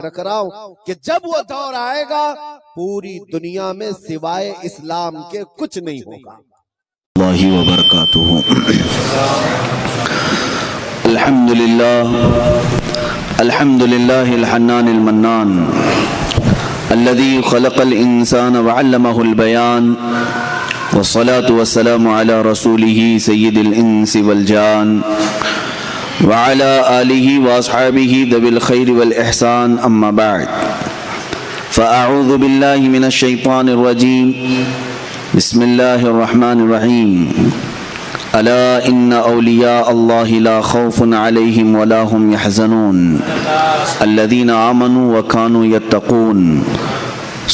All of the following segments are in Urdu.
رکھ رہا ہوں کہ جب وہ دور آئے گا پوری دنیا میں سوائے اسلام کے کچھ نہیں ہوگا۔ اللہ وبرکاتہ۔ الحمدللہ الحنان المنان الذي خلق الانسان وعلمه البيان والصلاة والسلام على رسوله سيد الانس والجان وعلى آله واصحابه ذوي الخير والإحسان اما بعد فأعوذ بالله من الشيطان الرجيم بسم الله الرحمن الرحيم ألا إن أولياء الله لا خوف عليهم ولا هم يحزنون الذين آمنوا وكانوا يتقون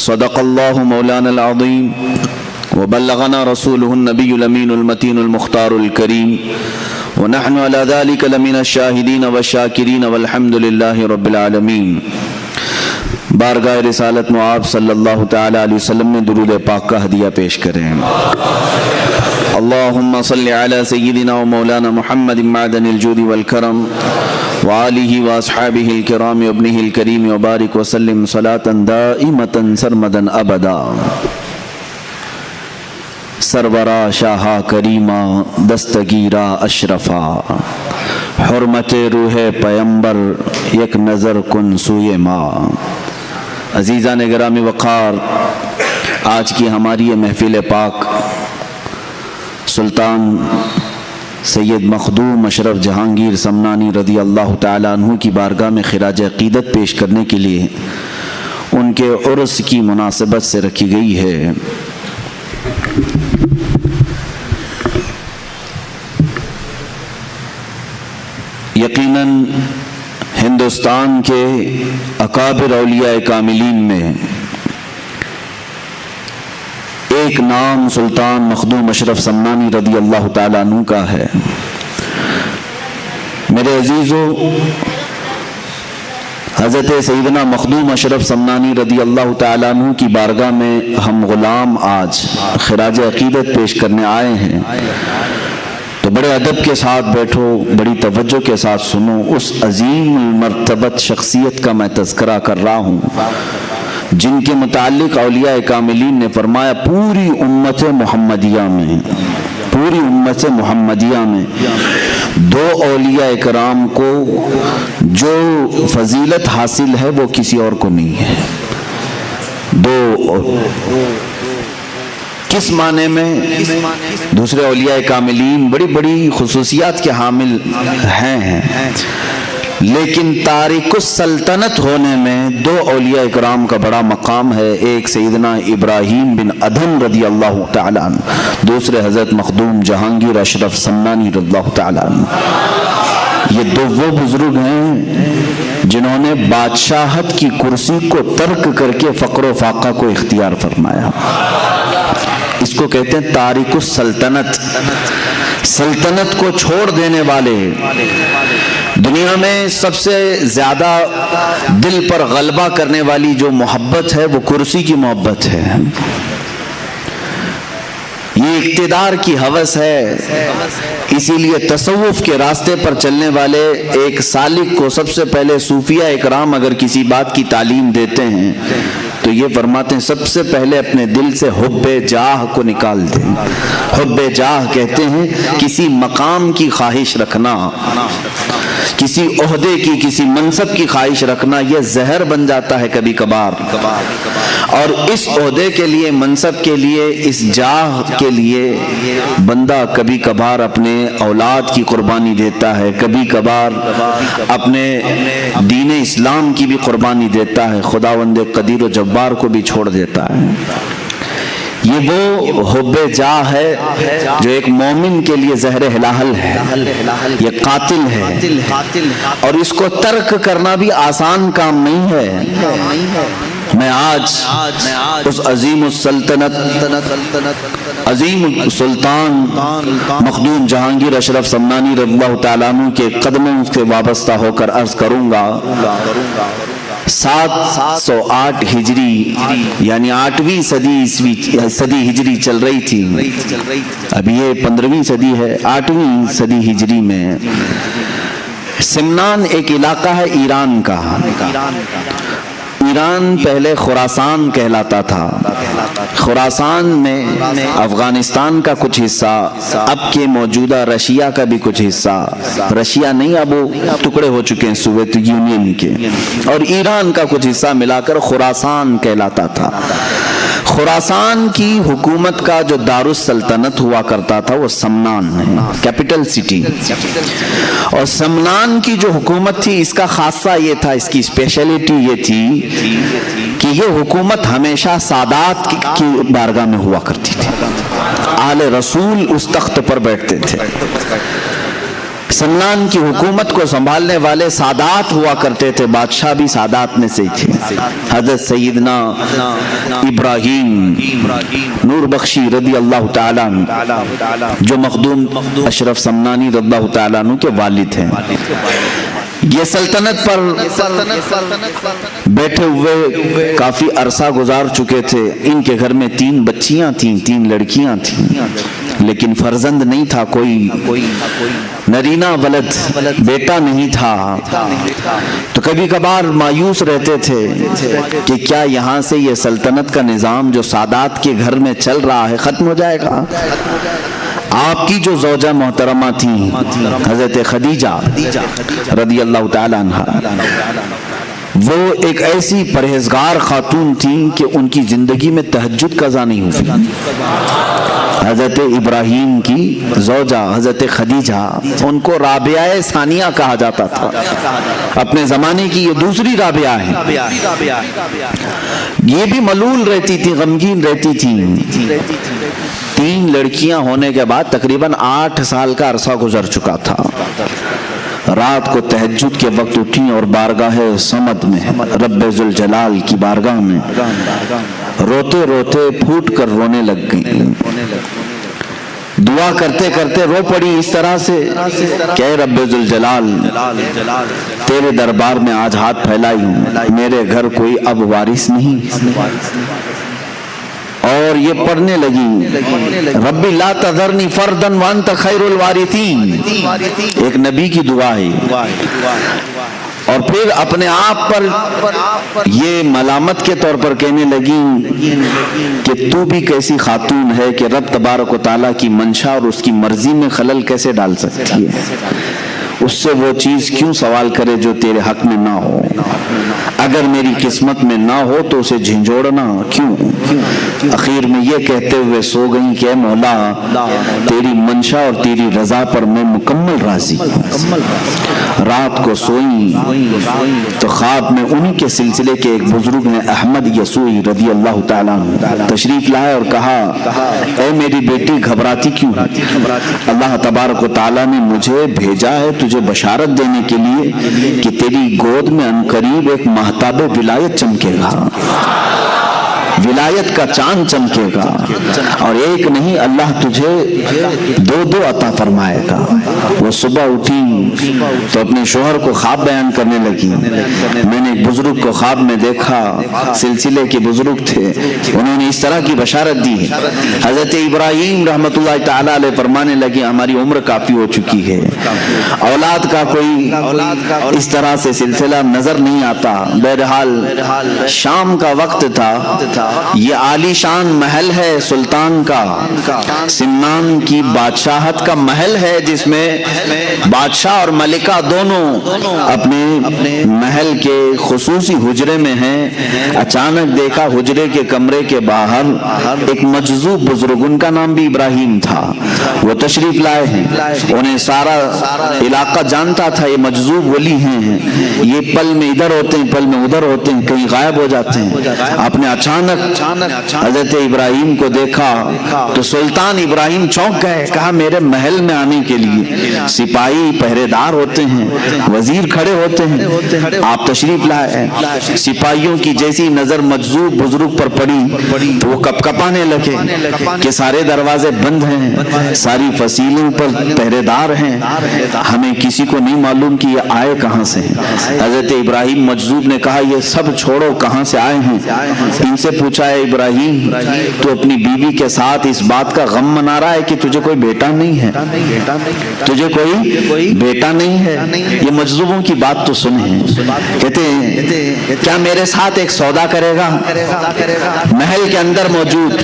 صدق الله مولانا العظيم وبلغنا رسوله النبي الأمين المتين المختار الكريم ونحن على ذلك لمن الشاهدين والشاكرين والحمد لله رب العالمين۔ بارگاہ رسالت معاب صلی اللہ تعالی علیہ وسلم میں درود پاک کا ہدیہ پیش کریں۔ اللہم صلی علی سیدنا و مولانا محمد معدن الجود والکرم وآلہ واصحابہ الکرام وابنہ الکریم وبارک وسلم صلاة دائمتا سرمدا ابدا۔ سرورا شاہا کریمہ دستگیرہ اشرفا حرمت روح پیمبر یک نظر کن سوئے ماں۔ عزیزان گرامی وقار، آج کی ہماری یہ محفل پاک سلطان سید مخدوم اشرف جہانگیر سمنانی رضی اللہ تعالیٰ عنہ کی بارگاہ میں خراج عقیدت پیش کرنے کے لیے ان کے عرس کی مناسبت سے رکھی گئی ہے۔ یقیناً ہندوستان کے اکابر اولیاء کاملین میں ایک نام سلطان مخدوم اشرف سمنانی رضی اللہ تعالیٰ عنہ کا ہے۔ میرے عزیزو، حضرت سیدنا مخدوم اشرف سمنانی رضی اللہ تعالیٰ عنہ کی بارگاہ میں ہم غلام آج خراج عقیدت پیش کرنے آئے ہیں، تو بڑے ادب کے ساتھ بیٹھو، بڑی توجہ کے ساتھ سنو۔ اس عظیم المرتبت شخصیت کا میں تذکرہ کر رہا ہوں جن کے متعلق اولیاء کاملین نے فرمایا پوری امت محمدیہ میں دو اولیاء کرام کو جو فضیلت حاصل ہے وہ کسی اور کو نہیں ہے۔ کس معنی میں؟ دوسرے اولیاء کاملین بڑی بڑی خصوصیات کے حامل ہیں، لیکن تارک السلطنت ہونے میں دو اولیاء اکرام کا بڑا مقام ہے۔ ایک سیدنا ابراہیم بن ادھم رضی اللہ تعالیٰ عنہ، دوسرے حضرت مخدوم جہانگیر اشرف سمنانی رضی اللہ تعالیٰ عنہ۔ یہ دو وہ بزرگ ہیں جنہوں نے بادشاہت کی کرسی کو ترک کر کے فقر و فاقہ کو اختیار فرمایا۔ اس کو کہتے ہیں تارک السلطنت، سلطنت کو چھوڑ دینے والے۔ دنیا میں سب سے زیادہ دل پر غلبہ کرنے والی جو محبت ہے وہ کرسی کی محبت ہے، یہ اقتدار کی ہوس ہے۔ اسی لیے تصوف کے راستے پر چلنے والے ایک سالک کو سب سے پہلے صوفیہ اکرام اگر کسی بات کی تعلیم دیتے ہیں تو یہ فرماتے ہیں سب سے پہلے اپنے دل سے حب جاہ کو نکال دیں۔ حب جاہ کہتے ہیں کسی مقام کی خواہش رکھنا، کسی عہدے کی، کسی منصب کی خواہش رکھنا، یہ زہر بن جاتا ہے کبھی کبھار، اور اس عہدے کے لیے، منصب کے لیے، اس جاہ کے لیے بندہ کبھی کبھار اپنے اولاد کی قربانی دیتا ہے، کبھی کبھار اپنے دین اسلام کی بھی قربانی دیتا ہے، خداوند قدیر و جبار کو بھی چھوڑ دیتا ہے۔ یہ وہ حب جاہ ہے جو ایک مومن کے لیے زہر ہلاہل ہے، یہ قاتل ہے، اور اس کو ترک کرنا بھی آسان کام نہیں ہے۔ میں آج اس عظیم السلطنت، عظیم سلطان مخدوم جہانگیر اشرف سمنانی رضی اللہ تعالیٰ عنہ کے قدموں سے وابستہ ہو کر عرض کروں گا 708 ہجری یعنی 8ویں صدی ہجری چل رہی تھی، اب یہ 15ویں صدی ہے، 8ویں صدی ہجری میں سمنان ایک علاقہ ہے ایران کا، ایران پہلے خراسان کہلاتا تھا. خراسان میں افغانستان کا کچھ حصہ، اب کے موجودہ رشیا کا بھی کچھ حصہ، رشیا نہیں اب وہ ٹکڑے ہو چکے ہیں سوویت یونین کے، اور ایران کا کچھ حصہ ملا کر خراسان کہلاتا تھا. خراسان کی حکومت کا جو دارالسلطنت ہوا کرتا تھا وہ سمنان ہے، کیپٹل سٹی. اور سمنان کی جو حکومت تھی اس کا خاصہ یہ تھا، اس کی اسپیشلٹی یہ تھی کہ یہ حکومت ہمیشہ سادات کی بارگاہ میں ہوا کرتی تھی. آل رسول اس تخت پر بیٹھتے تھے. سمنان کی حکومت کو سنبھالنے والے سادات ہوا کرتے تھے، بادشاہ بھی سادات میں سے ہی تھے. حضرت سیدنا ابراہیم نور بخشی رضی اللہ تعالیٰ عنہ جو مخدوم اشرف سمنانی رضی اللہ تعالیٰ عنہ کے والد ہیں، یہ سلطنت پر بیٹھے ہوئے کافی عرصہ گزار چکے تھے. ان کے گھر میں 3 بچیاں تھیں، 3 لڑکیاں تھیں، لیکن فرزند نہیں تھا، کوئی نرینہ ولد بیٹا نہیں تھا. تو کبھی کبھار مایوس رہتے تھے کہ کیا یہاں سے یہ سلطنت کا نظام جو سادات کے گھر میں چل رہا ہے ختم ہو جائے گا. آپ کی جو زوجہ محترمہ تھیں حضرت خدیجہ رضی اللہ تعالی عنہ، وہ ایک ایسی پرہیزگار خاتون تھیں کہ ان کی زندگی میں تہجد قضا نہیں ہوئی. حضرت ابراہیم کی زوجہ حضرت خدیجہ، ان کو رابعہ ثانیہ کہا جاتا تھا. اپنے زمانے کی یہ دوسری رابعہ ہے. یہ بھی ملول رہتی تھی، غمگین رہتی تھی. 3 لڑکیاں ہونے کے بعد تقریباً 8 سال کا عرصہ گزر چکا تھا. رات کو تہجد کے وقت اٹھیں اور بارگاہ صمد میں، رب ذوالجلال کی بارگاہ میں روتے روتے پھوٹ کر رونے لگ گئیں. دعا کرتے کرتے رو پڑی اس طرح سے کہ اے رب ذوالجلال، تیرے دربار میں آج ہاتھ پھیلائی ہوں، میرے گھر کوئی اب وارث نہیں. اور یہ پڑھنے لگی ربی لا تذرنی فردن وانت خیر الوارثین. ایک نبی کی دعا ہے. اور پھر اپنے آپ پر یہ ملامت کے طور پر کہنے لگی کہ تو بھی کیسی خاتون ہے کہ رب تبارک و تعالیٰ کی منشا اور اس کی مرضی میں خلل کیسے ڈال سکتی ہے. اس سے وہ چیز کیوں سوال کرے جو تیرے حق میں نہ ہو. اگر میری قسمت میں نہ ہو تو اسے جھنجھوڑنا کیوں. اخیر میں یہ کہتے ہوئے سو گئیں کہ اے مولا، تیری منشا اور تیری رضا پر میں مکمل راضی ہوں. رات کو سوئیں تو خواب میں انہی کے سلسلے کے ایک بزرگ نے احمد یسوعی رضی اللہ تعالیٰ عنہ تشریف لائے اور کہا اے میری بیٹی گھبراتی کیوں ہے؟ اللہ تبارک و تعالیٰ نے مجھے بھیجا ہے تجھے بشارت دینے کے لیے کہ تیری گود میں عنقریب ایک مہتاب ولایت چمکے گا، ولایت کا چاند چمکے گا، اور ایک نہیں اللہ تجھے 2 عطا فرمائے گا. وہ صبح اٹھی تو اپنے شوہر کو خواب بیان کرنے لگی. میں نے ایک بزرگ کو خواب میں دیکھا، سلسلے کے بزرگ تھے، انہوں نے اس طرح کی بشارت دی ہے. حضرت ابراہیم رحمت اللہ تعالیٰ علیہ فرمانے لگے ہماری عمر کافی ہو چکی ہے، اولاد کا کوئی اس طرح سے سلسلہ نظر نہیں آتا. بہرحال شام کا وقت تھا. یہ عالی شان محل ہے سلطان کا، سمنان کی بادشاہت کا محل ہے جس میں بادشاہ اور ملکہ دونوں اپنے محل کے خصوصی حجرے میں ہیں. اچانک دیکھا حجرے کے کمرے کے باہر ایک مجذوب بزرگ، ان کا نام بھی ابراہیم تھا، وہ تشریف لائے ہیں. انہیں سارا علاقہ جانتا تھا یہ مجذوب ولی ہیں، یہ پل میں ادھر ہوتے ہیں پل میں ادھر ہوتے ہیں، کہیں غائب ہو جاتے ہیں. اپنے اچانک حضرت ابراہیم کو دیکھا تو سلطان ابراہیم چونک گئے. کہا میرے محل میں آنے کے لیے سپاہی پہرے دار ہوتے ہیں، وزیر کھڑے ہوتے ہیں، آپ تشریف لائے. سپاہیوں کی جیسی نظر مجذوب بزرگ پر پڑی تو وہ کپ کپانے لگے کہ سارے دروازے بند ہیں، ساری فصیلوں پر پہرے دار ہیں، ہمیں کسی کو نہیں معلوم کہ یہ آئے کہاں سے. حضرت ابراہیم مجذوب نے کہا یہ سب چھوڑو، کہاں سے آئے ہیں ان سے پوچھا ہے ابراہیم تو اپنی بیوی کے ساتھ اس بات کا غم منا رہا ہے کہ تجھے کوئی بیٹا نہیں ہے، تجھے کوئی بیٹا نہیں ہے؟ یہ مجذوبوں کی بات تو سنیں، کہتے ہیں کیا میرے ساتھ ایک سودا کرے گا؟ محل کے اندر موجود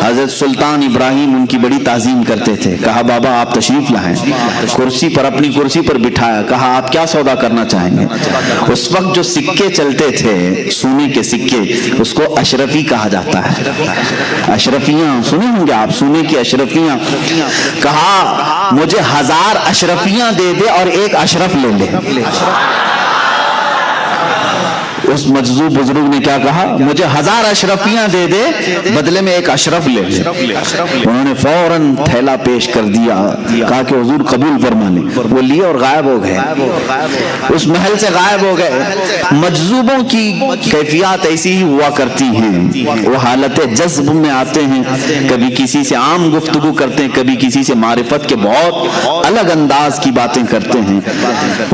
حضرت سلطان ابراہیم ان کی بڑی تعظیم کرتے تھے، کہا بابا آپ تشریف لائیں، کرسی پر اپنی کرسی پر بٹھایا، کہا آپ کیا سودا کرنا چاہیں گے؟ اس وقت جو سکے چلتے تھے سونے کے سکے، اس کو اشرفی کہا جاتا ہے، اشرفیاں سنے ہوں گے آپ، سونے کی اشرفیاں، کہا مجھے 1000 اشرفیاں دے دے اور ایک اشرف لے لے۔ اس مجذوب بزرگ نے کیا کہا؟ مجھے 1000 اشرفیاں دے دے بدلے میں ایک اشرف لے لے۔ انہوں نے فوراً تھیلا پیش کر دیا، کہا کہ حضور قبول فرما لیں۔ وہ لیے اور غائب ہو گئے، اس محل سے غائب ہو گئے۔ مجذوبوں کی کیفیات ایسی ہی ہوا کرتی ہیں، وہ حالت جذب میں آتے ہیں، کبھی کسی سے عام گفتگو کرتے ہیں، کبھی کسی سے معرفت کے بہت الگ انداز کی باتیں کرتے ہیں۔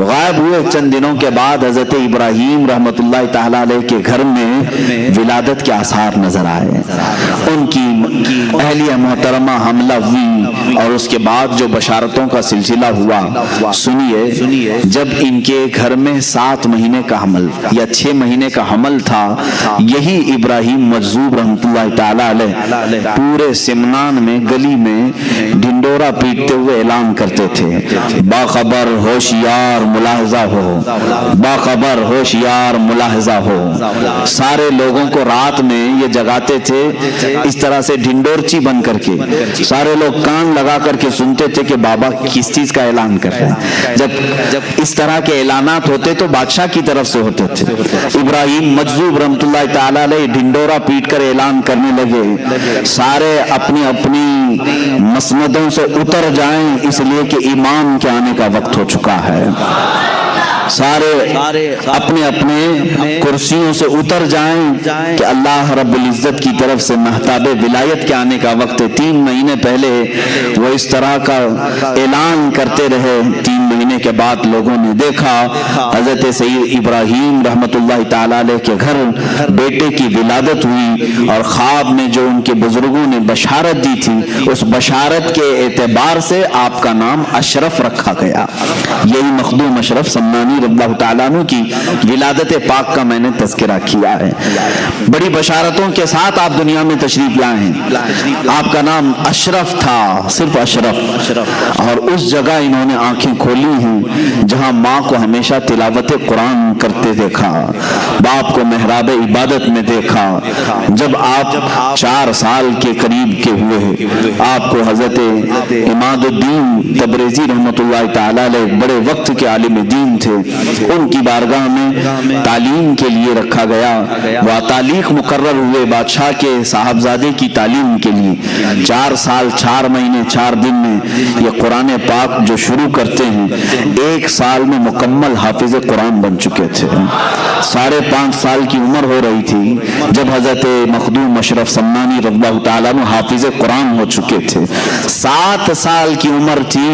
غائب ہوئے چند دنوں کے بعد حضرت ابراہیم رحمت اللہ تعالیٰ علیہ کے گھر میں ولادت کے آثار نظر آئے، ان کی اہلیہ محترمہ حملہ ہوئی، اور اس کے بعد جو بشارتوں کا سلسلہ ہوا سنیے، جب ان کے گھر میں 7 مہینے کا حمل یا 6 مہینے کا حمل تھا، یہی ابراہیم مجذوب رحمت اللہ تعالیٰ علیہ پورے سمنان میں گلی میں ڈھنڈورا پیٹتے ہوئے اعلان کرتے تھے، باخبر ہوشیار ملاحظہ ہو، باخبر ہوشیار ملاحظہ ہو۔ سارے لوگوں کو رات میں یہ جگاتے تھے اس طرح سے ڈھنڈورچی بن کر کے، سارے لوگ کان لگا کر کے سنتے تھے کہ بابا کس چیز کا اعلان کر رہے ہیں۔ جب اس طرح کے اعلانات ہوتے تو بادشاہ کی طرف سے ہوتے تھے۔ ابراہیم مجذوب رحمت اللہ تعالیٰ علیہ ڈھنڈورا پیٹ کر اعلان کرنے لگے، سارے اپنی اپنی مسندوں سے اتر جائیں اس لیے کہ امام کے آنے کا وقت ہو چکا ہے، سارے اپنے اپنے کرسیوں سے اتر جائیں کہ اللہ رب العزت کی طرف سے مہتاب ولایت کے آنے کا وقت ہے۔ 3 مہینے پہلے وہ اس طرح کا اعلان کرتے رہے، 3 مہینے کے بعد لوگوں نے دیکھا حضرت سید ابراہیم رحمت اللہ تعالیٰ علیہ کے گھر بیٹے کی ولادت ہوئی، اور خواب میں جو ان کے بزرگوں نے بشارت دی تھی اس بشارت کے اعتبار سے آپ کا نام اشرف رکھا گیا۔ یہی مخدوم اشرف سمنانی رضی اللہ تعالیٰ عنہ کی ولادت پاک کا میں نے تذکرہ کیا ہے۔ بڑی بشارتوں کے ساتھ آپ دنیا میں تشریف لائے ہیں، آپ کا نام اشرف تھا، صرف اشرف، اور اس جگہ انہوں نے آنکھیں کھولی ہیں جہاں ماں کو ہمیشہ تلاوت قرآن کرتے دیکھا، باپ کو محراب عبادت میں دیکھا۔ جب آپ 4 سال کے قریب کے ہوئے، آپ کو حضرت عماد الدین تبریزی رحمت اللہ تعالیٰ علیہ بڑے وقت کے عالم دین تھے، ان کی بارگاہ میں تعلیم کے لیے رکھا گیا۔ وہ تعلیق مقرر ہوئے بادشاہ کے صاحبزادے کی تعلیم کے لیے۔ 4 سال 4 مہینے 4 دن میں یہ قرآن پاک جو شروع کرتے ہیں، 1 سال میں مکمل حافظ قرآن بن چکے تھے۔ 5.5 سال کی عمر ہو رہی تھی جب حضرت مخدوم اشرف سمنانی رضی اللہ تعالیٰ عنہ حافظ قرآن ہو چکے تھے۔ 7 سال کی عمر تھی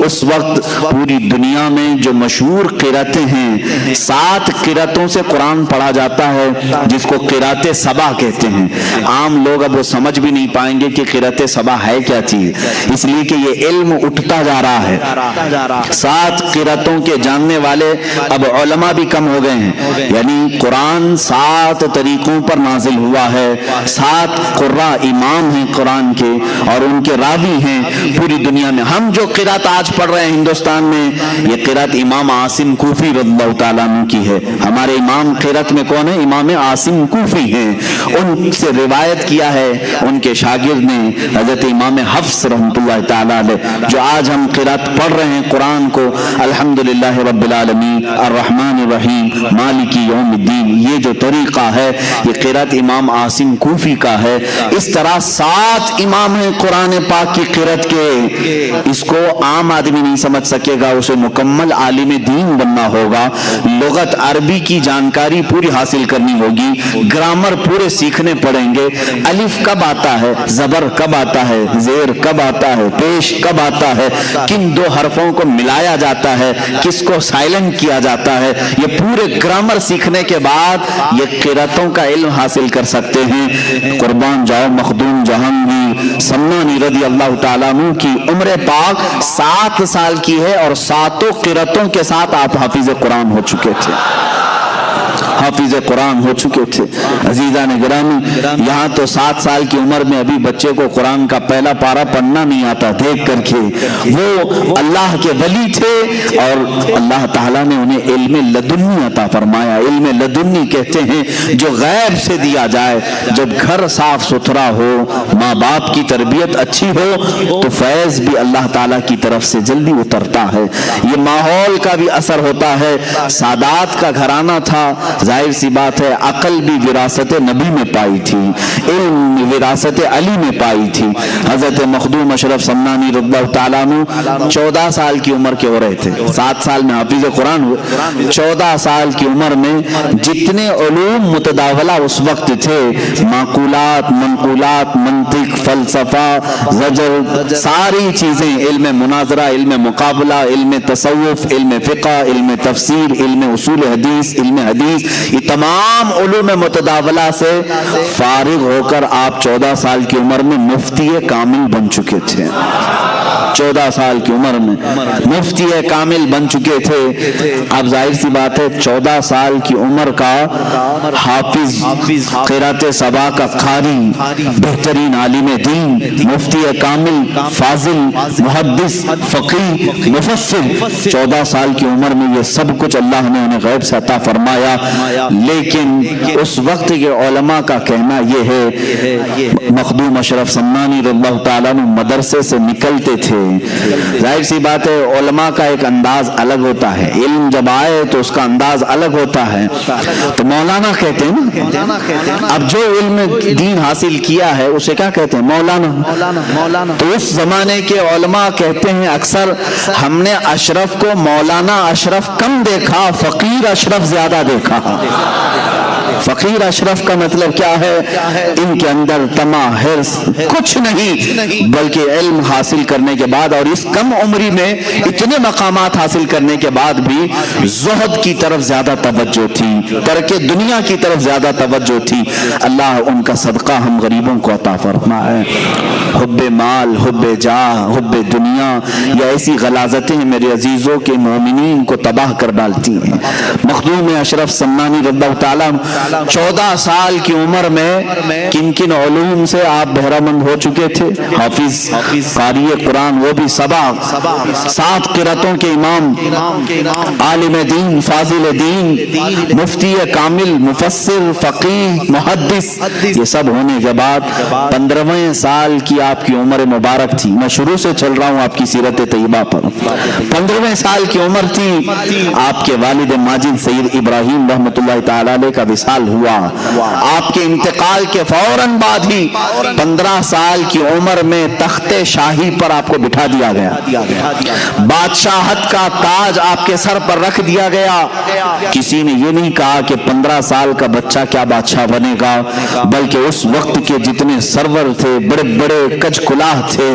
اس وقت پوری دنیا میں جو مشہور قراتیں ہیں، 7 قراتوں سے قرآن پڑھا جاتا ہے جس کو قرات سبا کہتے ہیں۔ عام لوگ اب وہ سمجھ بھی نہیں پائیں گے کہ قرات سبا ہے کیا چیز، اس لیے کہ یہ علم اٹھتا جا رہا ہے۔ 7 قراتوں کے جاننے والے اب علماء بھی کم ہو گئے ہیں، یعنی قرآن 7 طریقوں پر نازل ہوا ہے۔ 7 قراء امام ہیں قرآن کے اور ان کے راوی ہیں پوری دنیا میں۔ ہم جو قرات آج پڑھ رہے ہیں ہندوستان میں، یہ قرات امام عاصم کوفی رضی اللہ تعالیٰ عنہ کی ہے۔ ہمارے امام قرات میں کون ہے؟ امام عاصم کوفی ہیں، ان سے روایت کیا ہے ان کے شاگرد نے حضرت امام حفص رحمت اللہ تعالیٰ علیہ۔ جو آج ہم قرات پڑھ رہے ہیں قرآن کو، الحمدللہ رب العالمین الرحمن الرحیم مالک یوم الدین، یہ جو طریقہ ہے یہ قرات امام عاصم کوفی کا ہے۔ اس طرح 7 امام ہیں قرآن پاک کی قرات کے۔ اس کو عام آدمی نہیں سمجھ سکے گا، اسے مکمل عالم دین بننا ہوگا، لغت عربی کی جانکاری پوری حاصل کرنی ہوگی، گرامر پورے سیکھنے پڑیں گے، الف کب آتا ہے، زبر کب آتا ہے، زیر کب آتا ہے، پیش کب آتا ہے، کن 2 حرفوں کو ملایا جاتا ہے، کس کو سائلنٹ کیا جاتا ہے، یہ پورے گرامر سیکھنے کے بعد یہ قراتوں کا علم حاصل کر سکتے ہیں۔ قربان جاؤ مخدوم جہانگیر سمنانی رضی اللہ تعالیٰ عنہ کی عمر پاک 7 سال کی ہے اور 7 قراتوں کے ساتھ آپ حافظ قرآن ہو چکے تھے، حافظ قرآن ہو چکے تھے۔ عزیزان گرامی، یہاں تو 7 سال کی عمر میں ابھی بچے کو قرآن کا پہلا پارہ پڑھنا نہیں آتا، دیکھ کر کے وہ اللہ کے ولی تھے اور اللہ تعالیٰ نے انہیں علم لدنی عطا فرمایا۔ علم لدنی کہتے ہیں جو غیب سے دیا جائے۔ جب گھر صاف ستھرا ہو، ماں باپ کی تربیت اچھی ہو تو فیض بھی اللہ تعالیٰ کی طرف سے جلدی اترتا ہے۔ یہ ماحول کا بھی اثر ہوتا ہے۔ سادات کا گھرانہ تھا، ظاہر سی بات ہے عقل بھی وراثت نبی میں پائی تھی، علم وراثت علی میں پائی تھی۔ حضرت مخدوم اشرف سمنانی رضی اللہ تعالیٰ عنہ 14 سال کی عمر کے ہو رہے تھے، 7 سال میں حافظ قرآن ہوئے، 14 سال کی عمر میں جتنے علوم متداولہ اس وقت تھے، معقولات، منقولات، منطق، فلسفہ، زجر، ساری چیزیں، علم مناظرہ، علم مقابلہ، علم تصوف، علم فقہ، علم تفسیر، علم اصول حدیث، علم حدیث، یہ تمام علوم متداولہ سے فارغ ہو کر آپ 14 سال کی عمر میں مفتی کامل بن چکے تھے۔ 14 سال کی عمر میں مفتی کامل بن چکے تھے۔ اب ظاہر سی بات ہے 14 سال کی عمر کا حافظ، قرات سبا کا قاری، بہترین عالم دین، مفتی کامل، فاضل، محدث، فقیہ، مفسر، 14 سال کی عمر میں یہ سب کچھ اللہ نے انہیں غیب سے عطا فرمایا۔ لیکن اس وقت کے علماء کا کہنا یہ ہے، مخدوم اشرف سمنانی رضی اللہ تعالیٰ عنہ مدرسے سے نکلتے تھے، ظاہر سی بات ہے علماء کا ایک انداز الگ ہوتا ہے، علم جب آئے تو اس کا انداز الگ ہوتا ہے، تو مولانا کہتے ہیں نا، اب جو علم دین حاصل کیا ہے اسے کیا کہتے ہیں؟ مولانا۔ تو اس زمانے کے علماء کہتے ہیں اکثر ہم نے اشرف کو مولانا اشرف کم دیکھا، فقیر اشرف زیادہ دیکھا۔ فقیر اشرف کا مطلب کیا ہے؟ ان کے اندر طمع، حرص کچھ نہیں، بلکہ علم حاصل کرنے کے بعد اور اس کم عمری میں اتنے مقامات حاصل کرنے کے بعد بھی زہد کی طرف زیادہ توجہ تھی، ترک دنیا کی طرف زیادہ توجہ تھی۔ اللہ ان کا صدقہ ہم غریبوں کو عطا فرمائے۔ حب مال، حب جاہ، حب دنیا، یہ ایسی غلاظتیں میرے عزیزوں کے مومنین کو تباہ کر ڈالتی ہیں۔ مخدوم اشرف سمنانی رضی اللہ تعالیٰ 14 سال کی عمر میں کن کن علوم سے آپ بہرہ مند ہو چکے تھے؟ حافظ، قاری قرآن، وہ بھی 7 قراتوں کے امام، عالم دین، فاضل دین، مفتی کامل، مفسر، فقیہ، محدث، یہ سب ہونے کے بعد 15ویں سال کی آپ کی عمر مبارک تھی۔ میں شروع سے چل رہا ہوں آپ کی سیرت طیبہ پر۔ 15ویں سال کی عمر تھی، آپ کے والد ماجد سید ابراہیم رحمۃ اللہ تعالی علیہ کا وصال ہوا۔ آپ کے انتقال کے فوراً بعد ہی 15 سال کی عمر میں تخت شاہی پر آپ کو بٹھا دیا گیا، بادشاہت کا تاج آپ کے سر پر رکھ دیا گیا۔ کسی نے یہ نہیں کہا کہ 15 سال کا بچہ کیا بادشاہ بنے گا، بلکہ اس وقت کے جتنے سرور تھے، بڑے بڑے کج کلاہ تھے،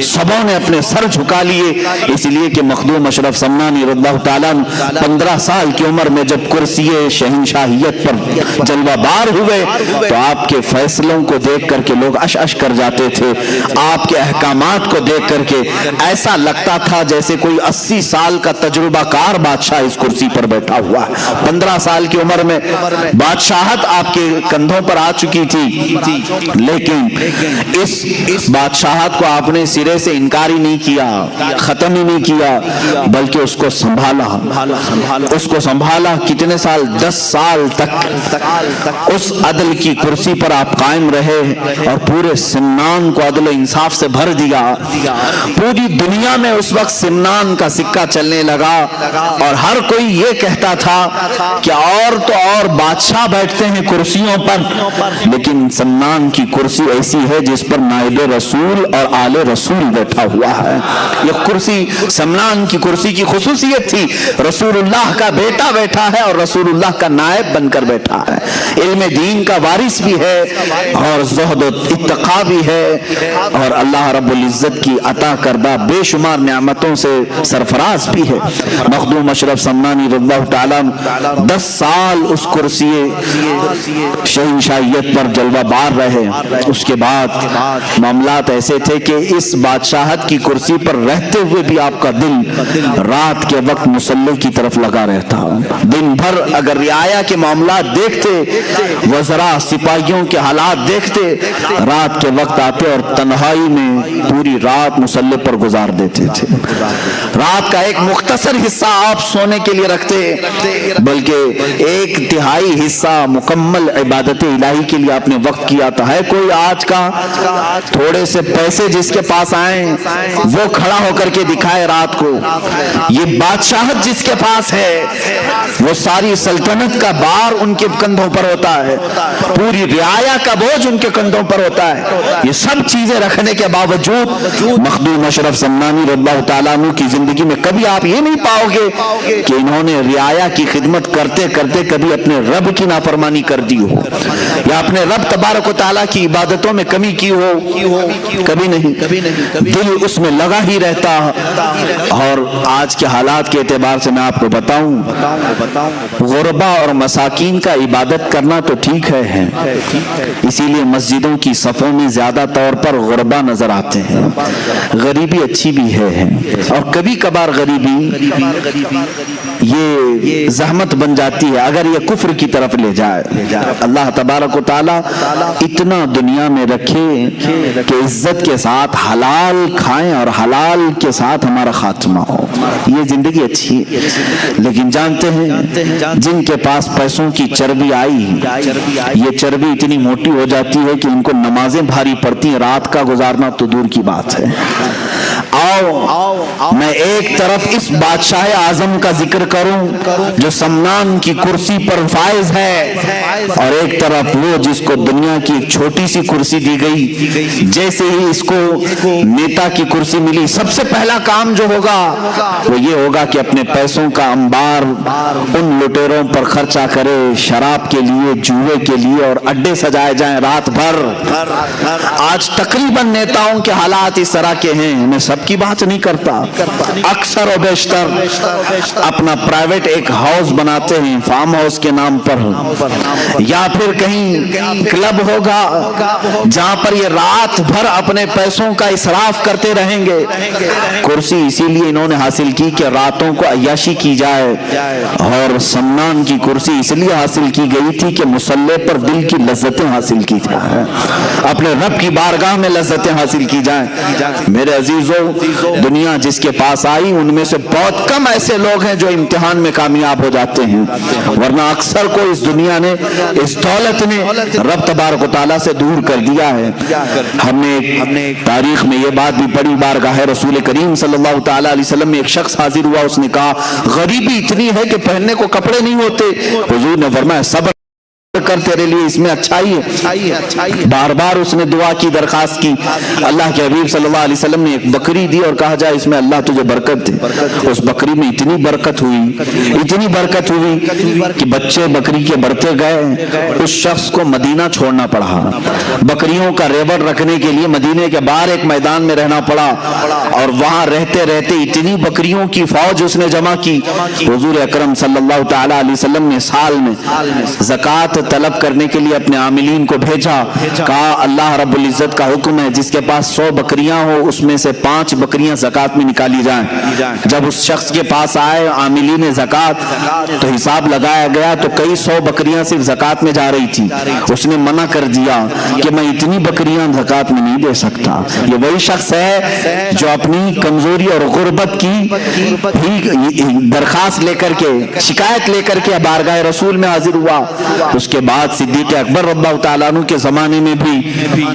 سبوں نے اپنے سر جھکا لیے، اس لیے کہ مخدوم اشرف سمنانی رضی اللہ تعالیٰ 15 سال کی عمر میں جب کرسی شہنشاہیت پر جلوہ بار ہوئے تو آپ کے فیصلوں کو دیکھ کر کے لوگ اش اش کر جاتے تھے، آپ کے احکامات کو دیکھ کر کے ایسا لگتا تھا جیسے کوئی 80 سال کا تجربہ کار بادشاہ اس کرسی پر بیٹھا ہوا ہے۔ 15 سال کی عمر میں بادشاہت آپ کے کندھوں پر آ چکی تھی، لیکن اس بادشاہت کو آپ نے سرے سے انکار ہی نہیں کیا، ختم ہی نہیں کیا، بلکہ اس کو سنبھالا۔ کتنے سال؟ 10 سال تک اس عدل کی کرسی پر آپ قائم رہے اور پورے سمنان کو عدل و انصاف سے بھر دیا۔ پوری دنیا میں اس وقت سمنان کا سکہ چلنے لگا اور ہر کوئی یہ کہتا تھا کہ اور تو اور بادشاہ بیٹھتے ہیں کرسیوں پر، لیکن سمنان کی کرسی ایسی ہے جس پر نائب رسول اور آل رسول بیٹھا ہوا ہے۔ یہ کرسی سمنان کی کرسی کی خصوصیت تھی، رسول اللہ کا بیٹا بیٹھا ہے اور رسول اللہ کا نائب بن کر بیٹھا رہا ہے، علم دین کا وارث بھی ہے اور زہد و اتقا بھی ہے، اور اللہ رب العزت کی عطا کردہ بے شمار نعمتوں سے سرفراز بھی ہے۔ مخدوم اشرف سمنانی رضی اللہ تعالیٰ 10 سال اس کرسی شہنشاہیت پر جلوہ بار رہے۔ اس کے بعد معاملات ایسے تھے کہ اس بادشاہت کی کرسی پر رہتے ہوئے بھی آپ کا دل رات کے وقت مصلی کی طرف لگا رہتا۔ دن بھر اگر رعایا کے معاملات دیکھتے، وزراء سپاہیوں کے حالات دیکھتے، رات کے وقت آتے اور تنہائی میں پوری رات مصلی پر گزار دیتے تھے۔ رات کا ایک مختصر حصہ آپ سونے کے لیے رکھتے، بلکہ 1/3 حصہ مکمل عبادت الہی کے لیے آپ نے وقت کیا تھا۔ ہے کوئی آج کا تھوڑے سے پیسے جس کے پاس آئیں وہ کھڑا ہو کر کے دکھائے رات کو؟ یہ بادشاہت جس کے پاس ہے وہ ساری سلطنت کا بار ان کے کندھوں پر ہوتا ہے، پوری رعایا کا بوجھ ان کے کندھوں پر ہوتا ہے۔ یہ سب چیزیں رکھنے کے باوجود مخدوم اشرف سمنانی رضی اللہ تعالیٰ عنہ کی زندگی میں کبھی آپ یہ نہیں پاؤ گے کہ انہوں نے رعایا کی خدمت کرتے کرتے کبھی اپنے رب کی نافرمانی کر دی ہو یا اپنے رب تبارک و تعالیٰ کی عبادتوں میں کمی کی ہو، کبھی نہیں۔ دل اس میں لگا ہی رہتا۔ اور آج کے حالات کے اعتبار سے میں آپ کو بتاؤں، غربا اور مساکین کا عبادت کرنا تو ٹھیک ہے، اسی لیے مسجدوں کی صفوں میں زیادہ طور پر غربا نظر آتے ہیں۔ غریبی اچھی بھی ہے، اور کبھی کبھار غریبی یہ زحمت بن جاتی ہے اگر یہ کفر کی طرف لے جائے۔ اللہ تبارک و تعالیٰ اتنا دنیا میں رکھے کہ عزت کے ساتھ حلال کھائیں اور حلال کے ساتھ ہمارا خاتمہ ہو، یہ زندگی اچھی ہے۔ لیکن جانتے ہیں جن کے پاس پیسوں کی چربی آئی، یہ چربی اتنی موٹی ہو جاتی ہے کہ ان کو نمازیں بھاری پڑتی ہیں، رات کا گزارنا تو دور کی بات ہے۔ آؤ میں ایک طرف اس بادشاہ اعظم کا ذکر کروں جو سمنان کی کرسی پر فائز ہے، اور ایک طرف وہ جس کو دنیا کی ایک چھوٹی سی کرسی دی گئی۔ جیسے ہی اس کو نیتا کی کرسی ملی، سب سے پہلا کام جو ہوگا وہ یہ ہوگا کہ اپنے پیسوں کا انبار ان لٹیروں پر خرچہ کرے، شراب کے لیے، جوئے کے لیے، اور اڈے سجائے جائیں رات بھر۔ آج تقریباً نیتاؤں کے حالات اس طرح کے ہیں، میں سب کی بات نہیں کرتا، اکثر و بیشتر اپنا پرائیویٹ ایک ہاؤس بناتے ہیں فارم ہاؤس کے نام پر، یا پھر کہیں کلب ہوگا جہاں پر یہ رات بھر اپنے پیسوں کا اسراف کرتے رہیں گے۔ کرسی اسی لیے انہوں نے حاصل کی کہ راتوں کو عیاشی کی جائے، اور سمنان کی کرسی اس لیے حاصل کی گئی تھی کہ مصلی پر دل کی لذتیں حاصل کی جائیں، اپنے رب کی بارگاہ میں لذتیں حاصل کی جائیں۔ میرے عزیزوں، دنیا جس کے پاس آئی ان میں سے بہت کم ایسے لوگ ہیں جو امتحان میں کامیاب ہو جاتے ہیں، ورنہ اکثر کو اس دنیا نے، اس دولت نے رب تبارک و تعالیٰ سے دور کر دیا ہے۔ ہم نے تاریخ میں یہ بات بھی پڑھی، بارگاہ رسول کریم صلی اللہ تعالیٰ علیہ وسلم میں ایک شخص حاضر ہوا، اس نے کہا غریبی اتنی ہے کہ پہننے کو کپڑے نہیں ہوتے۔ حضور نے فرمایا صبر کر، تیرے لیے اس میں اچھائی ہے۔ بار بار اس نے دعا کی، درخواست کی۔ اللہ کے حبیب صلی اللہ علیہ وسلم نے ایک بکری دی اور کہا جا اس میں اللہ تجھے برکت دے۔ اس بکری میں اتنی برکت ہوئی کہ بچے بکری کے بڑھتے گئے، اس شخص کو مدینہ چھوڑنا پڑا، بکریوں کا ریوڑ رکھنے کے لیے مدینے کے باہر ایک میدان میں رہنا پڑا، اور وہاں رہتے رہتے اتنی بکریوں کی فوج اس نے جمع کی۔ حضور اکرم صلی اللہ تعالیٰ علیہ وسلم نے سال میں زکوٰۃ طلب کرنے کے لیے اپنے عاملین کو بھیجا، کہا اللہ رب العزت کا حکم ہے جس کے پاس 100 بکریاں ہو اس میں سے 5 بکریاں زکوٰۃ میں نکالی جائیں۔ جب اس شخص کے پاس آئے عاملین زکوٰۃ تو حساب لگایا گیا تو کئی 100 بکریاں صرف زکوٰۃ میں جا رہی تھی۔ اس نے منع کر دیا کہ میں اتنی بکریاں زکوٰۃ میں نہیں دے سکتا۔ یہ وہی شخص ہے جو اپنی کمزوری اور غربت کی درخواست لے کر کے، شکایت لے کر کے بارگاہ رسول میں حاضر ہوا۔ اس کے بعد صدیق اکبر رضی اللہ تعالیٰ عنہ کے زمانے میں بھی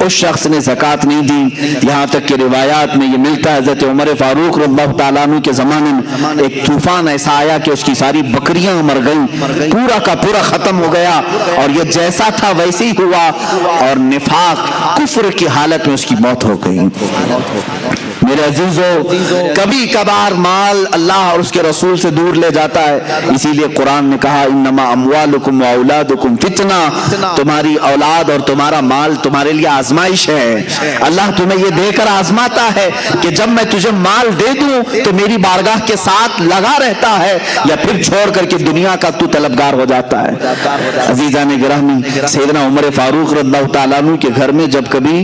اس شخص نے زکوٰۃ نہیں دی، یہاں تک کہ روایات میں یہ ملتا ہے حضرت عمر فاروق رضی اللہ تعالیٰ عنہ کے زمانے میں ایک طوفان ایسا آیا کہ اس کی ساری بکریاں مر گئیں، پورا کا پورا ختم ہو گیا، اور یہ جیسا تھا ویسے ہی ہوا، اور نفاق کفر کی حالت میں اس کی موت ہو گئی۔ میرے عزیزو کبھی کبھار مال اللہ اور اس کے رسول سے دور لے جاتا ہے، اسی لیے قرآن نے کہا انما اموالکم و اولادکم فتنہ، تمہاری اولاد اور تمہارا مال تمہارے لیے آزمائش ہے۔ اللہ تمہیں یہ دے کر آزماتا ہے کہ جب میں تجھے مال دے دوں تو میری بارگاہ کے ساتھ لگا رہتا ہے یا پھر چھوڑ کر کے دنیا کا تو طلبگار ہو جاتا ہے۔ عزیزان گرامی، سیدنا عمر فاروق رضی اللہ تعالیٰ عنہ کے گھر میں جب کبھی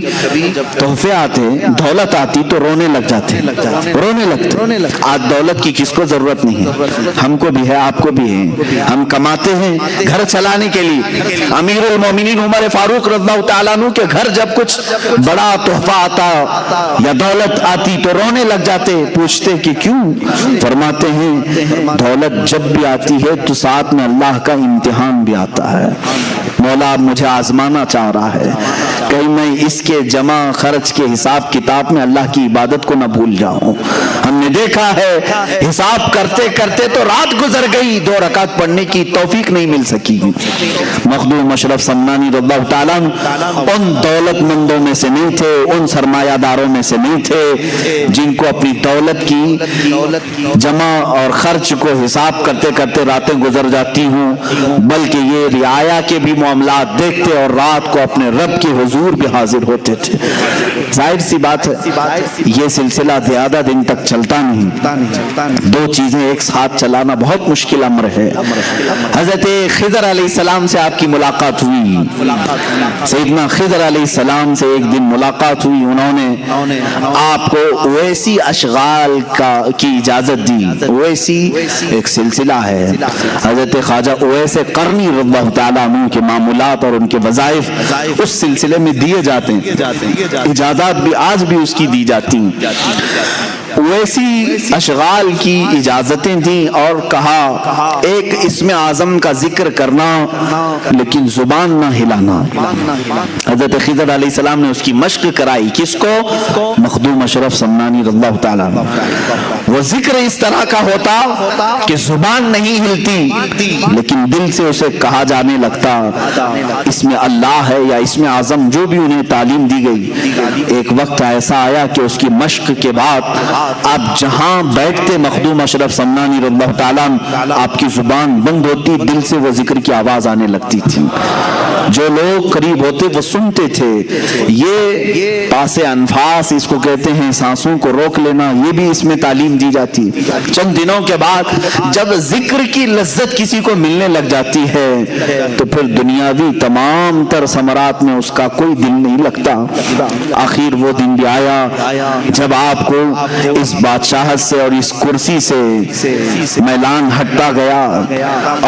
تحفے آتے، دولت آتی تو رونے لگ جاتے، رونے لگتے۔ آج دولت کی کس کو ضرورت نہیں ہے، ہم کو بھی ہے، آپ کو بھی ہے، ہم کماتے ہیں گھر چلانے کے لیے۔ امیر المومنین عمر فاروق رضی اللہ تعالیٰ عنہ کے گھر جب کچھ بڑا تحفہ آتا یا دولت آتی تو رونے لگ جاتے، پوچھتے کہ کیوں؟ فرماتے ہیں دولت جب بھی آتی ہے تو ساتھ میں اللہ کا امتحان بھی آتا ہے۔ مولا مجھے آزمانا چاہ رہا ہے، کہیں میں اس کے جمع خرچ کے حساب کتاب میں اللہ کی عبادت کو نہ بھول جاؤں۔ ہم نے دیکھا ہے حساب کرتے کرتے تو رات گزر گئی، 2 رکعت پڑھنے کی توفیق نہیں مل سکی۔ مخدوم اشرف سمنانی رضی اللہ تعالیٰ ان دولت مندوں میں سے نہیں تھے، ان سرمایہ داروں میں سے نہیں تھے جن کو اپنی دولت کی جمع اور خرچ کو حساب کرتے کرتے راتیں گزر جاتی ہوں، بلکہ یہ رعایا کے بھی معاملات دیکھتے اور رات کو اپنے رب کے حضور بھی حاضر ہوتے تھے۔ ظاہر سی بات ہے یہ سلسلہ زیادہ دن تک چلتا نہیں، 2 چیزیں ایک ساتھ چلانا بہت مشکل امر ہے۔ حضرت خضر علیہ السلام سے آپ کی ملاقات ہوئی، سیدنا خضر علیہ السلام سے ایک دن ملاقات ہوئی، انہوں نے آپ کو ویسی اشغال کی اجازت دی۔ ویسی ایک سلسلہ ہے، حضرت خواجہ اویس قرنی رضی اللہ تعالیٰ عنہ کے معمولات اور ان کے وظائف اس سلسلے میں دیے جاتے ہیں، اجازت بھی آج بھی اس کی دی جاتی ہیں۔ ویسی اشغال کی اجازتیں دیں اور کہا ایک اسم اعظم کا ذکر کرنا لیکن زبان نہ ہلانا۔ حضرت خضر علیہ السلام نے اس کی مشق کرائی، کس کو؟ مخدوم اشرف سمنانی رضی اللہ تعالیٰ عنہ۔ وہ ذکر اس طرح کا ہوتا کہ زبان نہیں ہلتی لیکن دل سے اسے کہا جانے لگتا اسم اللہ ہے یا اسم اعظم جو بھی انہیں تعلیم دی گئی۔ ایک وقت ایسا آیا کہ اس کی مشق کے بعد آپ جہاں بیٹھتے مخدوم اشرف سمنانی رضی اللہ تعالیٰ آپ کی زبان بند ہوتی، دل سے وہ ذکر کی آواز آنے لگتی تھی، جو لوگ قریب ہوتے وہ سنتے تھے۔ یہ پاس انفاس اس کو کہتے ہیں، سانسوں کو روک لینا، یہ بھی اس میں تعلیم دی جاتی۔ چند دنوں کے بعد جب ذکر کی لذت کسی کو ملنے لگ جاتی ہے تو پھر دنیاوی تمام تر ثمرات میں اس کا کوئی دل نہیں لگتا۔ آخر وہ دن بھی آیا جب آپ کو اس بادشاہت سے اور اس کرسی سے میلان ہٹتا گیا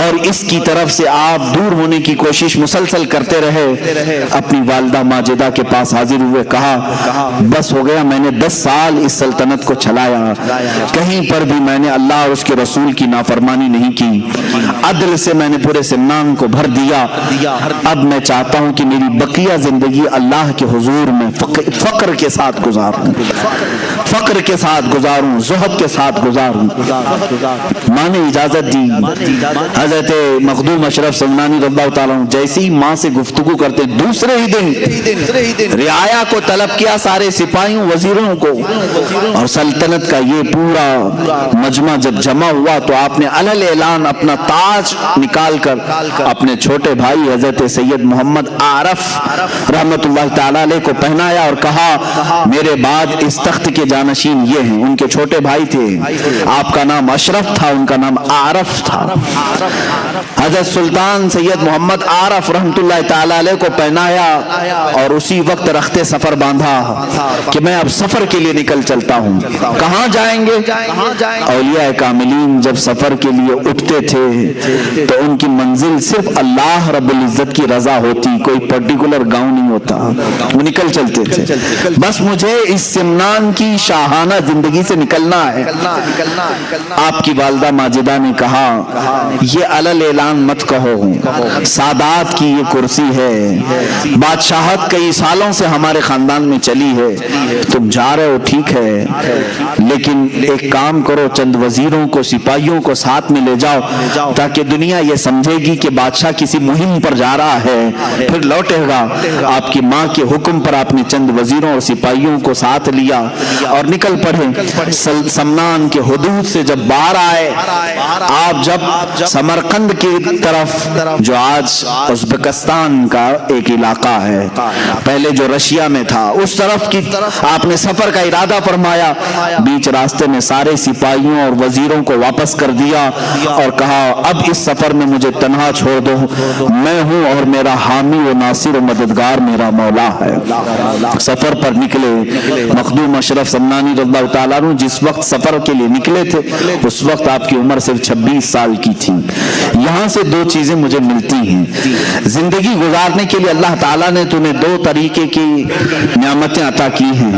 اور اس کی طرف سے آپ دور ہونے کی کوشش مسلسل کرتے رہے۔ اپنی والدہ ماجدہ کے پاس حاضر ہوئے، کہا بس ہو گیا، میں نے 10 سال اس سلطنت کو چلایا، کہیں پر بھی میں نے اللہ اور اس کے رسول کی نافرمانی نہیں کی، عدل سے میں نے پورے سمنان کو بھر دیا۔ اب میں چاہتا ہوں کہ میری بقیہ زندگی اللہ کے حضور میں فقر کے ساتھ گزاروں، فقر کے ساتھ گزاروں، زہد کے ساتھ گزاروں۔ ماں نے اجازت دی۔ حضرت مخدوم اشرف سمنانی رضی اللہ تعالیٰ عنہ جیسی ماں سے گفتگو کرتے دوسرے ہی دن رعایا کو طلب کیا، سارے سپاہیوں وزیروں کو، اور سلطنت کا یہ پورا مجمع جب جمع ہوا تو آپ نے علل اعلان اپنا تاج نکال کر اپنے چھوٹے بھائی حضرت سید محمد عارف رحمت اللہ تعالیٰ علیہ کو پہنایا اور کہا میرے بعد اس تخت کے جانشین یہ ہیں۔ ان کے چھوٹے بھائی تھے، آپ کا نام اشرف تھا، ان کا نام عارف تھا۔ حضرت سلطان سید محمد عارف رحمت اللہ تعالیٰ علیہ کو پہنایا اور اسی وقت رخت سفر باندھا کہ میں اب سفر کے لیے نکل چلتا ہوں۔ کہاں جائیں گے؟ اولیاء کاملین جب سفر کے لیے اٹھتے تھے تو ان کی منزل صرف اللہ رب العزت کی رضا ہوتی، کوئی پرٹیکولر گاؤں نہیں ہوتا، وہ نکل چلتے تھے، بس مجھے اس سمنان کی شاہانہ زندگی سے نکلنا ہے۔ آپ کی والدہ ماجدہ نے کہا یہ علل اعلان مت کہو، سادات کی یہ کرسی ہے، بادشاہت کئی سالوں سے ہمارے خاندان میں چلی ہے، تم جا رہے ہو ٹھیک ہے، لیکن ایک کام کرو، چند وزیروں کو سپاہیوں کو ساتھ میں لے جاؤ تاکہ دنیا یہ سمجھے گی کہ بادشاہ کسی مہم پر جا رہا ہے، پھر لوٹے گا۔ آپ کی ماں کے حکم پر آپ نے چند وزیروں اور سپاہیوں کو ساتھ لیا اور اور نکل پڑے سمنان کے حدود سے جب باہر آئے آپ جب سمرقند کی طرف جو آج ازبکستان کا ایک علاقہ ہے پہلے جو رشیا میں تھا اس طرف کی آپ نے سفر کا ارادہ فرمایا بیچ راستے میں سارے سپاہیوں اور وزیروں کو واپس کر دیا اور کہا اب اس سفر میں مجھے تنہا چھوڑ دو میں ہوں اور میرا حامی و ناصر و مددگار میرا مولا ہے سفر پر نکلے مخدوم اشرف سمنانی رضی اللہ تعالیٰ عنہ جس وقت سفر کے لیے نکلے تھے اس وقت آپ کی عمر صرف 26 سال کی تھی یہاں سے دو چیزیں مجھے ملتی ہیں زندگی گزارنے کے لیے اللہ تعالیٰ نے تمہیں دو طریقے کی نعمتیں عطا کی ہیں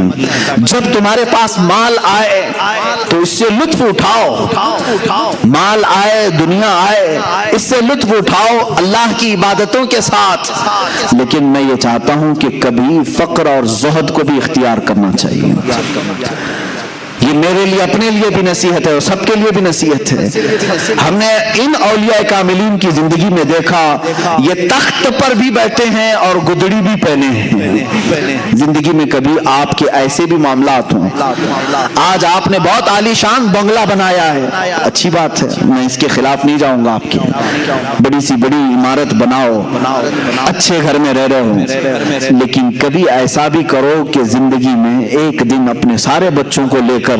جب تمہارے پاس مال آئے تو اس سے لطف اٹھاؤ مال آئے دنیا آئے اس سے لطف اٹھاؤ اللہ کی عبادتوں کے ساتھ لیکن میں یہ چاہتا ہوں کہ کبھی فقر اور زہد کو بھی اختیار کرنا چاہیے یہ میرے لیے اپنے لیے بھی نصیحت ہے اور سب کے لیے بھی نصیحت ہے ہم نے ان اولیاء کاملین کی زندگی میں دیکھا یہ تخت پر بھی بیٹھے ہیں اور گدڑی بھی پہنے ہیں زندگی میں کبھی آپ کے ایسے بھی معاملات ہوں آج آپ نے بہت عالی شان بنگلہ بنایا ہے اچھی بات ہے میں اس کے خلاف نہیں جاؤں گا آپ کی بڑی سی بڑی عمارت بناؤ اچھے گھر میں رہ رہے ہوں لیکن کبھی ایسا بھی کرو کہ زندگی میں ایک دن اپنے سارے بچوں کو لے کر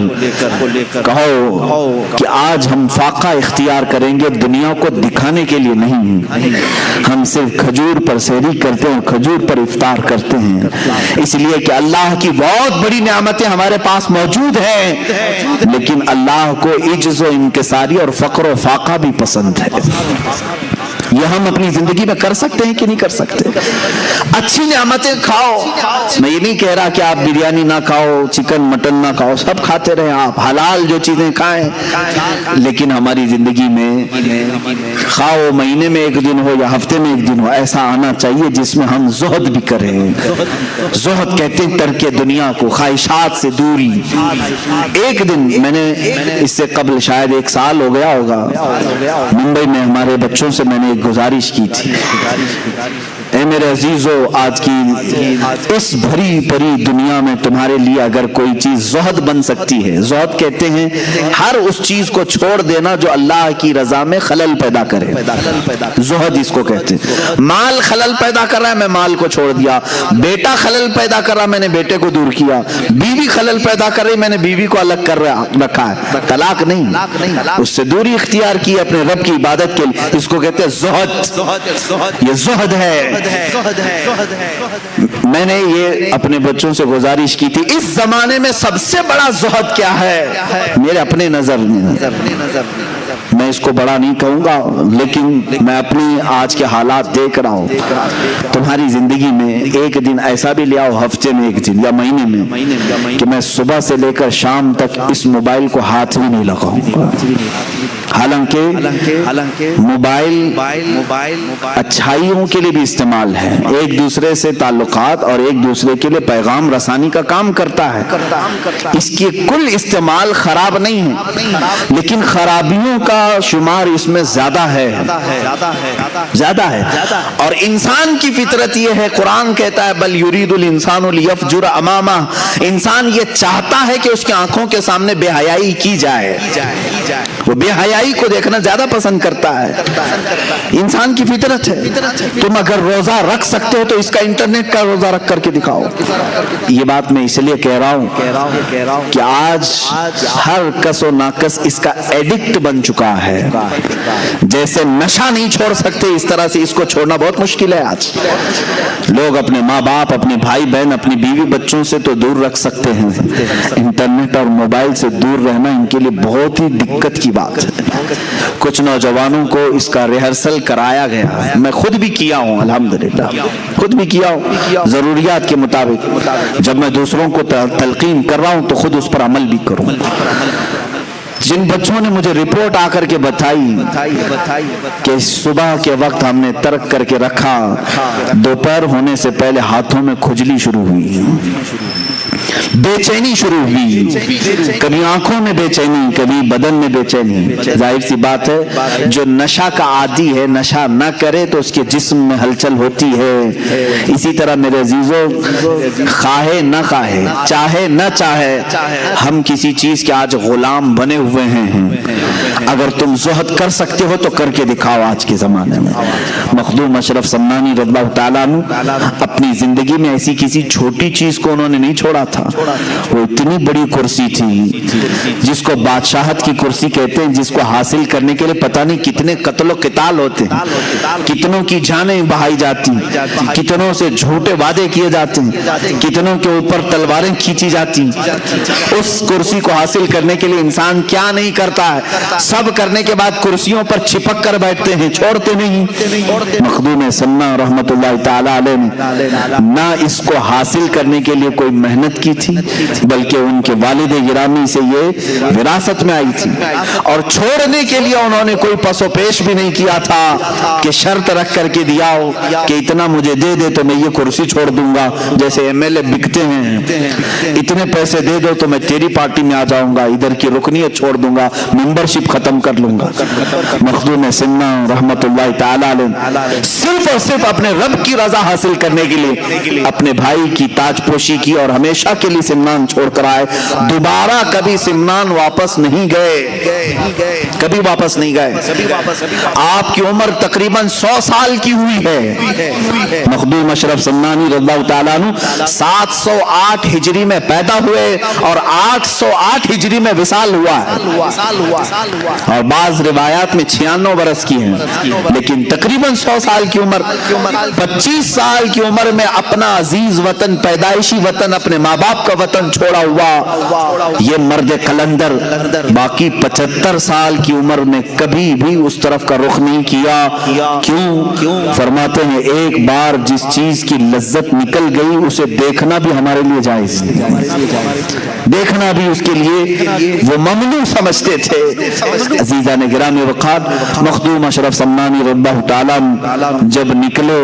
کہو کہ آج ہم فاقہ اختیار کریں گے دنیا کو دکھانے کے لیے نہیں ہم صرف کھجور پر سحری کرتے ہیں کھجور پر افطار کرتے ہیں اس لیے کہ اللہ کی بہت بڑی نعمتیں ہمارے پاس موجود ہیں لیکن اللہ کو عجز و انکساری اور فقر و فاقہ بھی پسند ہے یہ ہم اپنی زندگی میں کر سکتے ہیں کہ نہیں کر سکتے اچھی نعمتیں کھاؤ میں یہ نہیں کہہ رہا کہ آپ بریانی نہ کھاؤ چکن مٹن نہ کھاؤ سب کھاتے رہیں آپ حلال جو چیزیں کھائیں لیکن ہماری زندگی میں کھاؤ مہینے میں ایک دن ہو یا ہفتے میں ایک دن ہو ایسا آنا چاہیے جس میں ہم زہد بھی کریں زہد کہتے ہیں ترک دنیا کو خواہشات سے دوری ایک دن میں نے اس سے قبل شاید 1 سال ہو گیا ہوگا ممبئی میں ہمارے بچوں سے میں نے ایک گزارش کی تھی اے میرے عزیزو آج کی اس بھری پری دنیا میں تمہارے لیے اگر کوئی چیز زہد بن سکتی ہے زہد کہتے ہیں ہر اس چیز کو چھوڑ دینا جو اللہ کی رضا میں خلل پیدا کرے زہد اس کو کہتے ہیں مال خلل پیدا کر رہا ہے میں مال کو چھوڑ دیا بیٹا خلل پیدا کر رہا میں نے بیٹے کو دور کیا بیوی خلل پیدا کر رہی میں نے بیوی کو الگ کر رکھا ہے طلاق نہیں اس سے دوری اختیار کی اپنے رب کی عبادت کے لیے اس کو کہتے ہیں زہد یہ زہد ہے میں نے یہ اپنے بچوں سے گزارش کی تھی اس زمانے میں سب سے بڑا زہد کیا ہے میرے اپنے نظر میں اس کو بڑا نہیں کہوں گا لیکن میں اپنی آج کے حالات دیکھ رہا ہوں تمہاری زندگی میں ایک دن ایسا بھی لے آؤ ہفتے میں ایک دن یا مہینے میں کہ میں صبح سے لے کر شام تک اس موبائل کو ہاتھ بھی نہیں لگاؤں گا حالانکہ موبائل اچھائیوں کے لیے بھی استعمال ہے ایک دوسرے سے تعلقات اور ایک دوسرے کے لیے پیغام رسانی کا کام کرتا ہے اس کی کل استعمال خراب نہیں ہے لیکن خرابیوں کا شمار اس میں زیادہ ہے اور انسان کی فطرت یہ ہے قرآن کہتا ہے بل یرید الانسان لیفجر امامہ انسان یہ چاہتا ہے کہ اس کی آنکھوں کے سامنے بے حیائی کی جائے وہ بے حیائی کو دیکھنا زیادہ پسند کرتا ہے انسان کی فطرت ہے تم اگر روزہ رکھ سکتے ہو تو اس کا انٹرنیٹ کا روزہ رکھ کر کے دکھاؤ یہ بات میں اس لیے کہہ رہا ہوں کہ آج ہر کس و ناکس اس کا ایڈکٹ بن چکا ہے جیسے نشہ نہیں چھوڑ سکتے اس طرح سے اس کو چھوڑنا بہت مشکل ہے آج لوگ اپنے ماں باپ اپنے بھائی بہن اپنی بیوی بچوں سے تو دور رکھ سکتے ہیں انٹرنیٹ اور موبائل سے دور رہنا ان کے لیے بہت ہی دقت کی بات ہے کچھ نوجوانوں کو اس کا ریہرسل کرایا گیا میں خود بھی کیا ہوں الحمدللہ خود بھی کیا ہوں ضروریات کے مطابق جب میں دوسروں کو تلقین کر رہا ہوں تو خود اس پر عمل بھی کروں جن بچوں نے مجھے رپورٹ آ کر کے بتائی کہ صبح کے وقت ہم نے ترک کر کے رکھا دوپہر ہونے سے پہلے ہاتھوں میں کھجلی شروع ہوئی بے چینی شروع ہوئی، کبھی آنکھوں میں بے چینی، کبھی بدن میں بے چینی۔ ظاہر سی بات ہے جو نشہ کا عادی ہے نشہ نہ کرے تو اس کے جسم میں ہلچل ہوتی ہے۔ اسی طرح میرے عزیزو، خواہے نہ خواہے، چاہے نہ چاہے، ہم کسی چیز کے آج غلام بنے ہوئے ہیں۔ اگر تم زہد کر سکتے ہو تو کر کے دکھاؤ۔ آج کے زمانے میں مخدوم اشرف سمنانی رضی اللہ تعالیٰ عنہ اپنی زندگی میں ایسی کسی چھوٹی چیز کو انہوں نے نہیں چھوڑا تھا۔ وہ اتنی بڑی کرسی تھی جس کو بادشاہت کی کرسی کہتے ہیں، جس کو حاصل کرنے کے لیے پتہ نہیں کتنے قتل و قتال ہوتے ہیں، کتنوں کی جانیں بہائی جاتی ہیں، کتنوں سے جھوٹے وعدے کیے جاتے ہیں، کتنوں کے اوپر تلواریں کھینچی جاتی ہیں۔ اس کرسی کو حاصل کرنے کے لیے انسان کیا نہیں کرتا ہے، سب کرنے کے بعد کرسیوں پر چھپک کر بیٹھتے ہیں، چھوڑتے نہیں۔ مخدوم سمنا رحمت اللہ تعالی علیہ نے نہ اس کو حاصل کرنے کے لیے کوئی محنت کی تھی، بلکہ ان کے والد گرامی سے یہ وراثت میں آئی تھی، اور چھوڑنے کے لیے انہوں نے کوئی پس و پیش بھی نہیں کیا تھا کہ شرط رکھ کر کے دیا ہو کہ اتنا مجھے دے دے تو میں یہ کرسی چھوڑ دوں گا، جیسے ایم ایل اے بکتے ہیں، اتنے پیسے دے دو تو میں تیری پارٹی میں آ جاؤں گا، ادھر کی رکنیت چھوڑ دوں گا، ممبرشپ ختم کر لوں گا۔ مخدوم سمنا رحمت اللہ تعالی علیہ صرف اور صرف اپنے رب کی رضا حاصل کرنے کے لیے اپنے بھائی کی تاج پوشی کی اور ہمیشہ کے لیے سمنان چھوڑ کر آئے۔ دوبارہ کبھی سمنان واپس نہیں گئے، کبھی واپس نہیں گئے۔ آپ کی عمر تقریباً 100 سال کی ہوئی ہے۔ مخدوم اشرف سمنانی رضی اللہ تعالیٰ عنہ 708 ہجری میں پیدا ہوئے اور 808 ہجری میں وصال ہوا ہے، اور بعض روایات میں 96 برس کی ہیں، لیکن تقریباً 100 سال کی عمر، 25 سال کی عمر میں اپنا عزیز وطن، پیدائشی وطن، اپنے ماں باپ کا وطن چھوڑا ہوا یہ مرد قلندر باقی 75 سال کی عمر میں کبھی بھی اس طرف کا رخ نہیں کیا۔ کیوں؟ فرماتے ہیں ایک بار جس چیز کی لذت نکل گئی اسے دیکھنا بھی ہمارے لیے جائز نہیں، دیکھنا بھی اس کے لیے وہ ممنوع سمجھتے تھے۔ عزیزان گرامی وقار، مخدوم اشرف سمنانی رضی اللہ تعالیٰ جب نکلے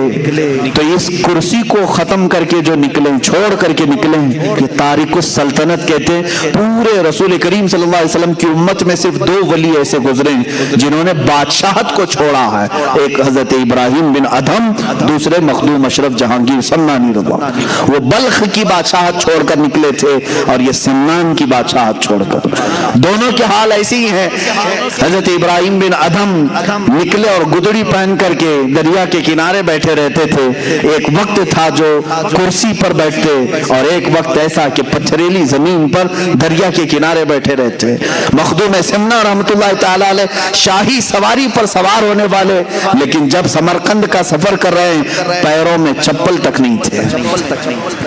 تو اس کرسی کو ختم کر کے جو نکلے، چھوڑ کر کے نکلے، یہ تارک السلطنت کہتے ہیں۔ پورے رسول کریم صلی اللہ علیہ وسلم کی امت میں صرف 2 ولی ایسے گزرے جنہوں نے بادشاہت کو چھوڑا ہے، ایک حضرت ابراہیم بن ادھم، دوسرے مخدوم اشرف جہانگیر سمنانی رضی اللہ عنہ۔ وہ بلخ کی بادشاہت چھوڑ کر نکلے تھے اور یہ سمنان کی بادشاہت چھوڑ کر، دونوں کے حال ایسے ہی ہیں۔ حضرت ابراہیم بن ادھم نکلے اور گدڑی پہن کر کے دریا کے کنارے بیٹھے رہتے تھے۔ ایک وقت تھا جو کرسی پر بیٹھتے اور ایک وقت ایسا کہ پتھریلی زمین پر دریا کے کنارے بیٹھے رہتے۔ مخدوم سمنا رحمت اللہ تعالی علیہ شاہی سواری پر سوار ہونے والے، لیکن جب سمرقند کا سفر کر رہے ہیں پیروں میں چپل تک نہیں تھے۔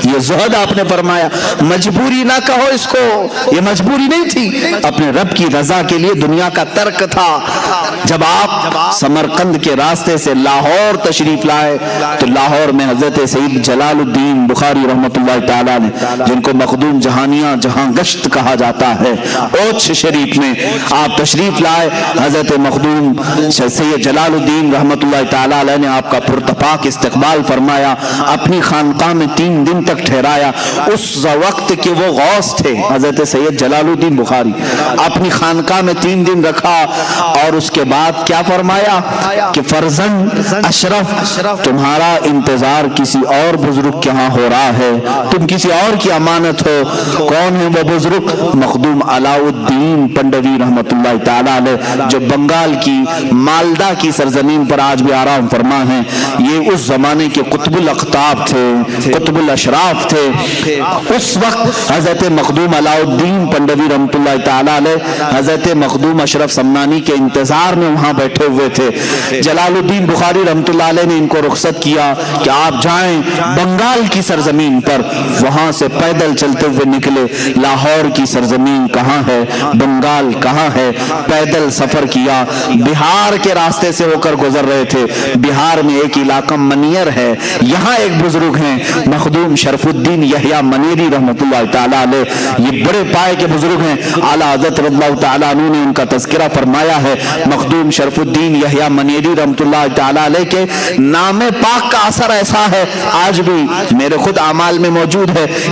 یہ زہد آپ نے فرمایا، مجبوری نہ کہو اس کو، یہ مجبوری نہیں تھی، اپنے رب کی رضا کے لیے دنیا کا ترک تھا۔ جب آپ سمرقند کے راستے سے لاہور تشریف لائے تو لاہور میں حضرت سید جلال الدین بخاری رحمت اللہ تعالیٰ نے، جن کو مخدوم جہانیاں جہاں گشت کہا جاتا ہے، اوچھ شریف میں آپ تشریف لائے۔ حضرت مخدوم سید جلال الدین رحمت اللہ تعالیٰ علیہ نے آپ کا پرتپاک استقبال فرمایا، اپنی خانقاہ میں 3 دن تک ٹھہرایا۔ اس وقت کے وہ غوث تھے حضرت سید جلال الدین بخاری، اپنی خانقاہ میں 3 دن رکھا اور اس کے بعد کیا فرمایا کہ فرزند اشرف تمہارا انتظار کسی اور بزرگ کے ہاں ہو رہا ہے، تم کسی اور کی امانت ہو۔ کون ہے وہ بزرگ؟ مخدوم علاء الدین پنڈوی رحمت اللہ تعالیٰ علیہ، جو بنگال کی مالدہ کی سرزمین پر آج بھی آرام فرما ہیں۔ یہ اس زمانے کے قطب الاقطاب تھے، قطب الاشراف تھے۔ اس وقت حضرت مخدوم علاء الدین پنڈوی رحمت اللہ تعالیٰ علیہ حضرت مخدوم اشرف سمنانی کے انتظار میں وہاں بیٹھے ہوئے تھے۔ جلال الدین بخاری رحمت اللہ علیہ نے ان کو رخصت کیا کہ آپ جائیں بنگال کی سرزمین پر، وہاں سے پیدل چلتے ہوئے نکلے۔ لاہور کی سرزمین کہاں ہے، بنگال کہاں ہے، پیدل سفر کیا۔ بہار کے راستے سے ہو کر گزر رہے تھے۔ بہار میں ایک علاقہ منیر ہے، یہاں ایک بزرگ ہیں مخدوم شرف الدین یحییٰ منیری رحمت اللہ تعالیٰ علیہ، یہ بڑے پائے کے بزرگ ہیں۔ اعلیٰ حضرت رضی اللہ تعالیٰ عنہ نے ان کا تذکرہ فرمایا ہے۔ مخدوم شرف الدین یحییٰ منیری رحمت اللہ تعالیٰ علیہ کے نام پاک کا اثر ایسا ہے، آج بھی میرے خود اعمال میں موجود ہے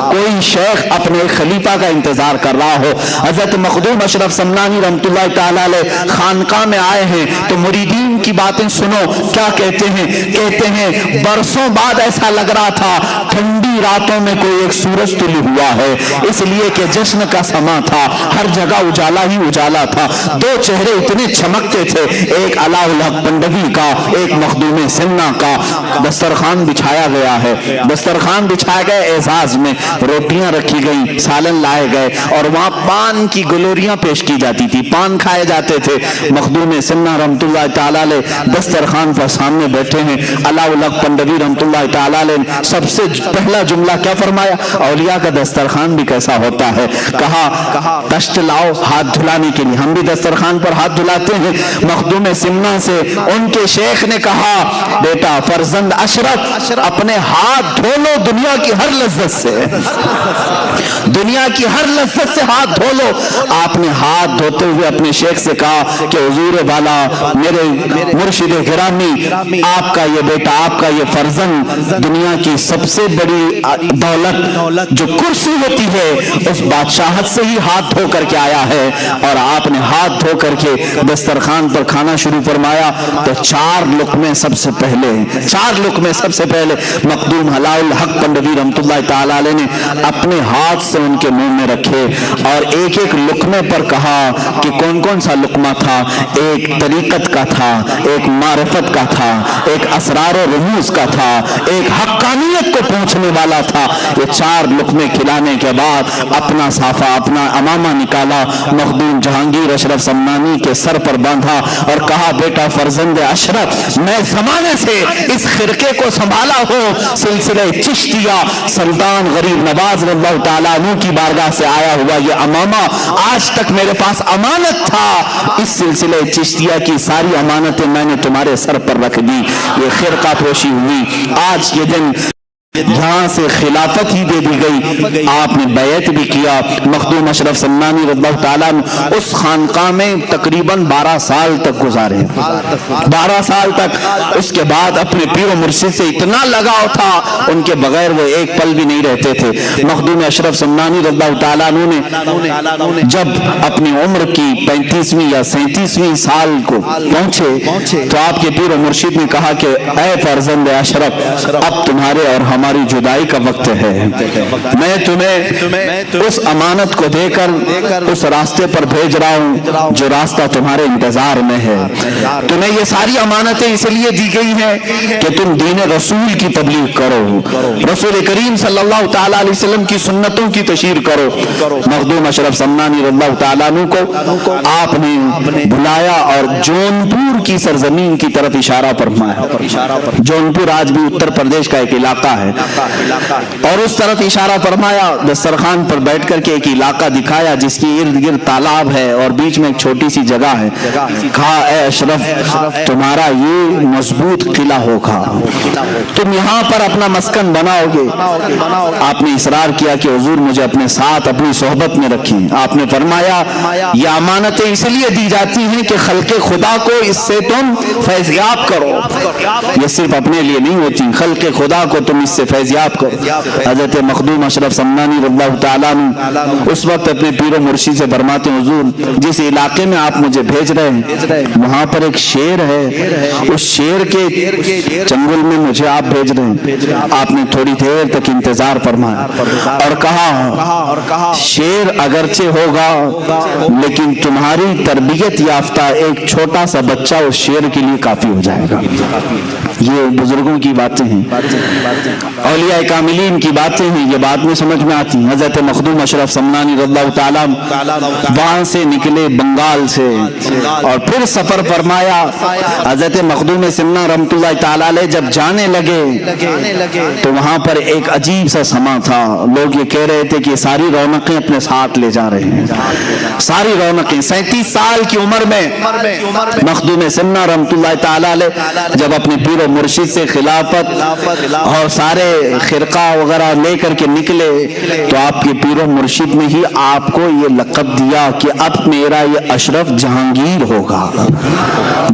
کوئی شیخ اپنے خلیفہ کا انتظار کر رہا ہو. حضرت مخدوم اشرف سمنانی رحمۃ اللہ تعالیٰ علیہ خانقاہ میں آئے ہیں تو مریدین کی باتیں سنو کیا کہتے ہیں. کہتے ہیں برسوں بعد ایسا لگ رہا تھا ٹھنڈی راتوں میں کوئی ایک سورج طلوع ہوا ہے، اس لیے کہ جشن کا سما تھا، ہر جگہ اجالا ہی اجالا تھا. دو چہرے اتنے چمکتے تھے، ایک علاء الحق پنڈوی کا، ایک مخدوم سمنا کا. دسترخوان بچھایا گیا ہے، دسترخوان بچھایا گیا، اعزاز میں روٹیاں رکھی گئی، سالن لائے گئے اور وہاں پان کی گلوریاں پیش کی جاتی تھی، پان کھائے جاتے تھے. مخدوم سمنا رحمۃ اللہ تعالیٰ علیہ دسترخوان پر سامنے بیٹھے ہیں. علاء الحق پنڈوی رحمۃ اللہ تعالیٰ علیہ سب سے پہلا جملہ کیا فرمایا؟ اولیاء کا دسترخوان بھی کیسا ہوتا ہے. کہا تشت لاؤ ہاتھ دھلانے کے لیے. ہم بھی دسترخوان پر ہاتھ دھلاتے ہیں. مخدوم سمنا سے ان کے شیخ نے کہا بیٹا فرزند اشرف اپنے ہاتھ دھو لو دنیا کی ہر لذت سے، دنیا کی ہر لذت سے ہاتھ دھو لو. آپ نے ہاتھ دھوتے ہوئے اپنے شیخ سے کہا کہ حضور والا میرے مرشد گرامی آپ کا یہ بیٹا، آپ کا یہ فرزند دنیا کی سب سے بڑی دولت جو کرسی ہوتی ہے اس بادشاہت سے ہی ہاتھ دھو کر کے آیا ہے. اور آپ نے ہاتھ دھو کر کے دسترخوان پر کھانا شروع فرمایا تو چار لقمے سب سے پہلے مخدوم علاء الحق پنڈوی رحمۃ اللہ تعالیٰ علیہ نے اپنے ہاتھ سے ان کے منہ میں رکھے اور ایک ایک لقمے پر کہا کہ کون کون سا لقمہ تھا. ایک طریقت کا تھا، ایک معرفت کا تھا، ایک اسرار و رموز کا تھا، ایک حقانیت کو پہنچنے والا تھا. یہ چار لقمے کھلانے کے بعد اپنا صافہ، اپنا امامہ نکالا، مخدوم جہانگیر اشرف سمنانی کے سر پر باندھا اور کہا بیٹا فرزند اشرف میں زمانے سے اس خرقے کو سنبھالا ہوں، سلسلہ چشتیہ سلطان غریب نواز رضی اللہ تعالیٰ عنہ کی بارگاہ سے آیا ہوا یہ امامہ آج تک میرے پاس امانت تھا. اس سلسلہ چشتیہ کی ساری امانتیں میں نے تمہارے سر پر رکھ دی. یہ خرقہ پوشی ہوئی. آج یہ دن یہاں سے خلافت ہی دے دی گئی. آپ نے بیعت بھی کیا. مخدوم اشرف سمنانی رضی اللہ تعالیٰ اس خانقاہ میں تقریباً 12 سال تک گزارے، 12 سال تک. اس کے بعد اپنے پیر و مرشد سے اتنا لگاؤ تھا ان کے بغیر وہ ایک پل بھی نہیں رہتے تھے. مخدوم اشرف سمنانی رضی اللہ تعالیٰ نے جب اپنی عمر کی 35ویں یا 37ویں سال کو پہنچے تو آپ کے پیر و مرشد نے کہا کہ اے فرزند اشرف اب تمہارے اور ہماری جدائی کا وقت ہے. میں تمہیں اس امانت کو دے کر اس راستے پر بھیج رہا ہوں جو راستہ تمہارے انتظار میں ہے. تمہیں یہ ساری امانتیں اس لیے دی گئی ہیں کہ تم دین رسول کی تبلیغ کرو، رسول کریم صلی اللہ تعالیٰ علیہ وسلم کی سنتوں کی تشہیر کرو. مخدوم اشرف سمنانی رضی اللہ تعالیٰ عنہ کو آپ نے بلایا اور جونپور کی سرزمین کی طرف اشارہ فرمایا. جونپور آج بھی اتر پردیش کا ایک علاقہ ہے اور اس طرف اشارہ فرمایا. دسترخوان پر بیٹھ کر کے ایک علاقہ دکھایا جس کی ارد گرد تالاب ہے اور بیچ میں ایک چھوٹی سی جگہ ہے. کہا اے اشرف تمہارا یہ مضبوط قلعہ ہوگا، تم یہاں پر اپنا مسکن بناؤ گے. آپ نے اصرار کیا کہ حضور مجھے اپنے ساتھ اپنی صحبت میں رکھیں. آپ نے فرمایا یہ امانتیں اس لیے دی جاتی ہیں کہ خلق خدا کو اس سے تم فیضیاب کرو. یہ صرف اپنے لیے نہیں ہوتی، خلق خدا کو تم اس سے فیضیاب کرو. حضرت مخدوم اشرف سمنانی رضی اللہ تعالیٰ عنہ اس وقت اپنے پیر و مرشد سے فرماتے ہیں حضور جس علاقے میں آپ مجھے بھیج رہے ہیں وہاں پر ایک شیر ہے، اس شیر کے چنگل میں مجھے آپ بھیج رہے ہیں. آپ نے تھوڑی دیر تک انتظار فرمایا اور کہا شیر اگرچہ ہوگا لیکن تمہاری تربیت یافتہ ایک چھوٹا سا بچہ اس شیر کے لیے کافی ہو جائے گا. یہ بزرگوں کی باتیں ہیں، اولیاء کاملین کی باتیں ہیں، یہ بات میں سمجھ میں آتی. حضرت مخدوم اشرف سمنانی رضی اللہ تعالیٰ وہاں سے نکلے بنگال سے اور پھر سفر فرمایا. حضرت مخدوم سمنا رحمۃ اللہ تعالیٰ علیہ جب جانے لگے تو وہاں پر ایک عجیب سا سما تھا. لوگ یہ کہہ رہے تھے کہ ساری رونقیں اپنے ساتھ لے جا رہے ہیں، ساری رونقیں. 37 سال کی عمر میں مخدوم سمنا رحمۃ اللہ تعالیٰ علیہ جب اپنے پیر و مرشد سے خلافت اور سارے سارے خرقہ وغیرہ لے کر کے نکلے تو آپ کے پیر و مرشد نے ہی آپ کو یہ لقب دیا کہ اب میرا یہ اشرف جہانگیر ہوگا.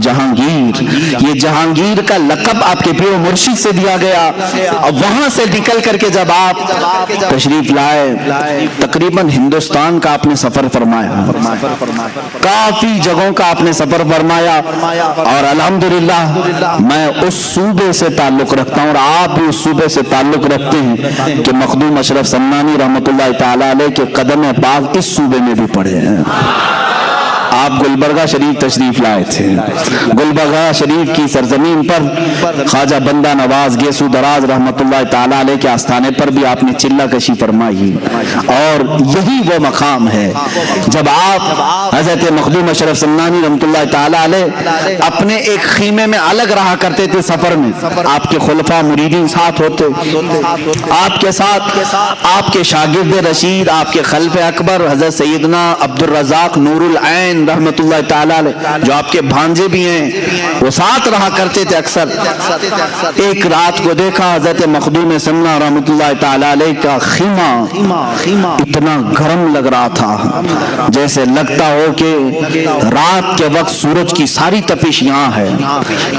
جہانگیر، یہ جہانگیر کا لقب آپ کے پیر و مرشد سے دیا گیا. اب وہاں سے نکل کر کے جب آپ تشریف لائے، تقریباً ہندوستان کا آپ نے سفر فرمایا، کافی جگہوں کا آپ نے سفر فرمایا، اور الحمدللہ میں اس صوبے سے تعلق رکھتا ہوں اور آپ بھی اس صوبے سے تعلق رکھتے ہیں کہ مخدوم اشرف سمنانی رحمۃ اللہ تعالی علیہ کے قدم پاک اس صوبے میں بھی پڑے ہیں. آپ گلبرگہ شریف تشریف لائے تھے. گلبرگہ شریف کی سرزمین پر خواجہ بندہ نواز گیسو دراز رحمت اللہ تعالیٰ علیہ کے آستانے پر بھی آپ نے چلہ کشی فرمائی، اور یہی وہ مقام ہے جب آپ حضرت مخدوم اشرف سمنانی رحمت اللہ تعالیٰ علیہ اپنے ایک خیمے میں الگ رہا کرتے تھے. سفر میں آپ کے خلفاء مریدین ساتھ ہوتے، آپ کے ساتھ آپ کے شاگرد رشید، آپ کے خلف اکبر حضرت سیدنا عبد الرزاق نور العین رحمت اللہ تعالیٰ علیہ جو آپ کے بھانجے بھی ہیں، وہ ساتھ رہا کرتے تھے اکثر. ایک رات کو دیکھا حضرت مخدوم سمنا رحمت اللہ تعالیٰ علیہ کا خیمہ اتنا گرم لگ رہا تھا جیسے لگتا ہو کہ رات کے وقت سورج کی ساری تپش یہاں ہے،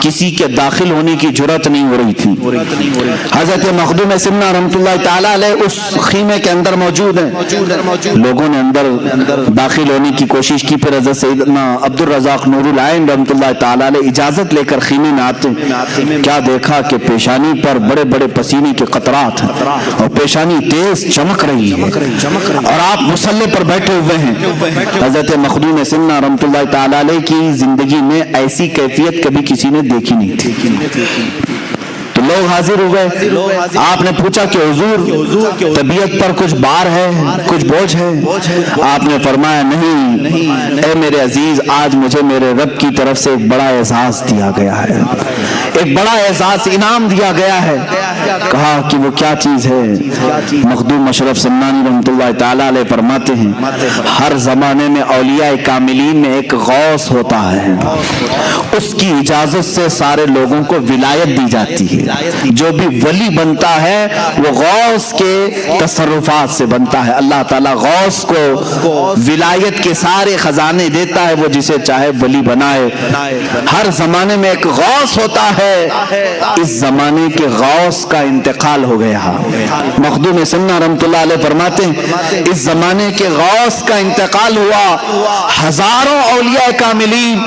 کسی کے داخل ہونے کی جرات نہیں ہو رہی تھی. حضرت مخدوم سمنا رحمت اللہ تعالیٰ علیہ اس خیمے کے اندر موجود ہیں. لوگوں نے اندر داخل ہونے کی کوشش کی، پھر حضرت سیدنا عبد الرزاق نور العین رحمت اللہ تعالیٰ علیہ اجازت لے کر خیمے میں آتے. کیا دیکھا کہ پیشانی پر بڑے بڑے پسینے کے قطرات ہیں اور پیشانی تیز چمک رہی ہے، اور آپ مصلی پر بیٹھے ہوئے ہیں. حضرت مخدوم سمنا رحمت اللہ تعالیٰ علیہ کی زندگی میں ایسی کیفیت کبھی کسی نے دیکھی نہیں تھی. تو لوگ حاضر ہو گئے. آپ نے پوچھا کہ حضور طبیعت پر کچھ بار ہے، کچھ بوجھ ہے؟ آپ نے فرمایا نہیں اے میرے عزیز، آج مجھے میرے رب کی طرف سے ایک بڑا اعزاز دیا گیا ہے، ایک بڑا اعزاز انعام دیا گیا ہے. کہا کہ وہ کیا چیز ہے؟ مخدوم اشرف سمنانی رحمت اللہ تعالیٰ علیہ فرماتے ہیں ہر زمانے میں اولیاء کاملین میں ایک غوث ہوتا ہے، اس کی اجازت سے سارے لوگوں کو ولایت دی جاتی ہے. جو بھی ولی بنتا ہے وہ غوث کے تصرفات سے بنتا ہے. اللہ تعالیٰ غوث کو ولایت کے سارے خزانے دیتا ہے، وہ جسے چاہے ولی بنائے. ہر زمانے میں ایک غوث ہوتا ہے. اس زمانے کے غوث کا انتقال ہو گیا. مخدوم سمنا رحمت اللہ علیہ فرماتے ہیں اس زمانے کے غوث کا انتقال ہوا. ہزاروں اولیاء کاملین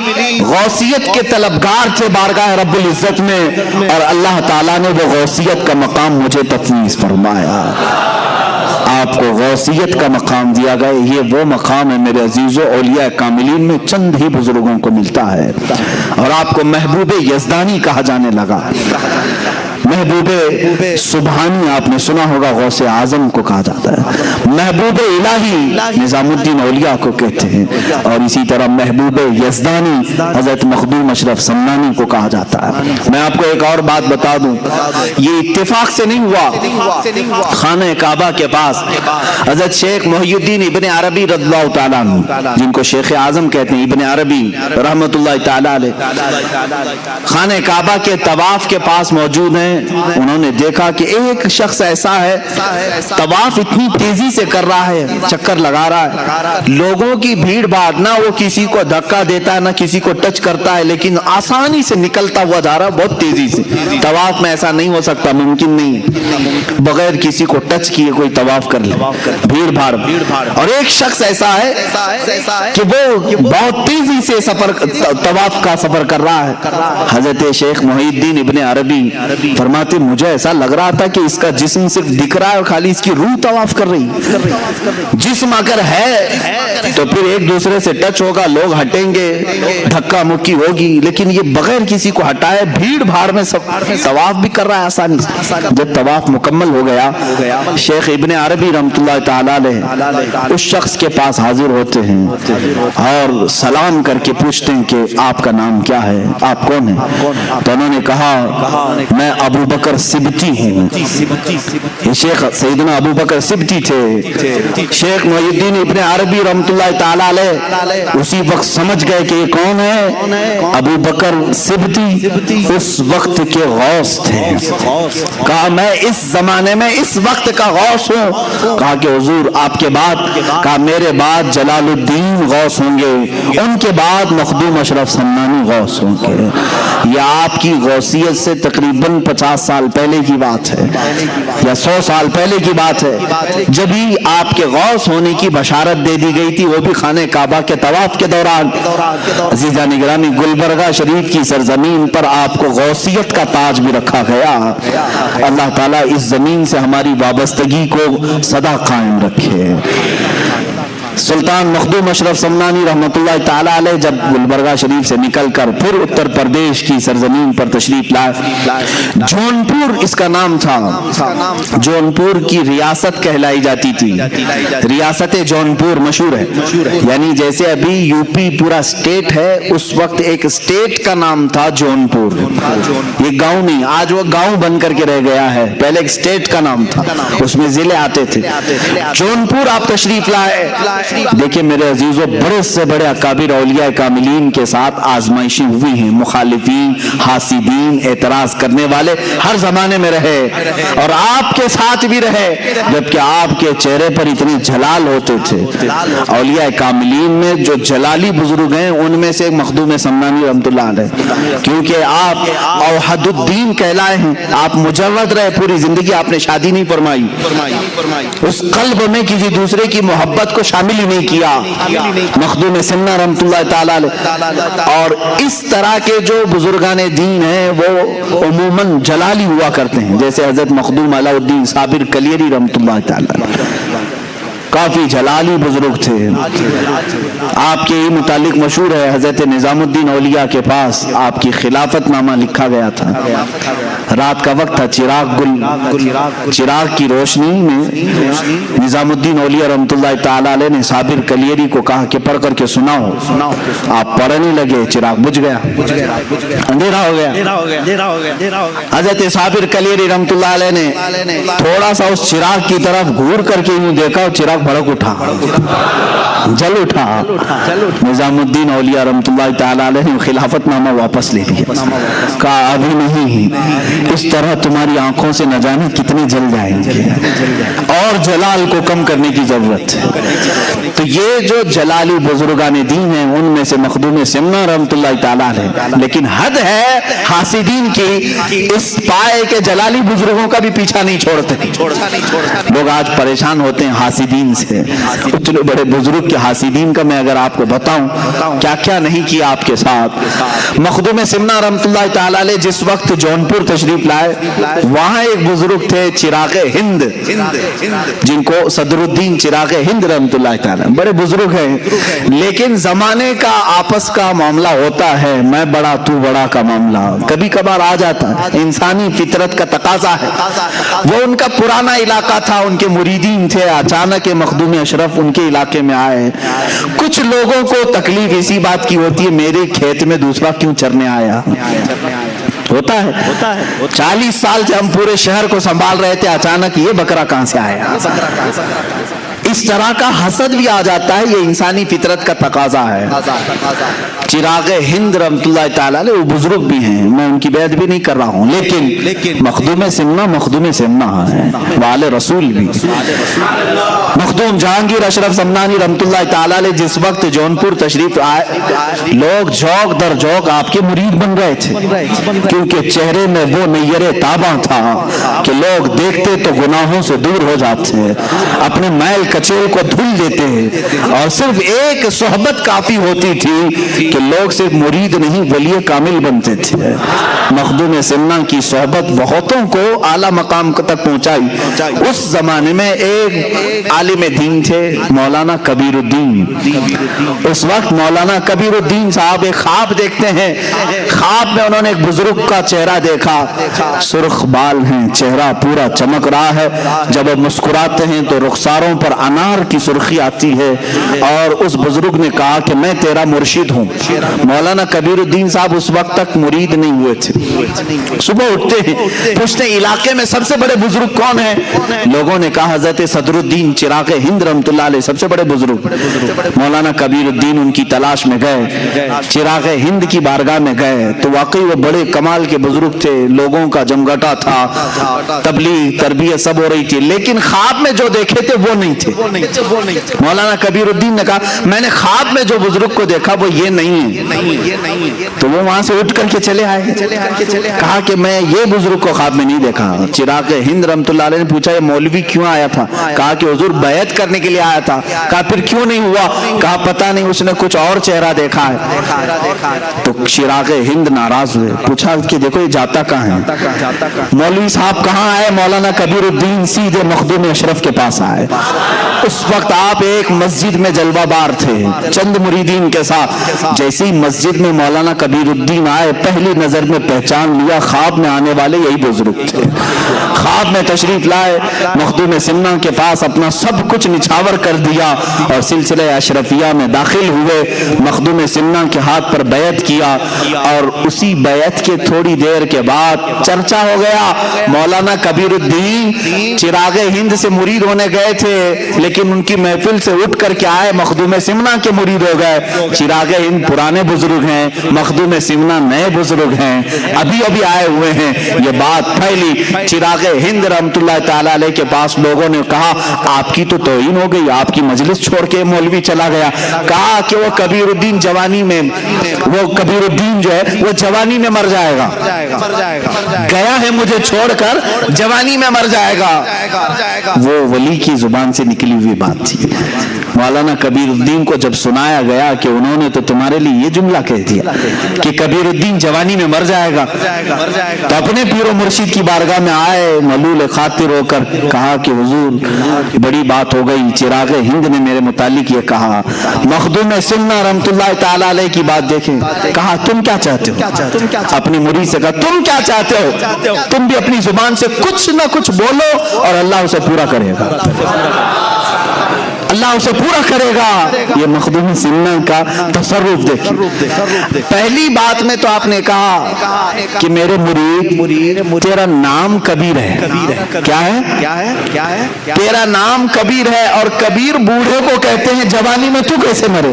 غوثیت کے طلبگار تھے بارگاہ رب العزت میں، اور اللہ تعالیٰ نے وہ غوثیت کا مقام مجھے تفویض فرمایا. آپ کو غوثیت کا مقام دیا گیا. یہ وہ مقام ہے میرے عزیزوں، اولیاء کاملین میں چند ہی بزرگوں کو ملتا ہے. اور آپ کو محبوب یزدانی کہا جانے لگا. محبوب سبحانی آپ نے سنا ہوگا، غوث اعظم کو کہا جاتا ہے. محبوب الہی نظام الدین اولیاء کو کہتے ہیں. اور اسی طرح محبوب یزدانی حضرت مخدوم اشرف سمنانی کو کہا جاتا ہے. میں آپ کو ایک اور بات بتا دوں، یہ اتفاق سے نہیں ہوا. خانہ کعبہ کے پاس حضرت شیخ محی الدین ابن عربی رضی اللہ تعالیٰ عنہ، جن کو شیخ اعظم کہتے ہیں، ابن عربی رحمت اللہ تعالیٰ علیہ، خانہ کعبہ کے طواف کے پاس موجود ہیں. انہوں نے دیکھا کہ ایک شخص ایسا ہے طواف اتنی تیزی سے کر رہا ہے، چکر لگا رہا ہے. لوگوں کی بھیڑ بھاڑ، نہ وہ کسی کو دھکا دیتا ہے نہ کسی کو ٹچ کرتا ہے، لیکن آسانی سے نکلتا ہوا جا رہا ہے بہت تیزی سے. طواف میں ایسا نہیں ہو سکتا، ممکن نہیں بغیر کسی کو ٹچ کیے کوئی طواف کر لے. بھیڑ بھاڑ. اور ایک شخص ایسا ہے کہ وہ بہت تیزی سے طواف کا سفر کر رہا ہے. حضرت شیخ محی الدین ابن عربی فرماتے مجھے ایسا لگ رہا تھا کہ اس کا جسم صرف دکھ رہا ہے اور خالی اس کی روح طواف کر رہی. جسم اگر ہے تو پھر ایک دوسرے سے ٹچ ہوگا، لوگ ہٹیں گے، دھکا مکی ہوگی، لیکن یہ بغیر کسی کو ہٹائے بھیڑ بھاڑ میں طواف بھی کر رہا ہے آسانی سے. جب طواف مکمل ہو گیا، شیخ ابن عربی رحمت اللہ تعالیٰ علیہ اس شخص کے پاس حاضر ہوتے ہیں اور سلام کر کے پوچھتے ہیں کہ آپ کا نام کیا ہے، آپ کون ہیں؟ تو انہوں نے کہا میں ابو بکر سبتی ہوں. یہ شیخ سیدنا ابو بکر سبتی تھے. شیخ محی الدین ابن عربی رحمت اللہ تعالیٰ علیہ اسی وقت سمجھ گئے کہ یہ کون ہے. ابو بکر سبتی اس وقت کے غوث تھے. کہا میں اس زمانے میں اس وقت کا غوث ہوں. کہا کہ حضور آپ کے بعد؟ کہا میرے بعد جلال الدین غوث ہوں گے, ان کے بعد مخدوم اشرف سمنانی غوث ہوں گے. یہ آپ کی غوثیت سے تقریباً 50 سال پہلے کی بات ہے یا 100 سال پہلے کی بات ہے, جب ہی آپ کے غوث ہونے کی بشارت دے دی گئی تھی, وہ بھی خانہ کعبہ کے طواف کے دوران. عزیزان گرامی, گلبرگہ شریف کی سرزمین پر آپ کو غوثیت کا تاج بھی رکھا گیا. اللہ تعالیٰ اس زمین سے ہماری وابستگی کو سدا قائم رکھے. سلطان مخدوم اشرف سمنانی رحمۃ اللہ تعالی علیہ جب گلبرگہ شریف سے نکل کر پھر اتر پردیش کی سرزمین پر تشریف لائے, جونپور اس کا نام تھا. جونپور کی ریاست کہلائی جاتی تھی. ریاست جونپور مشہور ہے, یعنی جیسے ابھی یو پی پورا اسٹیٹ ہے, اس وقت ایک اسٹیٹ کا نام تھا جونپور. یہ گاؤں نہیں, آج وہ گاؤں بن کر کے رہ گیا ہے, پہلے ایک اسٹیٹ کا نام تھا, اس میں ضلع آتے تھے. جونپور آپ تشریف لائے. دیکھیں میرے عزیزوں, بڑے سے بڑے اکابر اولیاء کاملین کے ساتھ آزمائشیں ہوئی ہیں. مخالفین, حاسدین, اعتراض کرنے والے ہر زمانے میں رہے, اور آپ کے ساتھ بھی رہے, جبکہ آپ کے چہرے پر اتنے جلال ہوتے تھے. اولیاء کاملین میں جو جلالی بزرگ ہیں ان میں سے مخدوم سمنانی رحمۃ اللہ علیہ, کیونکہ آپ اوحد الدین کہلائے ہیں. آپ مجرد رہے, پوری زندگی آپ نے شادی نہیں فرمائی, اس قلب میں کسی دوسرے کی محبت کو شامل ہی نہیں کیا. مخدوم سمنا رحمۃ اللہ تعالی علیہ. اور اس طرح کے جو بزرگان دین ہیں وہ عموماً جلالی ہوا کرتے ہیں, جیسے حضرت مخدوم علاء الدین صابر کلیری رحمۃ اللہ تعالی علیہ, کافی جلالی بزرگ تھے. آپ کے ہی متعلق مشہور ہے, حضرت نظام الدین اولیاء کے پاس آپ کی خلافت نامہ لکھا گیا تھا. رات کا وقت تھا, چراغ کی روشنی میں نظام الدین اولیاء رحمۃ اللہ تعالی علیہ نے صابر کلیری کو کہا کہ پڑھ کر کے سناؤ. آپ پڑھنے لگے, چراغ بجھ گیا, اندھیرا ہو گیا. حضرت صابر کلیری رحمۃ اللہ علیہ نے تھوڑا سا اس چراغ کی طرف گھور کر کے یوں دیکھا, اور چراغ بھڑک اٹھا, جل اٹھا. نظام الدین اولیاء رحمۃ اللہ تعالی علیہ نے خلافت نامہ واپس لے لیا. کہا ابھی نہیں, اس طرح تمہاری آنکھوں سے نہ جانے کتنے جل جائیں گے, اور جلال کو کم کرنے کی ضرورت ہے. تو یہ جو جلالی بزرگان دین ہیں ان میں سے مخدوم سمنا رحمۃ اللہ تعالی علیہ. لیکن حد ہے حاسدین کی, اس پائے کے جلالی بزرگوں کا بھی پیچھا نہیں چھوڑتے. لوگ آج پریشان ہوتے ہیں حاسدین سے. اتنے بڑے بزرگ کے حاسدین کا میں اگر آپ کو بتاؤں کیا کیا نہیں کیا آپ کے ساتھ. مخدوم سمنا رحمۃ اللہ تعالی علیہ جس وقت جونپور تشریف لائے, وہاں ایک بزرگ تھے چراغ ہند, جن کو صدر الدین چراغ ہند رحمۃ اللہ تعالی, بڑے بزرگ ہیں. لیکن زمانے کا آپس کا معاملہ ہوتا ہے, میں بڑا تو بڑا کا معاملہ کبھی کبھار آ جاتا ہے, انسانی فطرت کا تقاضا ہے. وہ ان کا پرانا علاقہ تھا, ان کے مریدین تھے. اچانک مخدوم اشرف ان کے علاقے میں آئے. کچھ لوگوں کو تکلیف اسی بات کی ہوتی ہے, میرے کھیت میں دوسرا کیوں چرنے آیا. ہوتا ہے 40 سال سے ہم پورے شہر کو سنبھال رہے تھے, اچانک یہ بکرا کہاں سے آیا. اس طرح کا حسد بھی آ جاتا ہے, یہ انسانی فطرت کا تقاضا ہے. چراغ ہند رحمۃ اللہ تعالی علیہ وہ بزرگ بھی ہیں, میں ان کی بیعت بھی نہیں کر رہا ہوں, لیکن مخدوم سمنا ہے, وال رسول بھی. مخدوم جہانگیر اشرف سمنانی رحمۃ اللہ تعالی علیہ جس وقت جونپور تشریف آئے, لوگ جھوک در جھوک آپ کے مرید بن رہے تھے, کیونکہ چہرے میں وہ نیر تاباں تھا کہ لوگ دیکھتے تو گناہوں سے دور ہو جاتے, اپنے میل کچیل کو دھل دیتے ہیں, اور صرف ایک صحبت کافی ہوتی تھی کہ لوگ صرف مرید نہیں ولی کامل بنتے تھے. مخدوم سمنا کی صحبت بہتوں کو اعلیٰ مقام تک پہنچائی. اس زمانے میں ایک عالم دین تھے مولانا کبیر الدین. اس وقت مولانا کبیر الدین صاحب ایک خواب دیکھتے ہیں, خواب میں انہوں نے ایک بزرگ کا چہرہ دیکھا, سرخ بال ہیں, چہرہ پورا چمک رہا ہے, جب وہ مسکراتے ہیں تو رخساروں پر انار کی سرخی آتی ہے. اور اس بزرگ نے کہا کہ میں تیرا مرشد ہوں. مولانا کبیر الدین صاحب اس وقت تک مرید نہیں ہوئے تھے, تھے। صبح اٹھتے ہیں پوچھتے ہیں علاقے میں سب سے بڑے بزرگ کون ہیں؟ لوگوں نے کہا حضرت صدر الدین چراغ ہند رحمۃ اللہ علیہ سب سے بڑے بزرگ۔ مولانا کبیر الدین ان کی تلاش میں گئے، چراغ ہند کی بارگاہ میں گئے تو واقعی وہ بڑے کمال کے بزرگ تھے، لوگوں کا جمگٹا تھا، تبلیغ تربیت سب ہو رہی تھی، لیکن خواب میں جو دیکھے تھے وہ نہیں تھے۔ مولانا کبیر الدین نے کہا میں نے خواب میں جو بزرگ کو دیکھا وہ یہ نہیں ہے، تو وہ وہاں سے اٹھ کر کے چلے آئے، کہا کہ میں یہ بزرگ کو خواب میں نہیں دیکھا۔ چراغ ہند رحمۃ اللہ علیہ نے پوچھا یہ مولوی کیوں آیا تھا؟ کہا کہ حضور بیعت کرنے کے لیے آیا تھا۔ کہا پھر کیوں نہیں ہوا؟ کہا پتہ نہیں، اس نے کچھ اور چہرہ دیکھا ہے۔ تو چراغ ہند ناراض ہوئے، پوچھا کہ دیکھو یہ جاتا کہاں ہے؟ مولوی صاحب کہاں آئے؟ مولانا کبیر الدین سیدھے مخدوم اشرف کے پاس آئے۔ اس وقت آپ ایک مسجد میں جلوہ بار تھے چند مریدین کے ساتھ، جیسی مسجد میں مولانا کبیر الدین آئے پہلی نظر میں پہچان لیا خواب میں آنے والے یہی بزرگ تھے۔ خواب میں تشریف لائے، مخدوم سمنا کے پاس اپنا سب کچھ نچھاور کر دیا اور سلسلہ اشرفیہ میں داخل ہوئے، مخدوم سمنا کے ہاتھ پر بیعت کیا، اور اسی بیعت کے تھوڑی دیر کے بعد چرچا ہو گیا مولانا کبیر الدین چراغ ہند سے مرید ہونے گئے تھے لیکن ان کی محفل سے اٹھ کر کے آئے مخدوم سمنا کے مرید ہو گئے۔ چراغ ہند پرانے بزرگ ہیں، مخدوم سمنا نئے بزرگ ہیں، ابھی ابھی آئے ہوئے ہیں۔ یہ بات پھیلی، چراغ ہند رحمۃ اللہ تعالی علیہ کے پاس لوگوں نے کہا آپ کی تو توہین ہو گئی، آپ کی مجلس چھوڑ کے مولوی چلا گیا۔ کہا کہ وہ کبیر الدین جوانی میں، وہ کبیر الدین جو ہے وہ جوانی میں مر جائے گا، گیا ہے مجھے چھوڑ کر جوانی میں مر جائے گا۔ وہ ولی کی زبان سے نکلی ہوئی بات تھی۔ مولانا کبیر الدین کو جب سنایا گیا کہ انہوں نے تو تمہارے لیے یہ جملہ کہہ دیا کہ کبیر الدین جوانی میں مر جائے گا، تو اپنے پیر و مرشد کی بارگاہ میں آئے ملول خاطر ہو کر، کہا کہ حضور بڑی بات ہو گئی، چراغ ہند نے میرے متعلق یہ کہا۔ مخدوم سمنا رحمۃ اللہ تعالی علیہ کی بات دیکھیں، کہا تم کیا چاہتے ہو؟ اپنے مرید سے کہا تم کیا چاہتے ہو؟ تم بھی اپنی زبان سے کچھ نہ کچھ بولو اور اللہ اسے پورا کرے گا، اللہ اسے پورا کرے گا۔ یہ مخدوم سمنا کا تصرف دیکھیں۔ پہلی بات میں تو آپ نے کہا کہ میرے مرید تیرا نام کبیر ہے۔ کیا ہے؟ تیرا نام کبیر ہے، اور کبیر بوڑھے کو کہتے ہیں جوانی میں تو کیسے مرے؟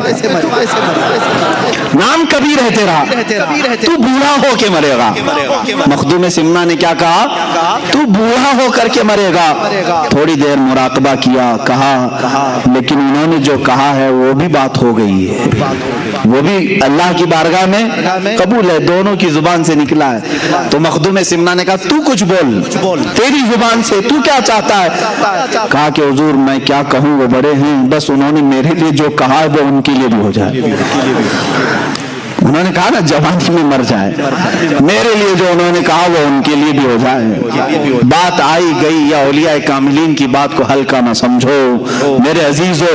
نام کبیر ہے تیرا، تو بوڑھا ہو کے مرے گا۔ مخدوم سمنا نے کیا کہا؟ تو بوڑھا ہو کر کے مرے گا۔ تھوڑی دیر مراقبہ کیا، کہا لیکن انہوں نے جو کہا ہے وہ بھی بات ہو گئی ہے، وہ بھی اللہ کی بارگاہ میں قبول ہے، دونوں کی زبان سے نکلا ہے۔ تو مخدوم سمنا نے کہا تو کچھ بول، تیری زبان سے تو کیا چاہتا ہے؟ کہا کہ حضور میں کیا کہوں، وہ بڑے ہیں، بس انہوں نے میرے لیے جو کہا ہے وہ ان کے لیے بھی ہو جائے۔ انہوں نے کہا نا جوانی میں مر جائے، میرے لیے جو انہوں نے کہا وہ ان کے لیے بھی ہو جائے۔ بات آئی گئی، یا اولیاء کاملین کی بات کو ہلکا نہ سمجھو میرے عزیزو،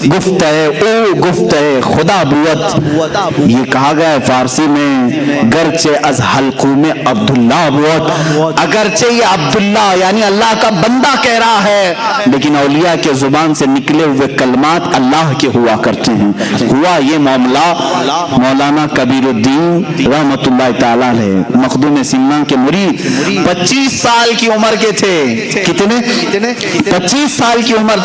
گفت ہے او گفت ہے خدا بوت، یہ کہا گیا ہے فارسی میں، گرچہ از حلقوں میں عبداللہ بوت، اگرچہ یہ عبداللہ یعنی اللہ کا بندہ کہہ رہا ہے لیکن اولیاء کے زبان سے نکلے ہوئے کلمات اللہ کے ہوا کرتے ہیں۔ ہوا یہ معاملہ مولانا کبیر الدین رحمت اللہ تعالی علیہ مخدوم سمنا کے مرید 25 سال کی عمر کے تھے۔ کتنے؟ 25 سال کی عمر۔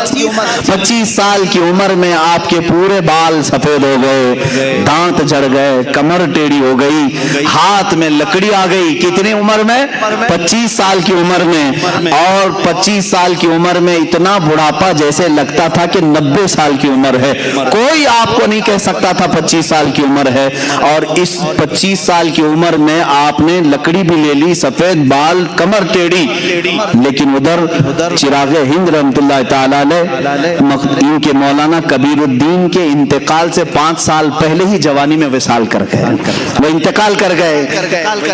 25 سال کی عمر میں آپ کے پورے بال سفید ہو گئے، دانت جھڑ گئے، کمر ٹیڑھی ہو گئی، ہاتھ میں لکڑی آ گئی۔ کتنے عمر میں؟ 25 سال کی عمر میں۔ اور 25 سال کی عمر میں اتنا بڑھاپا جیسے لگتا تھا کہ 90 سال کی عمر ہے۔ کوئی آپ کو نہیں کہہ سکتا تھا 25 سال کی عمر ہے۔ اور اس 25 سال کی عمر میں آپ نے لکڑی بھی لے لی، سفید بال، کمر ٹیڑھی، لیکن ادھر چراغ ہند رحمت اللہ تعالی علیہ ان کے مولانا کبیر الدین کے انتقال سے 5 سال پہلے ہی جوانی میں وصال کر گئے، وہ انتقال کر گئے۔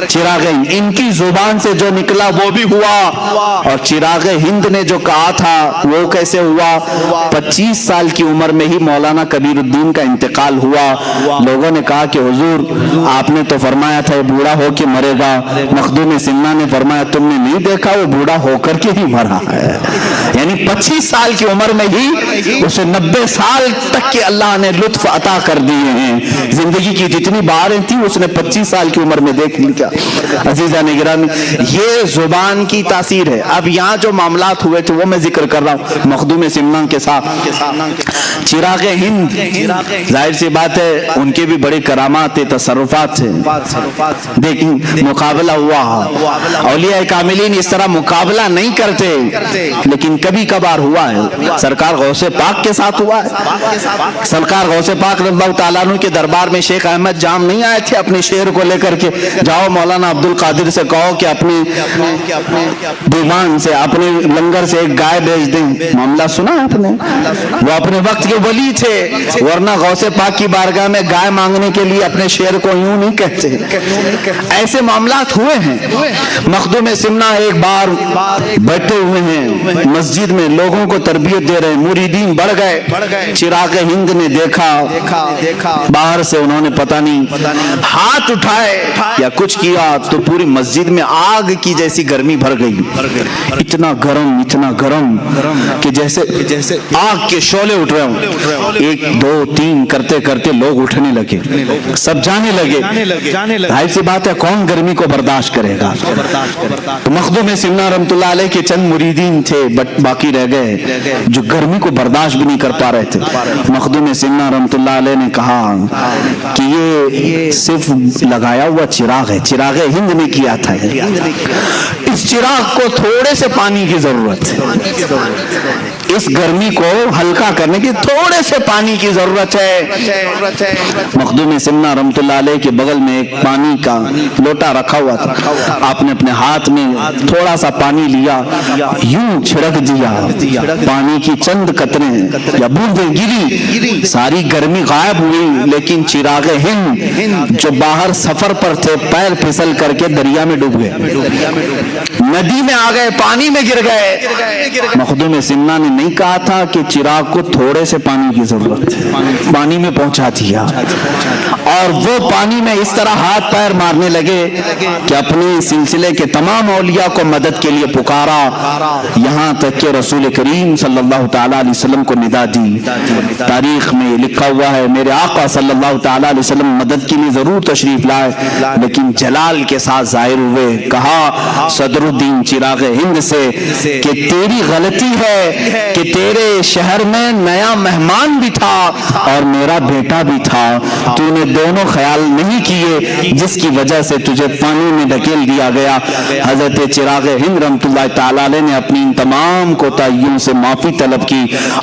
چراغ ہند ان کی زبان سے جو نکلا وہ بھی ہوا، اور چراغ ہند نے جو کہا تھا وہ کیسے ہوا؟ 25 سال کی عمر میں ہی مولانا کبیر الدین کا انتقال ہوا۔ لوگوں نے کہا کہ حضور آپ نے تو فرمایا تھا یہ بوڑھا ہو کے مرے گا، مخدوم سمنا نے فرمایا تم نے نہیں دیکھا وہ بوڑھا ہو کر کے ہی مرا ہے۔ یعنی 25 سال کی عمر میں ہی اسے 90 سال تک کے اللہ نے لطف عطا کر دیے ہیں. زندگی کی جتنی بہاریں تھیں اس نے 25 سال کی عمر میں دیکھ لیا. عزیزان گرامی، یہ زبان کی تاثیر ہے. اب یہاں جو معاملات ہوئے تھے وہ میں ذکر کر رہا ہوں مخدوم سمنا کے ساتھ. چراغ ہند، ظاہر سی بات ہے ان کے بھی بڑے کرامات تھے، تصرفات تھے. دیکھیں مقابلہ ہوا، اولیاء کاملین اس طرح مقابلہ نہیں کرتے، لیکن کبھی کبھار ہوا ہے. سرکار غوث پاک کے ساتھ ہوا ہے. سرکار غوث پاک رضی اللہ تعالیٰ عنہ کے دربار میں شیخ احمد جام نہیں آئے تھے اپنے شعر کو لے کر کے، جاؤ مولانا عبد القادر سے کہو کہ اپنے دیوان سے، اپنے لنگر سے ایک گائے بھیج دیں. معاملہ سنا آپ نے؟ وہ اپنے وقت کے ولی تھے، ورنہ غوث پاک کی بارگاہ میں گائے مانگنے کے لیے اپنے شعر کو یوں نہیں کہتے. ایسے معاملات ہوئے ہیں. مخدوم سمنا ایک بار بیٹھے ہوئے ہیں مسجد میں، لوگوں کو تربیت دے رہے ہیں، مریدین بڑھ گئے. چراغ ہند نے دیکھا، باہر سے انہوں نے پتہ نہیں ہاتھ اٹھائے یا کچھ کیا تو پوری مسجد میں آگ کی جیسی گرمی بھر گئی. اتنا گرم کہ جیسے آگ کے شعلے اٹھ رہے ہوں. 1 2 3 کرتے کرتے لوگ اٹھنے لگے، سب جانے لگے. ظاہر سی بات ہے کون گرمی کو برداشت کرے گا. تو مخدوم سمنا رحمۃ اللہ علیہ کے چند مریدین تھے باقی رہ گئے جو گرمی کو برداشت بھی نہیں کر پا رہے تھے. مخدوم سمنا رحمۃ اللہ علیہ نے کہا کہ یہ صرف لگایا ہوا چراغ ہے، چراغ ہند نے کیا تھا. اس چراغ کو تھوڑے سے پانی کی ضرورت ہے، اس گرمی کو ہلکا کرنے کی تھوڑے سے پانی کی ضرورت ہے. مخدوم سمنا رحمۃ اللہ علیہ کے بغل میں ایک پانی کا لوٹا رکھا ہوا تھا. آپ نے اپنے ہاتھ میں تھوڑا سا پانی لیا، یوں چھڑک دیا، پانی کی چند قطریں یا بوندیں گری، ساری گرمی غائب ہوئی. لیکن چراغ ہند جو باہر سفر پر تھے پیر پھسل کر کے دریا میں ڈوب گئے، ندی میں آ گئے، پانی میں گر گئے. مخدوم سمنا نے نہیں کہا تھا کہ چراغ کو تھوڑے سے پانی کی ضرورت ہے، پانی میں پہنچا دیا. اور وہ پانی میں اس طرح ہاتھ پیر مارنے لگے کہ اپنے سلسلے کے تمام اولیاء کو مدد کے لیے پکارا، یہاں تک کہ رسول کریم صلی اللہ تعالیٰ علیہ وسلم کو ندا دی. تاریخ میں لکھا ہوا ہے میرے آقا صلی اللہ تعالیٰ علیہ وسلم مدد کے لیے ضرور تشریف لائے، لیکن جلال کے ساتھ ظاہر ہوئے. کہا صدر الدین چراغ ہند سے کہ تیری غلطی ہے کہ تیرے شہر میں نیا مہمان بھی تھا اور میرا بیٹا بھی تھا، تو نے دونوں خیال نہیں کیے جس کی وجہ سے تجھے پانی میں ڈھکیل دیا گیا. حضرت چراغ ہند رحمۃ اللہ تعالیٰ علیہ نے اپنی ان تمام کوتاہیوں سے معافی طلب کی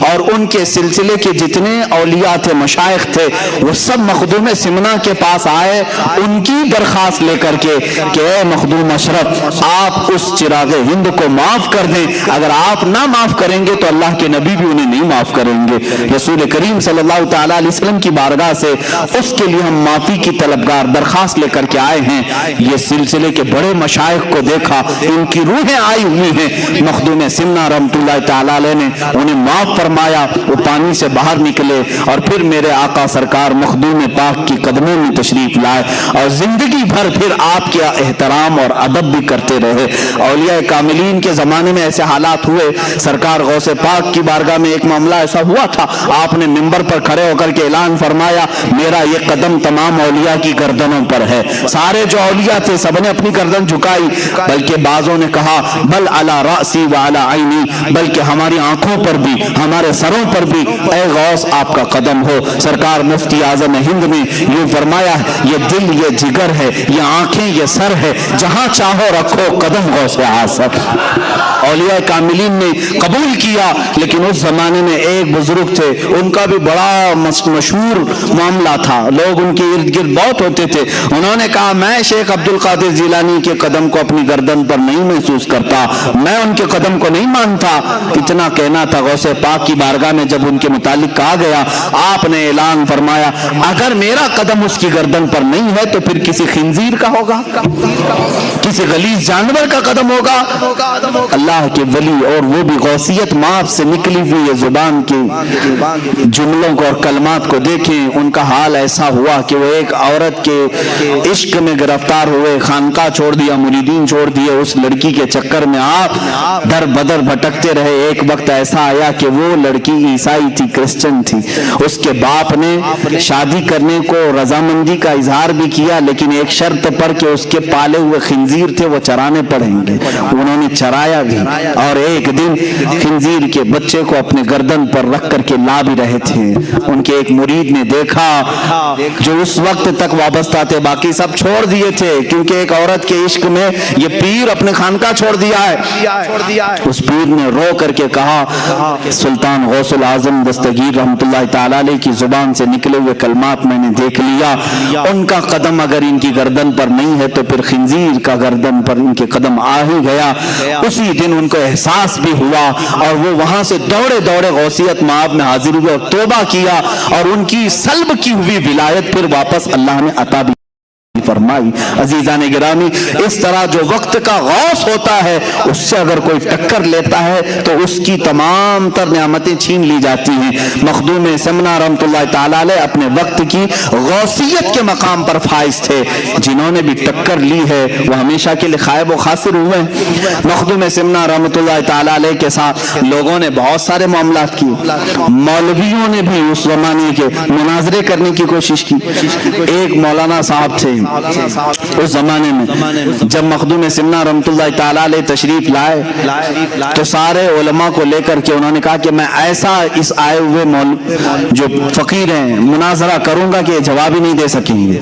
اور ان کے سلسلے کے جتنے اولیاء تھے، مشائخ تھے، وہ سب مخدوم سمنا کے پاس آئے ان کی درخواست لے کر کے کہ اے مخدوم اشرف آپ اس چراغ ہند کو معاف کر دیں، اگر آپ نہ معاف کریں گے تو اللہ کے نبی بھی انہیں نہیں معاف کریں گے. رسول کریم صلی اللہ تعالیٰ علیہ وسلم کی بارگاہ سے اس کے لیے ہم معافی کی طلبگار درخواست لے کر کے آئے ہیں. یہ سلسلے کے بڑے مشائخ کو دیکھا، ان کی روحیں آئی ہوئی ہیں. مخدوم سمنا رحمۃ اللہ تعالیٰ علیہ نے انہیں معاف فرمایا، وہ پانی سے باہر نکلے اور پھر میرے آقا سرکار مخدوم پاک کی قدموں میں تشریف لائے اور زندگی بھر پھر آپ کے احترام اور ادب بھی کرتے رہے. اولیاء کاملین کے زمانے میں ایسے حالات ہوئے. سرکار غوث پاک کی بارگاہ میں ایک معاملہ ایسا ہوا تھا، آپ نے منبر پر کھڑے ہو کر کے اعلان فرمایا میرا یہ قدم تمام اولیاء کی گردنوں پر ہے. سارے جو اولیاء تھے سب نے اپنی گردن جھکائی، بلکہ بعضوں نے کہا بل علی رأسی وعلی عینی، بلکہ ہماری آنکھوں پر بھی ہمارے سروں پر بھی اے غوث آپ کا قدم ہو. سرکار مفتی اعظم ہند نے یوں فرمایا یہ دل یہ جگر ہے، یہ آنکھیں یہ سر ہے، جہاں چاہو رکھو قدم غوث اعظم. اولیاء کاملین نے قبول کیا. لیکن اس زمانے میں ایک بزرگ تھے، ان کا بھی بڑا مشہور معاملہ تھا، لوگ ان کے ارد گرد بہت ہوتے تھے. انہوں نے کہا میں شیخ عبد القادر جیلانی کے قدم کو اپنی گردن پر نہیں محسوس کرتا، میں ان کے قدم کو نہیں مانتا. اتنا کہنا تھا. غوث پاک کی بارگاہ میں جب ان کے متعلق کہا گیا، آپ نے اعلان فرمایا اگر میرا قدم اس کی گردن پر نہیں ہے تو پھر کسی خنزیر کا ہوگا، کسی غلیظ جانور کا قدم ہوگا. اللہ کے ولی اور وہ بھی غوثیت ماپ سے نکلی ہوئی یہ زبان کے جملوں کو اور کلمات کو دیکھیں. ان کا حال ایسا ہوا کہ وہ ایک عورت کے عشق میں گرفتار ہوئے، خانقاہ چھوڑ دیا، مریدین چھوڑ دیے، اس لڑکی کے چکر میں آپ در بدر بھٹکتے رہے. ایک وقت ایسا آیا کہ وہ لڑکی عیسائی تھی, کرسچن تھی. اس کے باپ نے شادی کرنے کو رضامندی کا اظہار بھی کیا, لیکن ایک شرط پر کہ اس کے پالے ہوئے خنزیر تھے وہ چرانے پڑیں گے. انہوں نے چرایا بھی, اور ایک دن خنزیر کے بچے کو اپنے گردن پر رکھ کر کے لا بھی رہے تھے. ان کے ایک مرید نے دیکھا جو اس وقت تک وابستہ تھے, باقی سب چھوڑ دیے تھے کیونکہ ایک عورت کے عشق میں یہ پیر اپنے خانقاہ چھوڑ دیا ہے. اس پیر نے رو کر کے کہا, سلطان غوث العظم دستگیر رحمت اللہ تعالی علیہ کی زبان سے نکلے ہوئے کلمات میں نے دیکھ لیا. ان کا قدم اگر ان کی گردن پر نہیں ہے تو پھر خنزیر کا گردن پر ان کے قدم آ ہی گیا. اسی دن ان کو احساس بھی ہوا اور وہ وہاں سے دوڑے دوڑے غوثیت مآب میں حاضر ہوئے اور توبہ کیا, اور ان کی سلب کی ہوئی ولایت پھر واپس اللہ نے عطا بھی فرمائی. عزیزان گرامی, اس طرح جو وقت کا غوث ہوتا ہے اس سے اگر کوئی ٹکر لیتا ہے تو اس کی تمام تر نعمتیں چھین لی جاتی ہیں. مخدوم سمنا رحمت اللہ تعالی علیہ اپنے وقت کی غوثیت کے مقام پر فائز تھے. جنہوں نے بھی ٹکر لی ہے وہ ہمیشہ کے لیے خائب و خاسر ہوئے. مخدوم سمنا رحمت اللہ تعالی علیہ کے ساتھ لوگوں نے بہت سارے معاملات کیے. مولویوں نے بھی اس زمانے کے مناظرے کرنے کی کوشش کی. ایک مولانا صاحب تھے اس زمانے میں, جب مخدوم سمنا رحمت اللہ تعالی علیہ تشریف لائے تو سارے علماء کو لے کر کے انہوں نے کہا کہ میں ایسا اس آئے ہوئے جو فقیر ہیں مناظرہ کروں گا کہ یہ جواب ہی نہیں دے سکیں گے.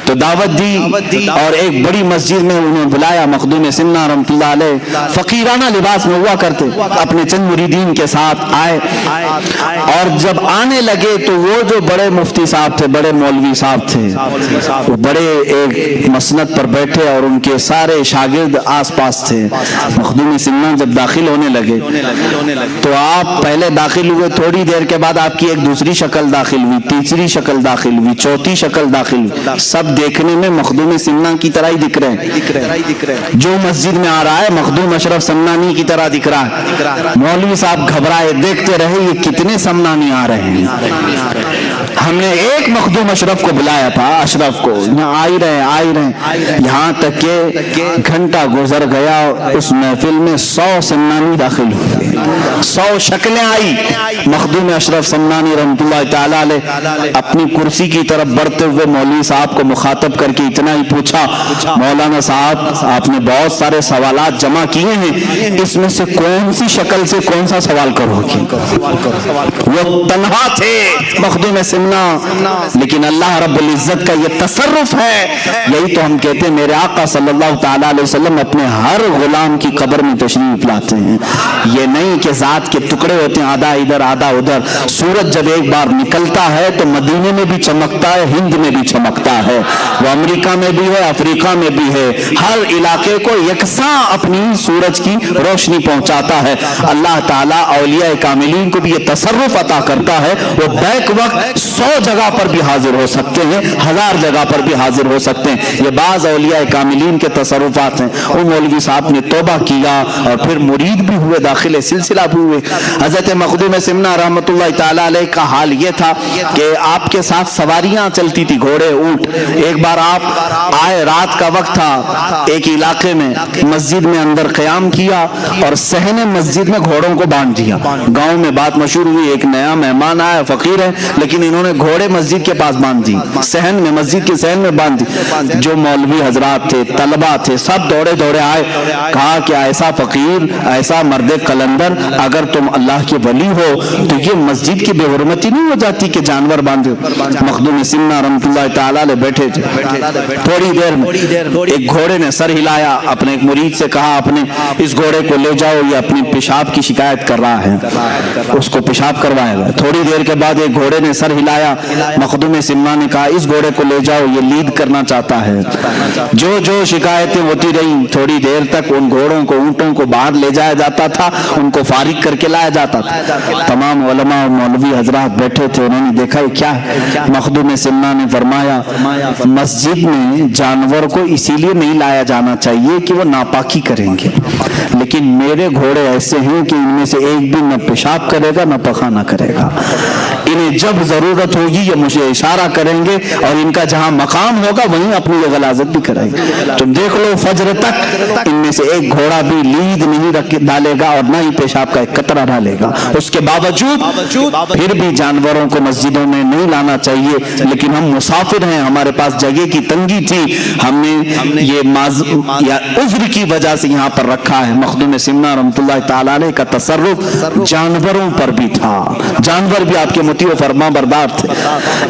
تو دعوت دی اور ایک بڑی مسجد میں انہوں نے بلایا. مخدوم سمنا رحمت اللہ علیہ فقیرانہ لباس میں ہوا کرتے, اپنے چند مریدین کے ساتھ آئے, اور جب آنے لگے تو وہ جو بڑے مفتی صاحب تھے, بڑے مولوی صاحب تھے, وہ بڑے ایک مسند پر بیٹھے اور ان کے سارے شاگرد آس پاس تھے. مخدوم سمنا جب داخل ہونے لگے تو آپ پہلے داخل ہوئے, تھوڑی دیر کے بعد آپ کی ایک دوسری شکل داخل ہوئی, تیسری شکل داخل ہوئی, چوتھی شکل داخل ہوئی. سب دیکھنے میں مخدوم سمنا کی طرح ہی دکھ رہے ہیں. جو مسجد میں آ رہا ہے مخدوم اشرف سمنانی کی طرح دکھ رہا ہے. مولوی صاحب گھبرائے, دیکھتے رہے یہ کتنے سمنانی آ رہے ہیں. ہم نے ایک مخدوم اشرف کو بلایا تھا, اشرف کو, یہاں آ ہی رہے, یہاں تک کہ گھنٹہ گزر گیا. اس محفل میں 100 سمنانی داخل ہوئے, 100 شکلیں آئی. مخدوم اشرف سمنانی رحمت اللہ تعالی علیہ اپنی کرسی کی طرف بڑھتے ہوئے مولوی صاحب کو مخاطب کر کے اتنا ہی پوچھا, مولانا صاحب آپ نے بہت سارے سوالات جمع کیے ہیں, اس میں سے کون سی شکل سے کون سا سوال کرو گے؟ وہ تنہا تھے مخدوم سمنا, لیکن اللہ رب العزت کا یہ تصرف ہے. یہی تو ہم کہتے ہیں میرے آقا صلی اللہ تعالی علیہ وسلم اپنے ہر غلام کی قبر میں تشریف لاتے ہیں. یہ نہیں کہ ذات کے ٹکڑے ہوتے ہیں, آدھا ادھر آدھا ادھر. سورج جب ایک بار نکلتا ہے تو مدینے میں بھی چمکتا ہے, ہند میں بھی چمکتا ہے, وہ امریکہ میں بھی ہے, افریقہ میں بھی ہے. ہر علاقے کو یکساں اپنی سورج کی روشنی پہنچاتا ہے. اللہ تعالیٰ اولیاء کاملین کو بھی یہ تصرف عطا کرتا ہے, وہ بیک وقت 100 جگہ پر بھی حاضر ہو سکتے ہیں, 1000 جگہ پر بھی حاضر ہو سکتے ہیں. یہ بعض اولیاء کاملین کے تصرفات ہیں. وہ مولوی صاحب نے توبہ کیا اور پھر مرید بھی ہوئے, داخل سلسلہ بھی ہوئے. حضرت مخدوم سمنا رحمت اللہ تعالی علیہ کا حال یہ تھا کہ آپ کے ساتھ سواریاں چلتی تھی, گھوڑے, اونٹ. ایک بار آپ آئے, رات کا وقت تھا, ایک علاقے میں مسجد میں اندر قیام کیا اور صحن مسجد میں گھوڑوں کو باندھ دیا. گاؤں میں بات مشہور ہوئی, ایک نیا مہمان آیا, فقیر ہے, لیکن انہوں نے گھوڑے مسجد کے پاس باندھ دی, صحن میں, مسجد کے صحن میں باندھ دی. جو مولوی حضرات تھے, طلبہ تھے, سب دوڑے دوڑے آئے. کہا کہ ایسا فقیر, ایسا مرد قلندر, اگر تم اللہ کے ولی ہو تو یہ مسجد کی بے حرمتی نہیں ہو جاتی کہ جانور باندھے. مخدوم سمنا رحمت اللہ تعالی علیہ بیٹھے تھے. تھوڑی دیر میں ایک گھوڑے نے سر ہلایا, اپنے ایک مرید سے کہا اپنے اس گھوڑے کو لے جاؤ, یہ اپنی پیشاب کی شکایت کر رہا ہے, اس کو پیشاب کروایا گیا. تھوڑی دیر کے بعد ایک گھوڑے نے سر ہلایا, مخدوم سمنا نے کہا اس گھوڑے کو لے جاؤ, یہ لید کرنا چاہتا ہے. جو شکایتیں ہوتی رہی, تھوڑی دیر تک ان گھوڑوں کو, اونٹوں کو باہر لے جایا جاتا تھا, ان کو فارغ کر کے لایا جاتا تھا. تمام علماء اور مولوی حضرات بیٹھے تھے, انہوں نے دیکھا یہ کیا ہے. مخدوم سمنا نے فرمایا مسجد میں جانور کو اسی لیے نہیں لایا جانا چاہیے کہ وہ ناپاکی کریں گے, لیکن میرے گھوڑے ایسے ہیں کہ ان میں سے ایک بھی نہ پیشاب کرے گا نہ پخانہ کرے گا. انہیں جب ضرورت ضرورت ہوگی یہ مجھے اشارہ کریں گے اور ان کا جہاں مقام ہوگا وہیں اپنی یہ غلاظت بھی کریں گے. تم دیکھ لو فجر تک ان میں سے ایک گھوڑا بھی لید نہیں ڈالے گا اور نہ ہی پیشاب کا ایک قطرہ ڈالے گا. اس کے باوجود پھر بھی جانوروں کو مسجدوں میں نہیں لانا چاہیے. لیکن ہم مسافر ہیں, ہمارے پاس جگہ کی تنگی تھی, ہم نے یہ عذر کی وجہ سے یہاں پر رکھا ہے. مخدوم سمنا رحمۃ اللہ تعالی علیہ کا تصرف جانوروں پر بھی تھا, جانور بھی آپ کے مطیع و فرما بردار تھے.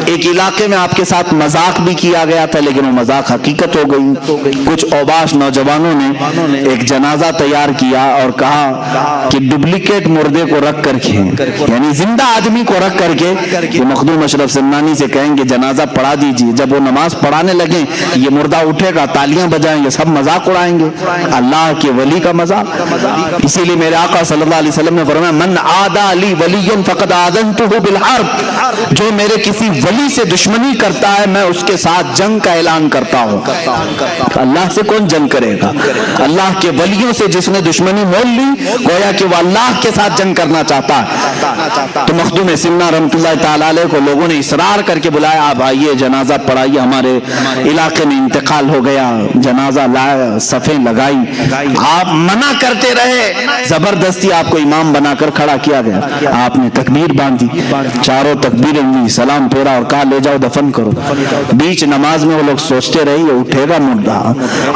ایک علاقے میں آپ کے ساتھ مذاق بھی کیا گیا تھا لیکن وہ مذاق حقیقت ہو گئی. کچھ اوباش نوجوانوں نے ایک جنازہ تیار کیا اور کہا کہ ڈپلیکیٹ مردے کو رکھ کر کے, یعنی زندہ آدمی کو رکھ کر کے یہ مخدوم اشرف سمنانی سے کہیں گے جنازہ پڑھا دیجیے. جب وہ نماز پڑھانے لگیں یہ مردہ اٹھے گا, تالیاں بجائیں گے, سب مذاق اڑائیں گے. اللہ کے ولی کا مذاق. اسی لیے میرے آقا صلی اللہ علیہ وسلم نے فرمایا من عادى لي وليا فقد آذنته بالحرب, جو میرے کسی ولی سے دشمنی کرتا ہے میں اس کے ساتھ جنگ کا اعلان کرتا ہوں. اللہ سے کون جنگ کرے گا؟ اللہ کے ولیوں سے جس نے دشمنی مول لی گویا کہ وہ اللہ کے ساتھ جنگ کرنا چاہتا ہے. تو مخدوم سمنا رحمۃ اللہ تعالی علیہ کو لوگوں نے اصرار کر کے بلایا, آپ آئیے جنازہ پڑھائیے, ہمارے علاقے میں انتقال ہو گیا. جنازہ لایا, صفیں لگائی, آپ منع کرتے رہے, زبردستی آپ کو امام بنا کر کھڑا کیا گیا. آپ نے تکبیر باندھی, چاروں تکبیریں دی, سلام پھیرا اور کہا لے جاؤ دفن کرو. بیچ نماز میں وہ لوگ سوچتے رہے یہ اٹھے گا مردہ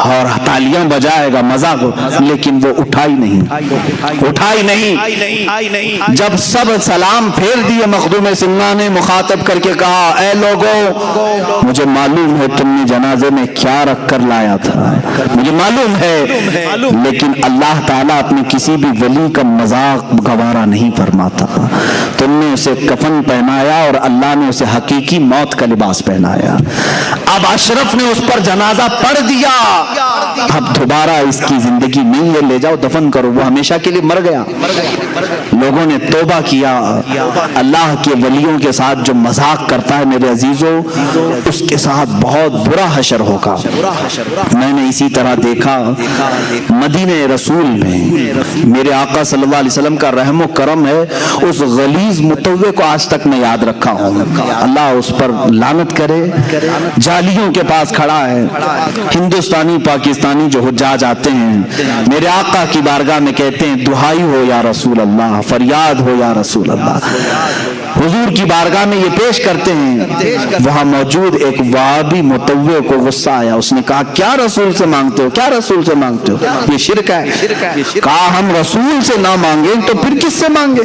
اور تالیاں بجائے گا مذاق, لیکن وہ اٹھا ہی نہیں. جب سب سلام پھیر دیے مخدوم سمنا نے مخاطب کر کے کہا اے لوگوں مجھے معلوم ہے تم نے جنازے میں کیا رکھ کر لایا تھا, مجھے معلوم ہے, لیکن اللہ تعالیٰ اپنے کسی بھی ولی کا مذاق گوارا نہیں فرماتا. تم نے اسے کفن پہنایا اور اللہ نے اسے حقیقی موت کا لباس پہنایا. اب اشرف نے اس پر جنازہ پڑھ دیا, اب دوبارہ اس کی زندگی نہیں ہے, لے جاؤ دفن کرو. وہ ہمیشہ کے لیے مر گیا. لوگوں نے توبہ کیا. اللہ کے ولیوں کے ساتھ جو مذاق کرتا ہے میرے عزیزوں اس کے ساتھ بہت برا حشر ہوگا. میں نے اسی طرح دیکھا مدینہ رسول میں میرے آقا صلی اللہ علیہ وسلم کا رحم و کرم ہے, اس غلیظ متوع کو آج تک میں یاد رکھا ہوں. اللہ اس پر لعنت کرے. جالیوں کے پاس کھڑا ہے, ہندوستانی پاکستانی جو حجاج آتے ہیں میرے آقا کی بارگاہ میں کہتے ہیں دعائی ہو یا رسول اللہ, فریاد ہو یا رسول اللہ. حضور کی بارگاہ میں یہ پیش کرتے ہیں. وہاں موجود ایک وہابی متوع کو غصہ آیا, اس نے کہا کیا رسول سے مانگتے ہو, کیا رسول سے مانگتے ہو, یہ شرک ہے. کہا ہم رسول سے نہ مانگیں تو پھر کس سے مانگے؟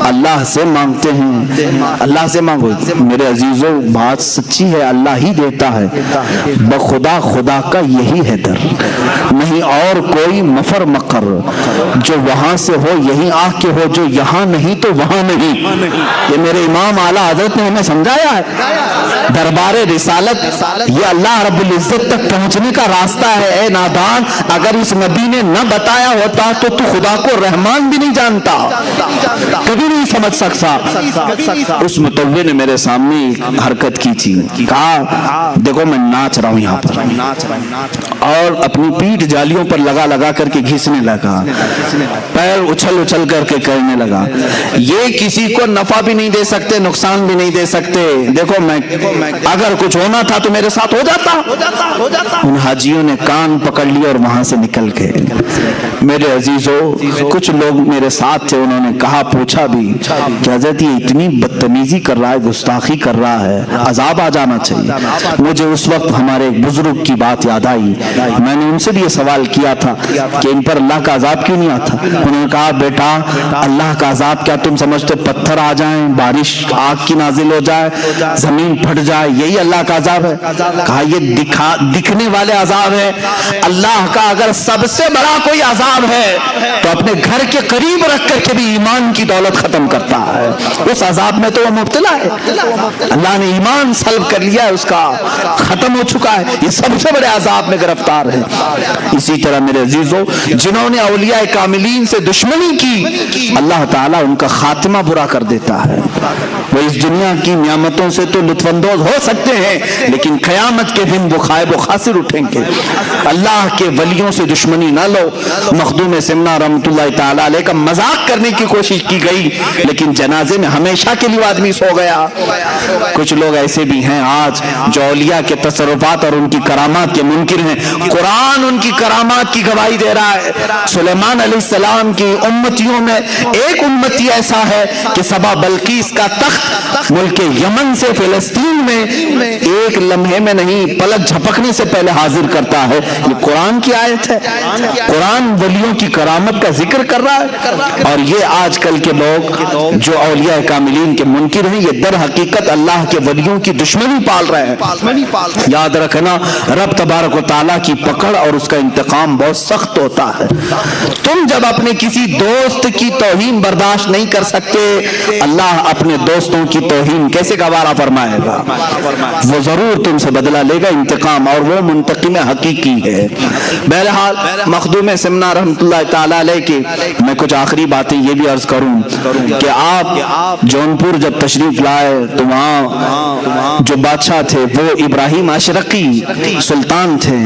اللہ سے مانگتے ہیں, اللہ سے مانگو. میرے عزیزوں بات سچی ہے, اللہ ہی دیتا ہے. بخدا خدا کا یہی ہے در, نہیں اور کوئی مفر مقر. جو وہاں سے ہو یہی آ کے ہو, جو یہاں نہیں تو وہاں نہیں. یہ میرے امام اعلیٰ حضرت نے ہمیں سمجھایا ہے. دربار رسالت یہ اللہ رب العزت تک پہنچنے کا راستہ ہے. اے نادان, اگر اس نبی نے نہ بتایا ہوتا تو تو خدا کو رحمان بھی نہیں جانتا, کبھی نہیں سمجھ سکتا. اس متوع نے میرے سامنے ایک حرکت کی تھی, کہا دیکھو میں ناچ رہا ہوں یہاں پر, اور اپنی پیٹھ جالیوں پر لگا لگا کر کے گھسنے لگا, پیر اچھل اچھل کر کے کرنے لگا. یہ کسی کو نفع بھی نہیں دے سکتے, نقصان بھی نہیں دے سکتے. دیکھو میں اگر کچھ ہونا تھا تو میرے ساتھ ہو جاتا. ان حاجیوں نے کان پکڑ لیا اور وہاں سے نکل گئے. میرے عزیزوں کچھ لوگ میرے ساتھ تھے, انہوں نے کہا پوچھا بھی کہ حضرت یہ اتنی بدتمیزی کر رہا ہے, گستاخی کر رہا ہے, عذاب آ جانا چاہیے. مجھے اس وقت ہمارے ایک بزرگ کی بات یاد آئی. میں نے ان سے بھی یہ سوال کیا تھا کہ ان پر اللہ کا عذاب کیوں نہیں آتا. انہوں نے کہا بیٹا اللہ کا عذاب کیا تم سمجھتے پتھر آ جائیں, بارش آگ کی نازل ہو جائے, زمین پھٹ جائے, یہی اللہ کا عذاب ہے؟ کہا یہ دکھنے والے عذاب ہے. اللہ کا اگر سب سے بڑا کوئی عذاب ہے تو اپنے گھر کے قریب رکھ کر کے بھی ایمان کی دولت ختم کرتا ہے. اس عذاب میں تو وہ مبتلا ہے. اللہ نے ایمان سلب کر لیا ہے, اس کا ختم ہو چکا ہے. یہ سب سے بڑے عذاب میں گرفتار ہے. اسی طرح میرے عزیزوں جنہوں نے اولیاء کاملین سے دشمنی کی اللہ تعالیٰ ان کا خاتمہ برا کر دیتا ہے. ہے. وہ اس دنیا کی نعمتوں سے تو لطف اندوز ہو سکتے ہیں لیکن قیامت کے دن وہ خائب و خاسر اٹھیں گے. اللہ کے ولیوں سے دشمنی نہ لو. مخدوم سمنا رحمۃ اللہ تعالی علیہ کا مذاق کرنے کی کوشش کی گئی لیکن جنازے میں ہمیشہ کے لیے آدمی سو گیا. کچھ لوگ ایسے بھی ہیں آج جو اولیاء کے تصرفات اور ان کی کرامات کے منکر ہیں. قرآن ان کی کرامات کی گواہی دے رہا ہے. سلیمان علیہ السلام کی امتیوں میں ایک امتی ایسا ہے کہ سبا بلقیس کا تخت ملک یمن سے فلسطین میں ایک لمحے میں نہیں پلک جھپکنے سے پہلے حاضر کرتا ہے. یہ قرآن کی آیت ہے. قرآن ولیوں کی کرامت کا ذکر کر رہا ہے. اور یہ آج کل کے لوگ جو اولیاء کاملین کے منکر ہیں یہ در حقیقت اللہ کے ولیوں کی دشمنی پال رہے ہیں. یاد رکھنا رب تبارک و تعالیٰ کی پکڑ اور اس کا انتقام بہت سخت ہوتا ہے. تم جب اپنے کسی دوست کی توہین برداشت نہیں کر سکتے اللہ اپنے دوستوں کی توہین کیسے گوارا فرمائے گا. وہ ضرور تم سے بدلہ لے گا انتقام اور وہ منتقم حقیقی ہے. بہرحال مخدوم سمنا رحمۃ اللہ تعالی علیہ کی میں کچھ آخری باتیں یہ بھی عرض کروں کہ آپ جونپور جب تشریف لائے تو وہاں جو بادشاہ تھے وہ ابراہیم اشرقی سلطان تھے.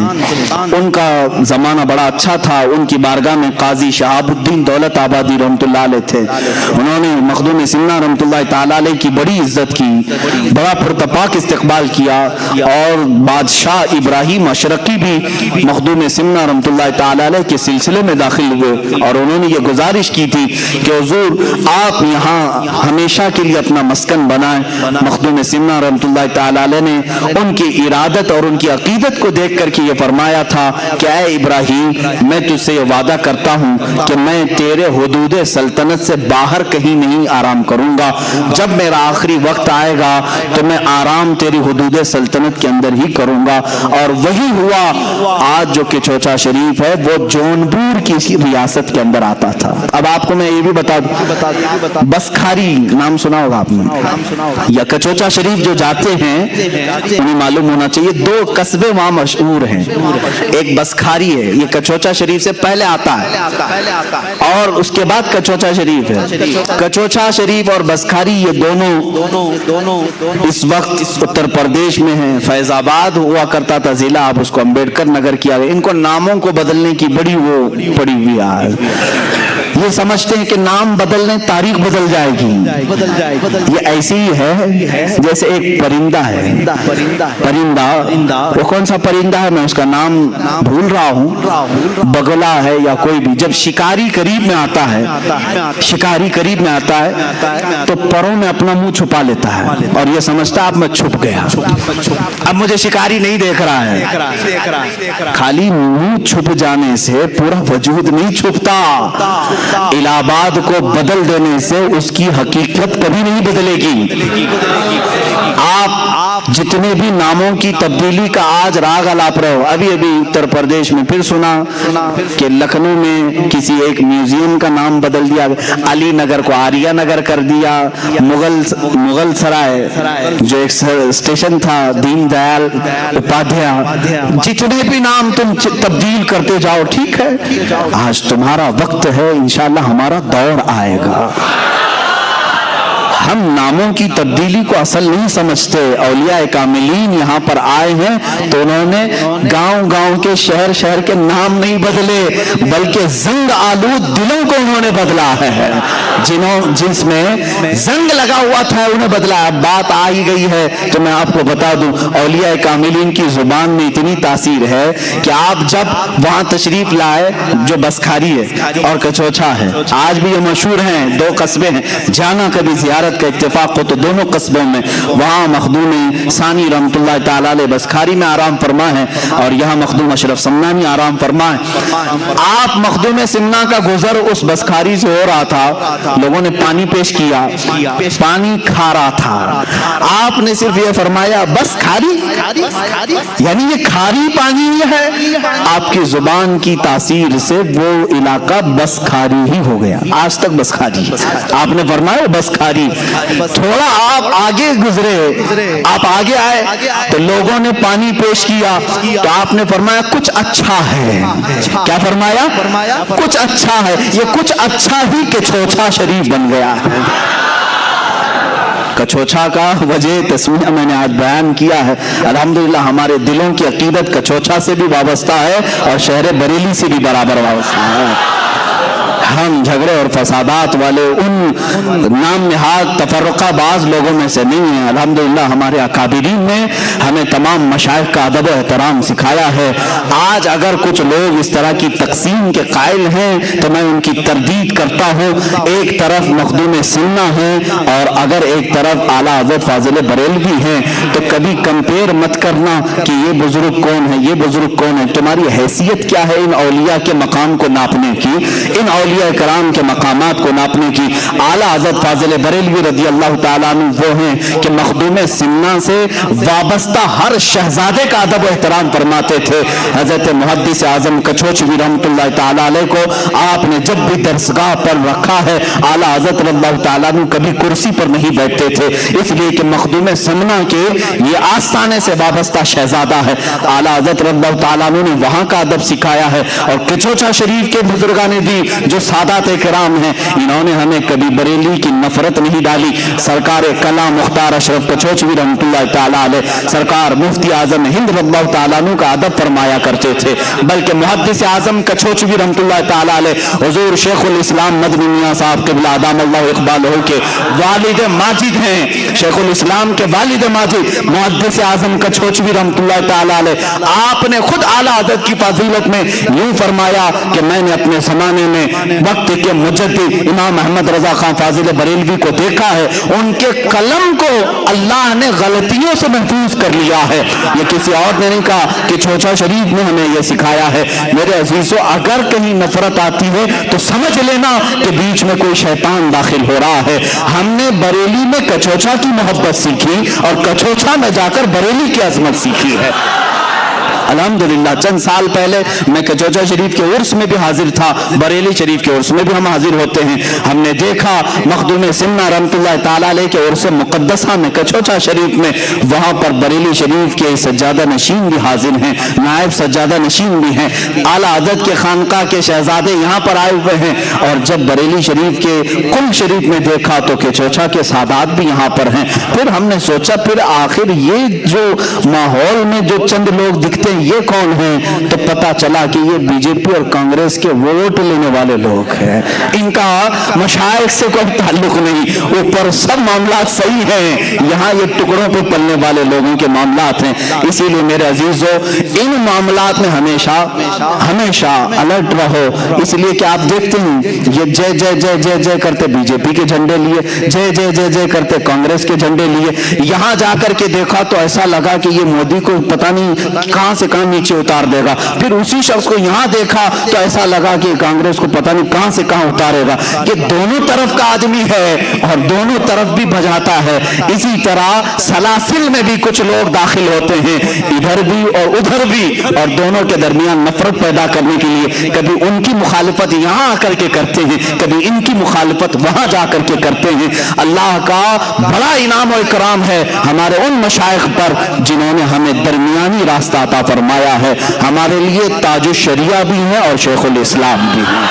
ان کا زمانہ بڑا اچھا تھا. ان کی بارگاہ میں قاضی شہاب الدین دولت آبادی رحمۃ اللہ علیہ تھے. انہوں نے مخدوم سمنا رحمۃ اللہ تعالی علیہ کی بڑی عزت کی, بڑا پرتپاک استقبال کیا اور بادشاہ ابراہیم اشرقی بھی مخدوم سمنا رحمۃ اللہ تعالی علیہ کے سلسلے میں داخل ہوئے اور انہوں نے یہ گزارش کی تھی کہ حضور آپ یہاں ہمیشہ کے لیے اپنا مسکن بنائیں. مخدوم سمنا رحمۃ اللہ تعالی علیہ نے ان کی ارادت اور ان کی عقیدت کو دیکھ کر کے یہ فرمایا تھا کہ اے ابراہیم میں تجھ سے یہ وعدہ کرتا ہوں کہ میں تیرے حدود سلطنت سے باہر کہیں نہیں آرام کروں گا. جب میرا آخری وقت آئے گا تو میں آرام تیری حدود سلطنت کے اندر ہی کروں گا. اور وہی ہوا. آج جو کہ چوچا شریف ہے وہ جونپور کی ریاست کے اندر آتا تھا. اب آپ کو میں یہ بھی بتا دوں بسکھاری نام سنا ہوگا آپ نے یا کچوچا شریف جو جاتے ہیں انہیں معلوم ہونا چاہیے دو قصبے وہاں مشہور ہیں. ایک بسکھاری ہے یہ کچوچا شریف سے پہلے آتا ہے اور اس کے بعد کچوچا شریف ہے. کچوچا شریف اور بسکھاری یہ دونوں اس وقت اتر پردیش میں ہیں. فیض آباد ہوا کرتا تھا ضلع, اب اس کو امبیڈکر نگر کیا گیا. ان کو ناموں کو بدلنے کی بڑی وہ پڑی ہوئی ہے. یہ سمجھتے ہیں کہ نام بدلنے تاریخ بدل جائے گی. یہ ایسی ہی ہے جیسے ایک پرندہ ہے. پرندہ وہ کون سا پرندہ ہے میں اس کا نام بھول رہا ہوں, بگلا ہے یا کوئی بھی. جب شکاری قریب میں آتا ہے تو پروں میں اپنا منہ چھپا لیتا ہے اور یہ سمجھتا ہے اب میں چھپ گیا, اب مجھے شکاری نہیں دیکھ رہا ہے. خالی منہ چھپ جانے سے پورا وجود نہیں چھپتا. الہ آباد کو بدل دینے سے اس کی حقیقت کبھی نہیں بدلے گی. آپ جتنے بھی ناموں کی تبدیلی کا آج راگ الاپ رہے ہو, ابھی اتر پردیش میں پھر سنا کہ لکھنؤ میں کسی ایک میوزیم کا نام بدل دیا, علی نگر کو آریہ نگر کر دیا, مغل سرائے جو ایک اسٹیشن تھا دین دیال اپادھیائے, جتنے بھی نام تم تبدیل کرتے جاؤ ٹھیک ہے. آج تمہارا وقت ہے, انشاءاللہ ہمارا دور آئے گا. ہم ناموں کی تبدیلی کو اصل نہیں سمجھتے. اولیاء کاملین یہاں پر آئے ہیں تو انہوں نے گاؤں کے شہر کے نام نہیں بدلے بلکہ زنگ آلود دلوں کو انہوں نے بدلا ہے. جس میں زنگ لگا ہوا تھا انہیں بدلا. اب بات آ ہی گئی ہے تو میں آپ کو بتا دوں اولیاء کاملین کی زبان میں اتنی تاثیر ہے کہ آپ جب وہاں تشریف لائے جو بسکھاری ہے اور کچوچا ہے, آج بھی یہ مشہور ہیں, دو قصبے ہیں. جانا کبھی زیارت کا اتفاق ہو تو دونوں قصبوں میں وہاں مخدوم ثانی رحمۃ اللہ تعالی علیہ بسکھاری میں آرام فرما ہے اور یہاں مخدوم اشرف سمنانی آرام فرما ہے. آپ مخدوم سمنا کا گزر اس بسکھاری سے ہو رہا تھا, لوگوں نے پانی پیش کیا, پانی کھا رہا تھا. آپ نے صرف یہ فرمایا بس کھاری, یعنی یہ کھاری پانی ہے. آپ کی زبان کی تاثیر سے وہ علاقہ بس کھاری ہی ہو گیا. آج تک بس کھاری. آپ نے فرمایا بس کھاری. تھوڑا آپ آگے گزرے, آپ آگے آئے تو لوگوں نے پانی پیش کیا تو آپ نے فرمایا کچھ اچھا ہے. کیا فرمایا؟ کچھ اچھا ہے. یہ کچھ اچھا ہی کہ چوچا شریف بن گیا ہے. کچھوچا کا وجہ تسمیہ میں نے آج بیان کیا ہے۔ الحمدللہ ہمارے دلوں کی عقیدت کچھوچا سے بھی وابستہ ہے اور شہر بریلی سے بھی برابر وابستہ ہے۔ ہم جھگڑے اور فسادات والے ان نام نہاد تفرقہ باز لوگوں میں سے نہیں ہیں۔ الحمدللہ ہمارے اکابرین نے ہمیں تمام مشائخ کا ادب و احترام سکھایا ہے۔ آج اگر کچھ لوگ اس طرح کی تقسیم کے قائل ہیں تو میں ان کی تردید کرتا ہوں۔ ایک طرف مخدوم سنہ ہیں اور اگر ایک طرف اعلیٰ حضرت فاضل بریلوی ہیں تو کبھی کمپیئر مت کرنا کہ یہ بزرگ کون ہے، یہ بزرگ کون ہے۔ تمہاری حیثیت کیا ہے ان اولیاء کے مقام کو ناپنے کی، ان اولیاء کرام کے مقامات کو ناپنے کی؟ اعلیٰ حضرت فاضل بریلوی رضی اللہ تعالیٰ عنہ وہ ہیں کہ مخدوم سنہ سے وابستہ ہر شہزادے کا ادب و احترام فرماتے تھے۔ حضرت محدث اعظم کچھوچوی رحمۃ اللہ تعالیٰ علیہ کو آپ نے جب بھی درسگاہ پر رکھا ہے، اعلیٰ حضرت رضی اللہ تعالیٰ عنہ کبھی کرسی پر نہیں بیٹھتے تھے، اس لیے کہ مخدوم سنہ کے یہ آستانے سے وابستہ شہزادہ ہے۔ اعلیٰ حضرت رضی اللہ تعالیٰ عنہ نے وہاں کا ادب سکھایا ہے۔ اور کچھوچا شریف کے بزرگان دی جو سادات کرام ہیں، انہوں نے ہمیں کبھی بریلی کی نفرت نہیں ڈالی۔ سرکار کلام مختار اشرف کچھوچوی رحمۃ اللہ تعالیٰ علیہ، سرکار مفتی اعظم ہند رضی اللہ تعالیٰ عنہ کا ادب فرمایا کرتے تھے۔ بلکہ محدث اعظم کچھوچوی رحمۃ اللہ تعالیٰ علیہ حضور شیخ الاسلام مدنی میاں صاحب قبلہ ادام اللہ اقبالہ کے والد ماجد ہیں۔ شیخ الاسلام کے والد ماجد محدث اعظم کچھوچوی رحمۃ اللہ تعالیٰ علیہ، آپ نے خود اعلیٰ حضرت کی فضیلت میں یوں فرمایا کہ میں نے اپنے زمانے میں وقت کے مجدد امام احمد رضا خان فاضل بریلوی کو دیکھا ہے، ان کے قلم کو اللہ نے غلطیوں سے محفوظ کر لیا ہے۔ یہ کسی اور نے نہیں کہا، کہ کچھوچا شریف نے ہمیں یہ سکھایا ہے۔ میرے عزیزو، اگر کہیں نفرت آتی ہے تو سمجھ لینا کہ بیچ میں کوئی شیطان داخل ہو رہا ہے۔ ہم نے بریلی میں کچھوچا کی محبت سیکھی اور کچھوچا میں جا کر بریلی کی عظمت سیکھی ہے۔ الحمدللہ چند سال پہلے میں کچھوچا شریف کے عرس میں بھی حاضر تھا، بریلی شریف کے عرس میں بھی ہم حاضر ہوتے ہیں۔ ہم نے دیکھا مخدوم سنہ رحمۃ اللہ تعالیٰ علیہ کے عرس مقدسہ میں کچھوچا شریف میں، وہاں پر بریلی شریف کے سجادہ نشین بھی حاضر ہیں، نائب سجادہ نشین بھی ہیں، اعلیٰ حضرت کے خانقاہ کے شہزادے یہاں پر آئے ہوئے ہیں۔ اور جب بریلی شریف کے کل شریف میں دیکھا تو کچھوچا کے سادات بھی یہاں پر ہیں۔ پھر ہم نے سوچا پھر آخر یہ جو ماحول میں جو چند لوگ دکھتے ہیں یہ کون ہیں؟ تو پتا چلا کہ یہ بی جے پی اور کانگریس کے ووٹ لینے والے لوگ ہیں، ان کا مشائخ سے کوئی تعلق نہیں، اوپر سب معاملات صحیح ہیں، یہاں یہ ٹکڑوں پہ پلنے والے لوگوں کے معاملات ہیں۔ اسی لیے میرے عزیزو، ان معاملات میں ہمیشہ الرٹ رہو، اس لیے کہ آپ دیکھتے ہیں یہ جے جے جے جے جے کرتے بی جے پی کے جھنڈے لیے، جے جے جے جے کرتے کانگریس کے جھنڈے لیے، یہاں جا کر کے دیکھا تو ایسا لگا کہ یہ مودی کو پتہ نہیں کہاں سے کہاں نیچے اتار دے گا، پھر اسی شخص کو یہاں دیکھا تو ایسا لگا کہ کانگریس کو پتہ نہیں کہاں سے کہاں اتارے گا۔ یہ دونوں طرف کا آدمی ہے اور دونوں طرف بھی بجاتا ہے۔ اسی طرح سلاسل میں بھی کچھ لوگ داخل ہوتے ہیں، ادھر بھی اور ادھر بھی، اور دونوں کے درمیان نفرت پیدا کرنے کے لیے کبھی ان کی مخالفت یہاں آ کر کے کرتے ہیں، کبھی ان کی مخالفت وہاں جا کر کے کرتے ہیں۔ اللہ کا بڑا انعام و اکرام ہے ہمارے ان مشائخ پر جنہوں نے ہمیں درمیانی راستہ عطا فرمایا ہے۔ ہمارے لیے تاج الشریعہ بھی ہیں اور شیخ الاسلام بھی ہیں۔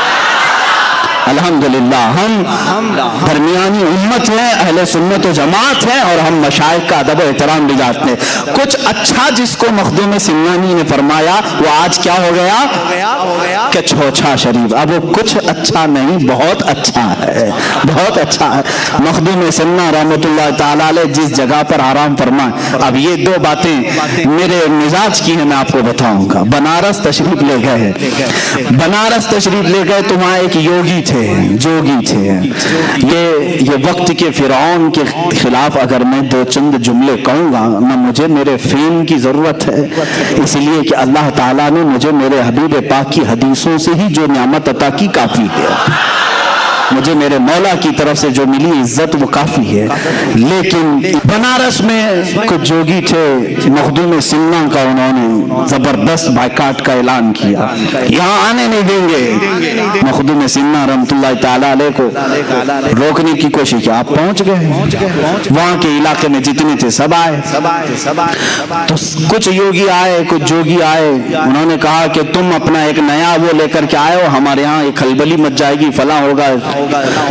الحمدللہ ہم درمیانی امت ہیں، اہل سنت و جماعت ہیں، اور ہم مشائخ کا ادب و احترام بھی جانتے ہیں۔ کچھ اچھا جس کو مخدوم سنانی نے فرمایا وہ آج کیا ہو گیا؟ کچھوچا شریف۔ اب وہ کچھ اچھا نہیں، بہت اچھا ہے، بہت اچھا ہے۔ مخدوم سنہ رحمۃ اللہ تعالیٰ علیہ جس جگہ پر آرام فرمائے، اب یہ دو باتیں میرے مزاج کی ہیں، میں آپ کو بتاؤں گا۔ بنارس تشریف لے گئے، بنارس تشریف لے گئے تو وہاں ایک یوگی تھے، جوگی تھے۔ یہ وقت کے فرعون کے خلاف اگر میں دو چند جملے کہوں گا نہ، مجھے میرے فیم کی ضرورت ہے، اس لیے کہ اللہ تعالیٰ نے مجھے میرے حبیب پاک کی حدیثوں سے ہی جو نعمت عطا کی کافی ہے، مجھے میرے مولا کی طرف سے جو ملی عزت وہ کافی ہے۔ لیکن بنارس میں کچھ جوگی تھے، مخدوم سنہ کا انہوں نے زبردست بائیکاٹ کا اعلان کیا، یہاں آنے نہیں دیں گے۔ مخدوم سنہ رحمۃ اللہ تعالیٰ علیہ کو روکنے کی کوشش کی، آپ پہنچ گئے، وہاں کے علاقے میں جتنے تھے سب آئے، تو کچھ یوگی آئے، کچھ جوگی آئے، انہوں نے کہا کہ تم اپنا ایک نیا وہ لے کر کے آئے ہو، ہمارے یہاں ایک کھلبلی مچ جائے گی، فلاں ہوگا،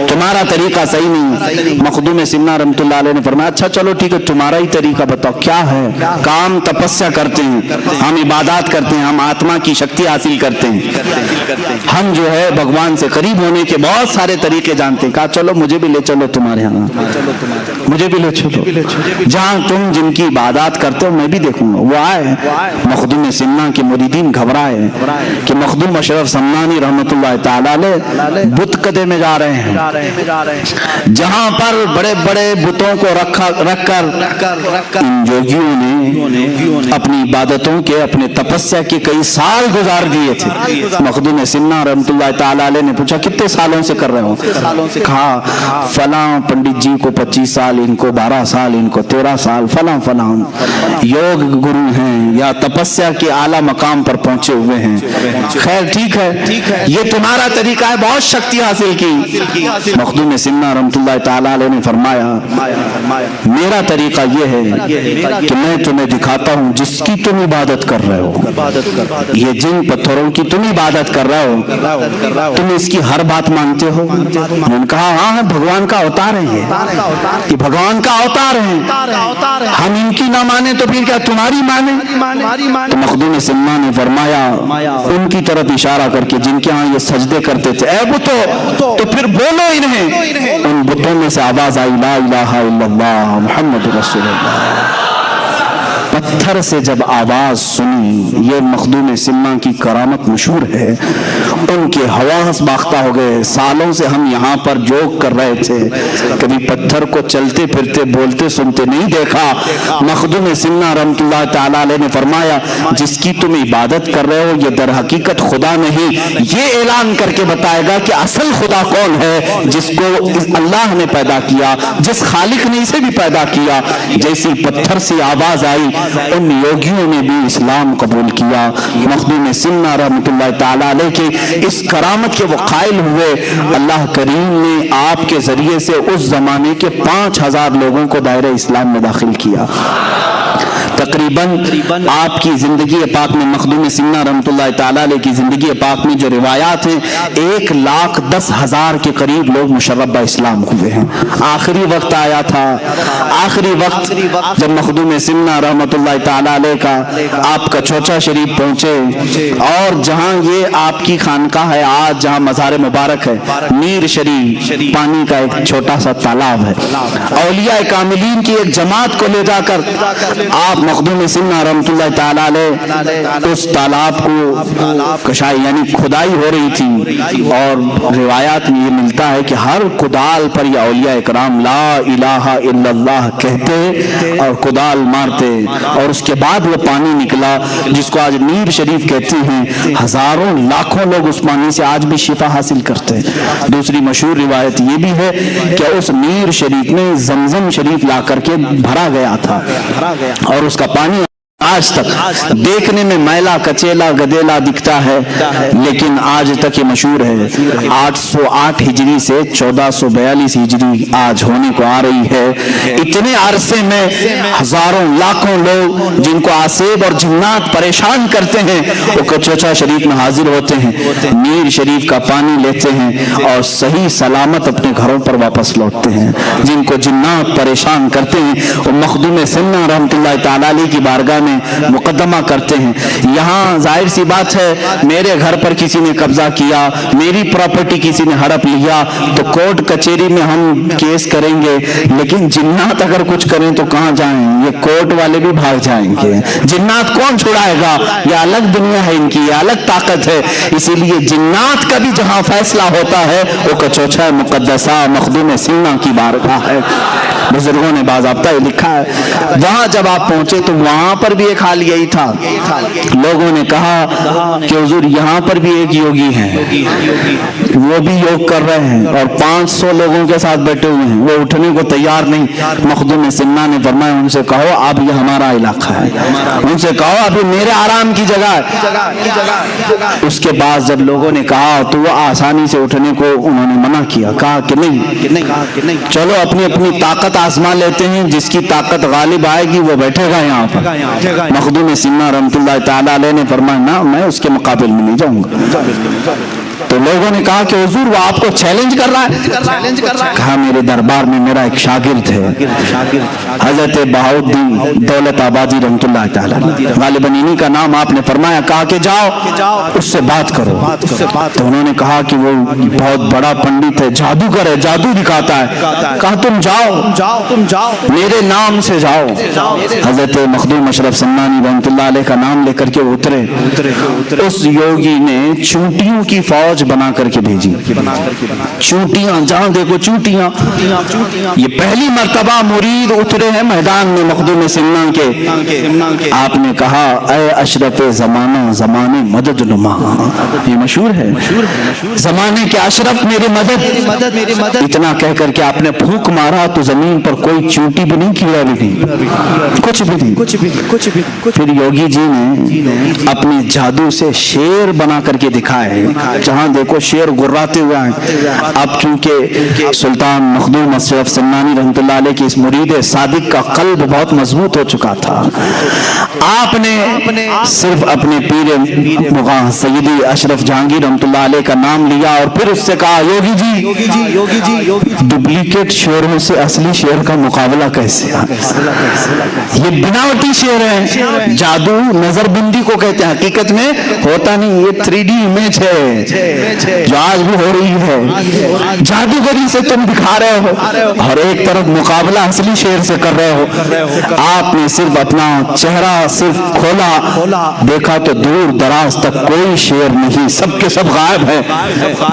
تمہارا طریقہ صحیح نہیں۔ مخدوم سمنا رحمۃ اللہ علیہ نے فرمایا اچھا چلو ٹھیک ہے، تمہارا ہی طریقہ بتاؤ کیا ہے؟ کام تپسیا کرتے ہیں، ہم عبادات کرتے ہیں، ہم آتما کی شکتی حاصل کرتے ہیں، ہم جو ہے بھگوان سے قریب ہونے کے بہت سارے طریقے جانتے ہیں۔ کہا چلو مجھے بھی لے چلو تمہارے ہاں، مجھے بھی لے چلو، جہاں تم جن کی عبادات کرتے ہو میں بھی دیکھوں گا۔ وہ آئے، مخدوم سمنا کے مریدین گھبرائے کہ مخدوم اشرف سمنانی رحمۃ اللہ تعالی علیہ بت قدے میں جا رہے ہیں، جہاں پر بڑے بڑے بتوں کو رکھ کر ان جوگیوں نے اپنی عبادتوں کے، اپنے تپسیا کے کئی سال گزار دیے تھے۔ مخدوم سمنا رحمۃ اللہ تعالی علیہ نے پوچھا کتنے سالوں سے کر رہے ہو؟ کہا فلاں پنڈت جی کو 25 سال، ان کو 12 سال، ان کو 13 سال، فلاں فلاں یوگ گرو ہیں یا تپسیا کے اعلیٰ مقام پر پہنچے ہوئے ہیں۔ خیر ٹھیک ہے، یہ تمہارا طریقہ ہے، بہت شکتی حاصل کی۔ مخدوم سمنا رحمۃ اللہ تعالی علیہ نے فرمایا میرا طریقہ یہ ہے کہ میں تمہیں دکھاتا ہوں جس کی تم عبادت کر رہے ہو، یہ جن پتھروں کی تم عبادت کر رہے ہو، تم اس کی ہر بات مانتے ہو؟ انہوں نے کہا ہاں بھگوان کا اوتار ہے، یہ بھگوان کا اوتار ہے، ہم ان کی نہ مانے تو پھر کیا تمہاری مانے؟ تو مخدوم سمنا نے فرمایا ان کی طرف اشارہ کر کے جن کے ہاں یہ سجدے کرتے تھے، اے بتو تو پھر بولو انہیں۔ ان بتوں میں سے آواز آئی لا الہ الا اللہ محمد رسول اللہ۔ پتھر سے جب آواز سنی، یہ مخدوم سمنا کی کرامت مشہور ہے، ان کے حواس باختہ ہو گئے۔ سالوں سے ہم یہاں پر جوگ کر رہے تھے، کبھی پتھر کو چلتے پھرتے بولتے سنتے نہیں دیکھا۔ مخدوم سمنا رحمۃ اللہ تعالی علیہ نے فرمایا جس کی تم عبادت کر رہے ہو یہ در حقیقت خدا نہیں، یہ اعلان کر کے بتائے گا کہ اصل خدا کون ہے، جس کو اللہ نے پیدا کیا، جس خالق نے اسے بھی پیدا کیا۔ جیسی پتھر سے آواز آئی ان یوگیوں نے بھی اسلام قبول کیا۔ مخدوم سمنا رحمۃ اللہ تعالی علیہ کے اس کرامت کے وہ قائل ہوئے، اللہ کریم نے آپ کے ذریعے سے اس زمانے کے 5000 لوگوں کو دائرہ اسلام میں داخل کیا۔ تقریباً آپ کی زندگی پاک میں، مخدوم سمنا رحمۃ اللہ تعالی علیہ کی زندگی پاک میں جو روایات ہیں 1,10,000 کے قریب لوگ مشرب اسلام ہوئے ہیں۔ آخری وقت آیا تھا، آخری وقت جب مخدوم سمنا رحمۃ اللہ تعالی علیہ کا آپ کا چوچا شریف پہنچے، اور جہاں یہ آپ کی خانقاہ ہے آج، جہاں مزار مبارک ہے، میر شریف پانی کا ایک چھوٹا سا تالاب ہے، اولیاء کاملین کی ایک جماعت کو لے جا کر آپ مخدوم سمنا رحمۃ اللہ تعالی علیہ اس تالاب کو کشائی یعنی کھدائی ہو رہی تھی، اور روایات میں یہ ملتا ہے کہ ہر کدال پر یہ اولیاء اکرام لا الہ الا اللہ کہتے اور کدال مارتے، اور اس کے بعد وہ پانی نکلا جس کو آج میر شریف کہتے ہیں۔ ہزاروں لاکھوں لوگ اس پانی سے آج بھی شفا حاصل کرتے ہیں۔ دوسری مشہور روایت یہ بھی ہے کہ اس میر شریف میں زمزم شریف لا کر کے بھرا گیا تھا، اور اس کا پانی آج تک دیکھنے میں میلا کچیلا گدیلا دکھتا ہے، لیکن آج تک یہ مشہور ہے۔ 808 ہجری سے 1442 ہجری آج ہونے کو آ رہی ہے۔ اتنے عرصے میں ہزاروں لاکھوں لوگ جن کو آسیب اور جنات پریشان کرتے ہیں وہ کچوچا شریف میں حاضر ہوتے ہیں، میر شریف کا پانی لیتے ہیں اور صحیح سلامت اپنے گھروں پر واپس لوٹتے ہیں۔ جن کو جنات پریشان کرتے ہیں وہ مخدوم سمنا رحمۃ اللہ تعالی علیہ کی بارگاہ میں مقدمہ کرتے ہیں۔ یہاں ظاہر سی بات ہے میرے گھر پر کسی نے قبضہ کیا، میری پراپرٹی کسی نے ہڑپ لیا تو کورٹ کچہری میں ہم کیس کریں گے، لیکن جنات اگر کچھ کریں تو کہاں جائیں؟ یہ کورٹ والے بھی بھاگ جائیں گے، جنات کون چھڑائے گا؟ یہ الگ دنیا ہے ان کی، یہ الگ طاقت ہے۔ اسی لیے جنات کا بھی جہاں فیصلہ ہوتا ہے وہ کچوچا مقدسہ مخدوم سمنا کی بارگاہ ہے۔ بزرگوں نے باضابطہ یہ لکھا ہے، وہاں جب آپ پہنچے تو وہاں پر بھی ایک حال یہی تھا۔ لوگوں نے کہا کہ حضور یہاں پر بھی ایک یوگی ہیں، وہ بھی یوگ کر رہے ہیں اور 500 لوگوں کے ساتھ بیٹھے ہوئے ہیں، وہ اٹھنے کو تیار نہیں۔ مخدوم سمنا نے فرمایا ان سے کہو اب یہ ہمارا علاقہ ہے، ان سے کہو اب یہ میرے آرام کی جگہ ہے۔ اس کے بعد جب لوگوں نے کہا تو وہ آسانی سے اٹھنے کو انہوں نے منع کیا، کہا کہ نہیں چلو اپنی اپنی طاقت آزما لیتے ہیں، جس کی طاقت غالب آئے گی وہ بیٹھے گا یہاں پر۔ مخدوم سمنا رحمۃ اللہ تعالی علیہ نے فرمایا نہ، میں اس کے مقابل میں نہیں جاؤں گا۔ تو لوگوں نے کہا کہ حضور وہ آپ کو چیلنج کر رہا ہے. کہا میرے دربار میں میرا ایک شاگرد ہے حضرت بہاؤالدین دولت آبادی رحمۃ اللہ تعالی، غالباً انہی کا نام آپ نے فرمایا. کہا کہ جاؤ اس سے بات کرو. تو انہوں نے کہا کہ وہ بہت بڑا پنڈت ہے، جادوگر ہے، جادو دکھاتا ہے. کہا تم جاؤ میرے نام سے جاؤ. حضرت مخدوم اشرف سمنانی رحمۃ اللہ علیہ کا نام لے کر کے اترے. اس یوگی نے چونٹیوں کی فوج بنا کر کے بھیجی. چونٹیاں جہاں دیکھو چونٹیاں. یہ پہلی مرتبہ مرید اترے ہیں میدان میں مخدوم سمنا کے. آپ نے کہا اے اشرف زمانہ زمانے مدد نما. یہ مشہور ہے، زمانے کے اشرف میری مدد. اتنا کہہ کر کے آپ نے پھونک مارا تو زمین پر کوئی چونٹی بھی نہیں، کیڑا بھی نہیں، کچھ بھی. پھر یوگی جی نے اپنے جادو سے شیر بنا کر کے دکھائے. جہاں دیکھو شیر گراتے ہوئے ہیں. اب چونکہ سلطان مخدوم اشرف سمنانی رحمۃ اللہ علیہ کی اس مرید صادق کا قلب بہت مضبوط ہو چکا تھا. آپ نے صرف اپنے پیر مغاں سیدی اشرف جہانگیر رحمۃ اللہ علیہ کا نام لیا اور پھر اس سے کہا یوگی جی ڈپلیکیٹ شیروں سے اصلی شیر کا مقابلہ کیسے؟ یہ بناوٹی شیر ہے. جادو نظر بندی کو کہتے ہیں، حقیقت میں ہوتا نہیں. یہ 3D امیج ہے جو آج بھی ہو رہی ہے. جادوگری سے تم دکھا رہے ہو اور ایک طرف مقابلہ اصلی شیر سے کر رہے ہو. آپ نے صرف اپنا چہرہ صرف کھولا، دیکھا تو دور دراز تک کوئی شیر نہیں، سب کے سب غائب ہے.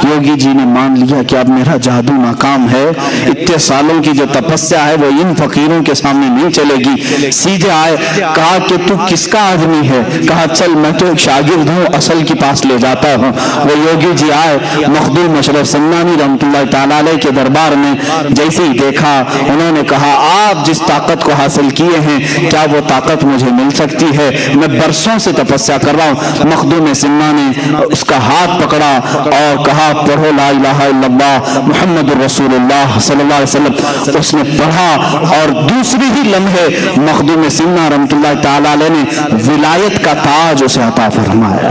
یوگی جی نے مان لیا کہ اب میرا جادو ناکام ہے. اتنے سالوں کی جو تپسیا ہے وہ ان فقیروں کے سامنے نہیں چلے گی. سیدھے آئے. کہا کہ تو کس کا آدمی ہے؟ کہا چل میں تو ایک شاگرد ہوں، اصل کے پاس لے جاتا ہوں. وہ یوگی جی آئے مخدوم اشرف سمنانی رحمۃ اللہ تعالی علیہ کے دربار میں. جیسے ہی دیکھا انہوں نے کہا آپ جس طاقت کو حاصل کیے ہیں کیا وہ طاقت مجھے مل سکتی ہے؟ میں برسوں سے تپسیا کر رہا ہوں. مخدوم سمنا نے اس کا ہاتھ پکڑا اور کہا پڑھو لا الہ الا اللہ محمد رسول اللہ صلی اللہ علیہ وسلم. اس نے پڑھا اور دوسری ہی لمحے مخدوم سمنا رحمۃ اللہ تعالی علیہ نے ولایت کا تاج اسے عطا فرمایا،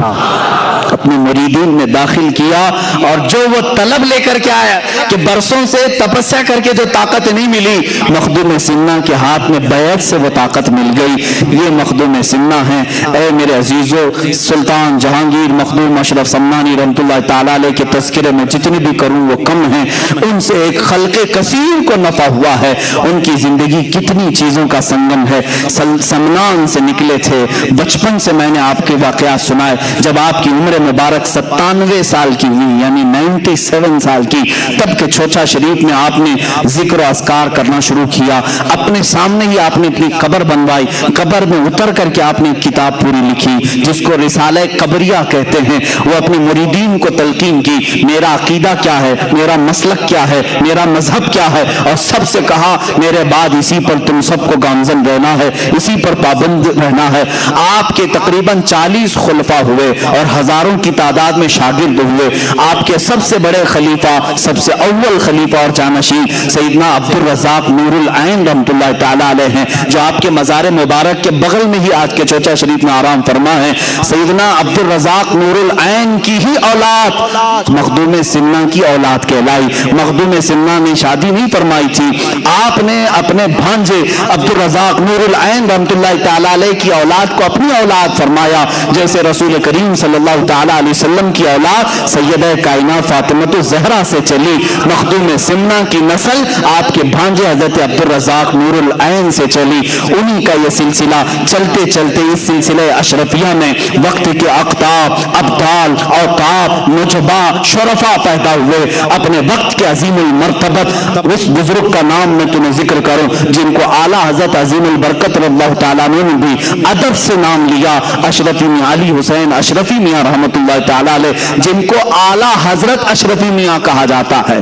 اپنے مریدین میں داخل کیا. اور جو وہ طلب لے کر کے آیا کہ برسوں سے تپسیا کر کے جو طاقت نہیں ملی، مخدوم سمنا کے ہاتھ میں بیعت سے وہ طاقت مل گئی. یہ مخدوم سمنا ہیں. اے میرے عزیزو، سلطان جہانگیر مخدوم اشرف سمنانی رحمۃ اللہ تعالی علیہ کے تذکرے میں جتنے بھی کروں وہ کم ہیں. ان سے ایک خلق کثیر کو نفع ہوا ہے. ان کی زندگی کتنی چیزوں کا سنگم ہے. سمنان سے نکلے تھے، بچپن سے میں نے آپ کے واقعات سنائے. جب آپ کی عمر مبارک 97 سال کی ہوئی، یعنی 97 سال کی، تب کے چھوچا شریف میں آپ نے ذکر و اذکار کرنا شروع کیا. اپنے سامنے ہی آپ نے اپنی قبر بنوائی. قبر میں اتر کر کے آپ نے ایک کتاب پوری لکھی جس کو رسالہ قبریہ کہتے ہیں. وہ اپنے مریدین کو تلقین کی، میرا عقیدہ کیا ہے، میرا مسلک کیا ہے، میرا مذہب کیا ہے، اور سب سے کہا میرے بعد اسی پر تم سب کو گامزن رہنا ہے، اسی پر پابند رہنا ہے. آپ کے تقریباً 40 خلفاء ہوئے اور ہزاروں کی تعداد میں شاگرد ہوئے. آپ کے سب سے بڑے خلیفہ، سب سے اول خلیفہ اور جانشین سیدنا عبد الرزاق نور العین رحمۃ اللہ تعالی علیہ ہیں، جو آپ کے مزار مبارک کے بغل میں ہی آج کے چوچا شریف میں آرام فرما ہے. سیدنا عبد الرزاق نور العین کی ہی اولاد مخدوم سمنا کی اولاد کہلائی. مخدوم سمنا نے شادی نہیں فرمائی تھی. آپ نے اپنے بھانجے عبد الرزاق نور العین رحمۃ اللہ تعالی علیہ کی اولاد کو اپنی اولاد فرمایا. جیسے رسول کریم صلی اللہ تعالی علیہ وسلم کی اولاد سیدہ کائنات فاطمہ الزہرا سے چلی، مخدوم سمنا کی نسل آپ کے بھانجے حضرت عبد الرزاق نور العین سے چلی. انہی کا یہ سلسلہ چلتے چلتے اس سلسلہ اشرفیہ میں وقت کے اقطاب، ابدال، اوقاب، نجبا، شرفا پیدا ہوئے. اپنے وقت کے عظیم المرتبت اس بزرگ کا نام میں تمہیں ذکر کروں جن کو اعلیٰ حضرت عظیم البرکت رضی اللہ تعالیٰ عنہ نے بھی ادب سے نام لیا. اشرفی میاں علی حسین اشرفی میاں رحمۃ اللہ تعالیٰ علیہ، جن کو اعلیٰ حضرت اشرفی میاں کہا جاتا ہے،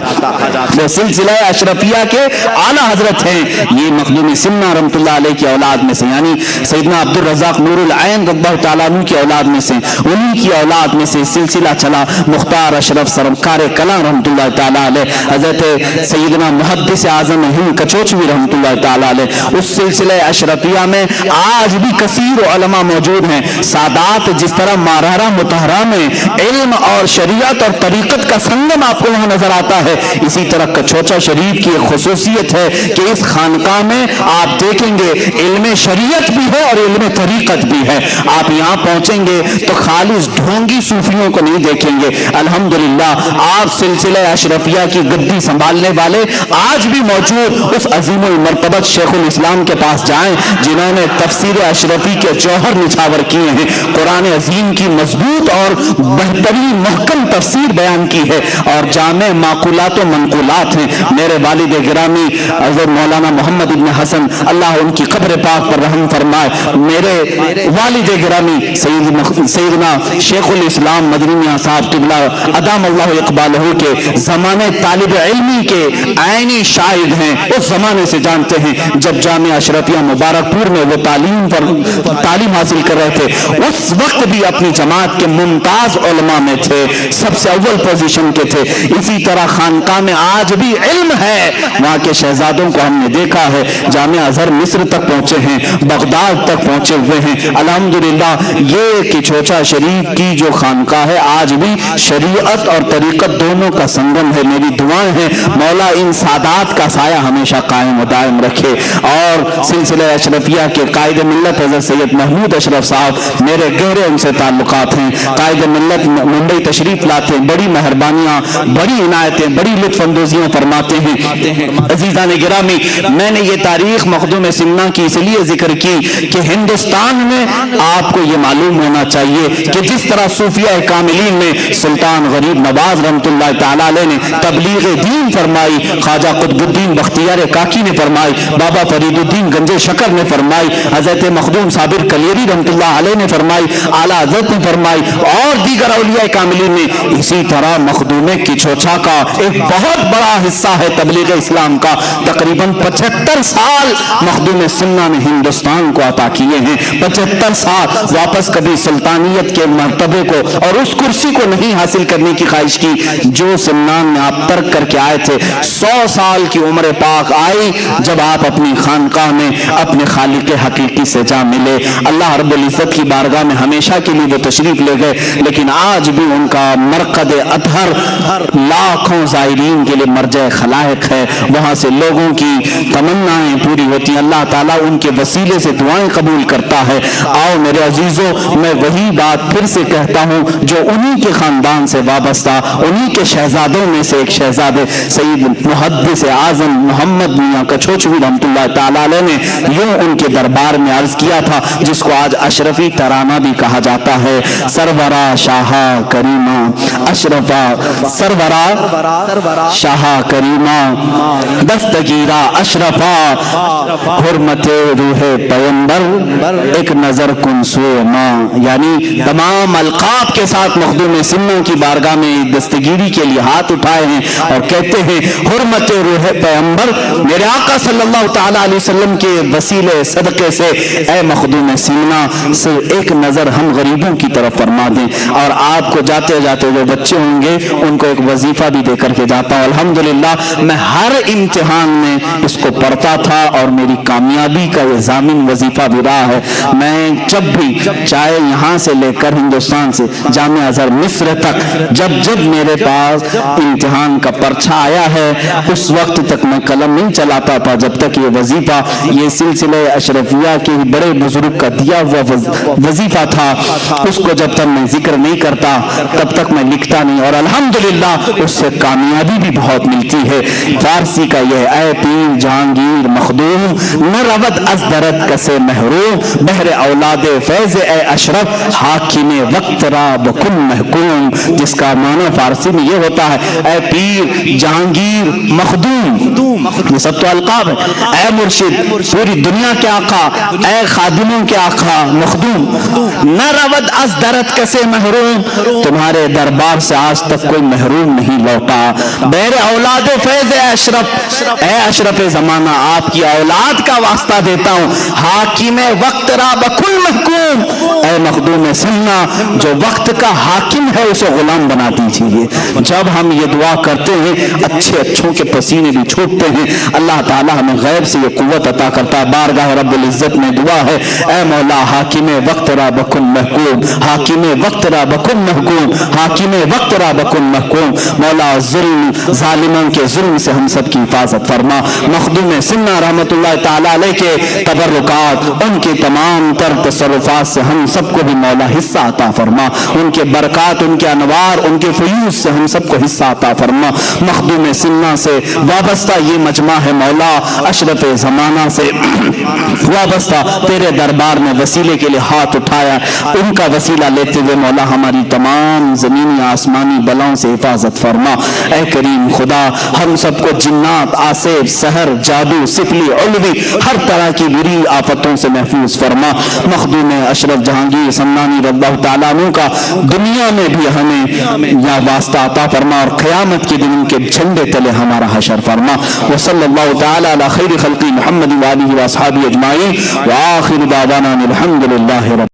وہ سلسلہ اشرفیہ کے اعلیٰ حضرت ہیں. یہ مخدوم سمنا رحمۃ اللہ علیہ کی اولاد میں سے، یعنی سیدنا عبد الرزاق نور العین رضی اللہ تعالیٰ عنہ کی اولاد میں سے، انہی کی اولاد میں سے سلسلہ چلا. مختار اشرف سرکار کلاں رحمۃ اللہ تعالیٰ علیہ، حضرت سیدنا محدث اعظم ہند کچوچوی رحمۃ اللہ تعالیٰ علیہ. اس سلسلہ اشرفیہ میں آج بھی کثیر علماء موجود ہیں. سادات جس طرح مارارہ مطہرہ دریا میں علم اور شریعت اور طریقت کا سنگم آپ کو وہاں نظر آتا ہے۔ اسی طرح کچوچا شریف کی ایک خصوصیت ہے کہ اس خانقاہ میں آپ دیکھیں گے علم شریعت بھی ہے اور علم طریقت بھی ہے۔ آپ یہاں پہنچیں گے تو خالص ڈھونگی صوفیوں کو نہیں دیکھیں گے۔ الحمدللہ آپ سلسلہ اشرفیہ کی گدی سنبھالنے والے آج بھی موجود اس عظیم المرتبت شیخ الاسلام کے پاس جائیں جنہوں نے تفسیر اشرفی کے جوہر نچھاور کیے ہیں، قرآن عظیم کی مضبوط اور بہترین محکم تفسیر بیان کی ہے اور جامع معقولات و منقولات ہیں۔ میرے والد گرامی حضرت مولانا محمد ابن حسن اللہ ان کی قبر پاک پر رحم فرمائے، میرے والد گرامی سیدنا شیخ الاسلام مدنی میاں صاحب قبلہ ادام اللہ اقبالہ کے زمانے طالب علمی کے عینی شاہد ہیں، اس زمانے سے جانتے ہیں جب جامعہ اشرفیہ مبارک پور میں وہ تعلیم حاصل کر رہے تھے، اس وقت بھی اپنی جماعت کے ممتاز علماء میں تھے، سب سے اول پوزیشن کے تھے۔ اسی طرح خانقاہ میں آج بھی علم ہے، وہاں کے شہزادوں کو ہم نے دیکھا ہے، جامعہ ازہر مصر تک پہنچے ہیں، بغداد تک پہنچے ہوئے ہیں۔ الحمدللہ یہ کچوچا شریف کی جو خانقاہ ہے آج بھی شریعت اور طریقت دونوں کا سنگم ہے۔ میری دعائیں ہیں مولا ان سادات کا سایہ ہمیشہ قائم و دائم رکھے اور سلسلہ اشرفیہ کے قائد ملت حضرت سید محمود اشرف صاحب میرے گہرے ان سے تعلقات ہیں، قائد ملت ممبئی تشریف لاتے ہیں، بڑی مہربانیاں، بڑی عنایتیں، بڑی لطف اندوزیاں فرماتے ہیں۔ عزیزان گرامی، میں نے یہ تاریخ مخدوم سمنا کی اس لیے ذکر کی کہ ہندوستان میں آپ کو یہ معلوم ہونا چاہیے کہ جس طرح صوفیہ کاملین میں سلطان غریب نواز رحمۃ اللہ تعالی علیہ نے تبلیغ دین فرمائی، خواجہ قطب الدین بختیار کاکی نے فرمائی، بابا فرید الدین گنج شکر نے فرمائی، حضرت مخدوم صابر کلیری رحمۃ اللہ علیہ نے فرمائی، اعلیٰ حضرت نے فرمائی اور دیگر اولیاء کاملین نے۔ اسی طرح مخدوم کچوچا کا ایک بہت بڑا حصہ ہے تبلیغ اسلام کا، تقریباً 75 سال مخدوم سنہ نے ہندوستان کو عطا کیے ہیں، 75 سال واپس کبھی سلطانیت کے مرتبے کو اور اس کرسی کو نہیں حاصل کرنے کی خواہش کی جو سمنان میں آپ ترک کر کے آئے تھے۔ 100 سال کی عمر پاک آئی جب آپ اپنی خانقاہ میں اپنے خالق حقیقی سے جا ملے۔ اللہ رب العزت کی بارگاہ میں ہمیشہ کے لیے وہ تشریف لے گئے، لیکن آج بھی ان کا مرقد اطہر لاکھوں زائرین کے لیے مرجع خلائق ہے، وہاں سے لوگوں کی تمنائیں پوری ہوتی ہیں، اللہ تعالیٰ ان کے وسیلے سے دعائیں قبول کرتا ہے۔ آؤ میرے عزیزوں، میں وہی بات پھر سے کہتا ہوں جو انہی کے خاندان سے وابستہ، انہی کے شہزادوں میں سے ایک شہزادے سید محدث اعظم محمد میاں کچوچوی رحمۃ اللہ تعالی علیہ نے یوں ان کے دربار میں عرض کیا تھا، جس کو آج اشرفی ترانہ بھی کہا جاتا ہے: سرورا شاہا کریمہ اشرفا، سرورا شاہا کریمہ دستگیرہ اشرفا، حرمت روح پیمبر ایک نظر کن سوئے ماں۔ یعنی تمام القاب کے ساتھ مخدوم سنوں کی بارگاہ میں دستگیری کے لیے ہاتھ اٹھائے ہیں اور کہتے ہیں حرمت روح پیمبر، میرے آقا صلی اللہ تعالی علیہ وسلم کے وسیلے صدقے سے اے مخدوم سمنا صرف ایک نظر ہم غریبوں کی طرف فرما دیں، اور آپ کو جاتے جاتے جو بچے ہوں گے ان کو ایک وظیفہ بھی دے کر کے جاتا ہوں۔ الحمدللہ میں ہر امتحان میں اس کو پڑھتا تھا اور میری کامیابی کا یہ ضامن وظیفہ بھی رہا ہے۔ میں جب بھی چاہے یہاں سے لے کر ہندوستان سے جامعہ ازہر مصر تک جب میرے پاس امتحان کا پرچہ آیا ہے اس وقت تک میں قلم نہیں چلاتا تھا جب تک یہ وظیفہ، یہ سلسلہ اشرفیہ کے بڑے بزرگ کا دیا ہوا وظیفہ تھا، اس کو جب تک میں ذکر نہیں کرتا تب تک میں لکھتا نہیں، اور الحمدللہ اس سے کامیابی بھی بہت ملتی ہے۔ فارسی کا یہ اے پیر جہانگیر مخدوم نہ رود از درد کسے محروم، بہر اولاد فیض اے اشرف حاکم وقت را بکن محکوم، جس کا معنی فارسی میں یہ ہوتا ہے اے پیر جہانگیر مخدوم، یہ سب تو القاب ہے، اے مرشد پوری دنیا کے آقا، اے خادموں کے آقا مخدوم، نہ رود از درد کسے محروم، تمہارے دربار سے آج تک کوئی محروم نہیں لوٹا، بہر اولاد فیض اے اشرف، اے اشرف زمانہ آپ کی اولاد کا واسطہ دیتا ہوں، حاکم وقت را بکل محکوم، اے مخدوم سننا جو وقت کا حاکم ہے اسے غلام بنا دیجیے۔ جب ہم یہ دعا کرتے ہیں اچھے اچھوں کے پسینے بھی چھوٹتے ہیں، اللہ تعالیٰ ہمیں غیب سے یہ قوت عطا کرتا ہے۔ بارگاہ رب العزت میں دعا ہے اے مولا حاکم وقت را بکن محکوم، حاکم وقت را بکن محکوم، حاکم وقت را بکن محکوم، مولا ظلم ظالموں کے ظلم سے ہم سب کی حفاظت فرما۔ مخدوم سنہ رحمت اللہ تعالی علیہ کے تبرکات، ان کے تمام تر تصرفات سے ہم سب کو بھی مولا حصہ عطا فرما، ان کے برکات، ان کے انوار، ان کے فیوز سے ہم سب کو حصہ عطا فرما۔ مخدوم سنہ سے وابستہ یہ مجمع ہے مولا، اشرف زمانہ سے وابستہ تیرے دربار میں وسیلے کے لیے ہاتھ اٹھایا، ان کا وسیلہ لیتے ہوئے مولا ہماری تمام زمینی آسمانی بلاؤں سے حفاظت فرما۔ اے کریم خدا، ہم سب کو جنات، آسیب، سحر، جادو، سفلی، علوی، ہر طرح کی بری آفتوں سے محفوظ فرما۔ مخدوم اشرف جہانگیر سمنانی رضی اللہ تعالیٰ عنہ کا دنیا میں بھی ہمیں یا واسطہ عطا فرما، اور قیامت کے دن ان کے جھنڈے تلے ہمارا حشر فرما۔ وصلی اللہ تعالی علی خیر خلقی محمد وآلہ واصحابہ اجمعین، وآخر دعوانا الحمد للہ رب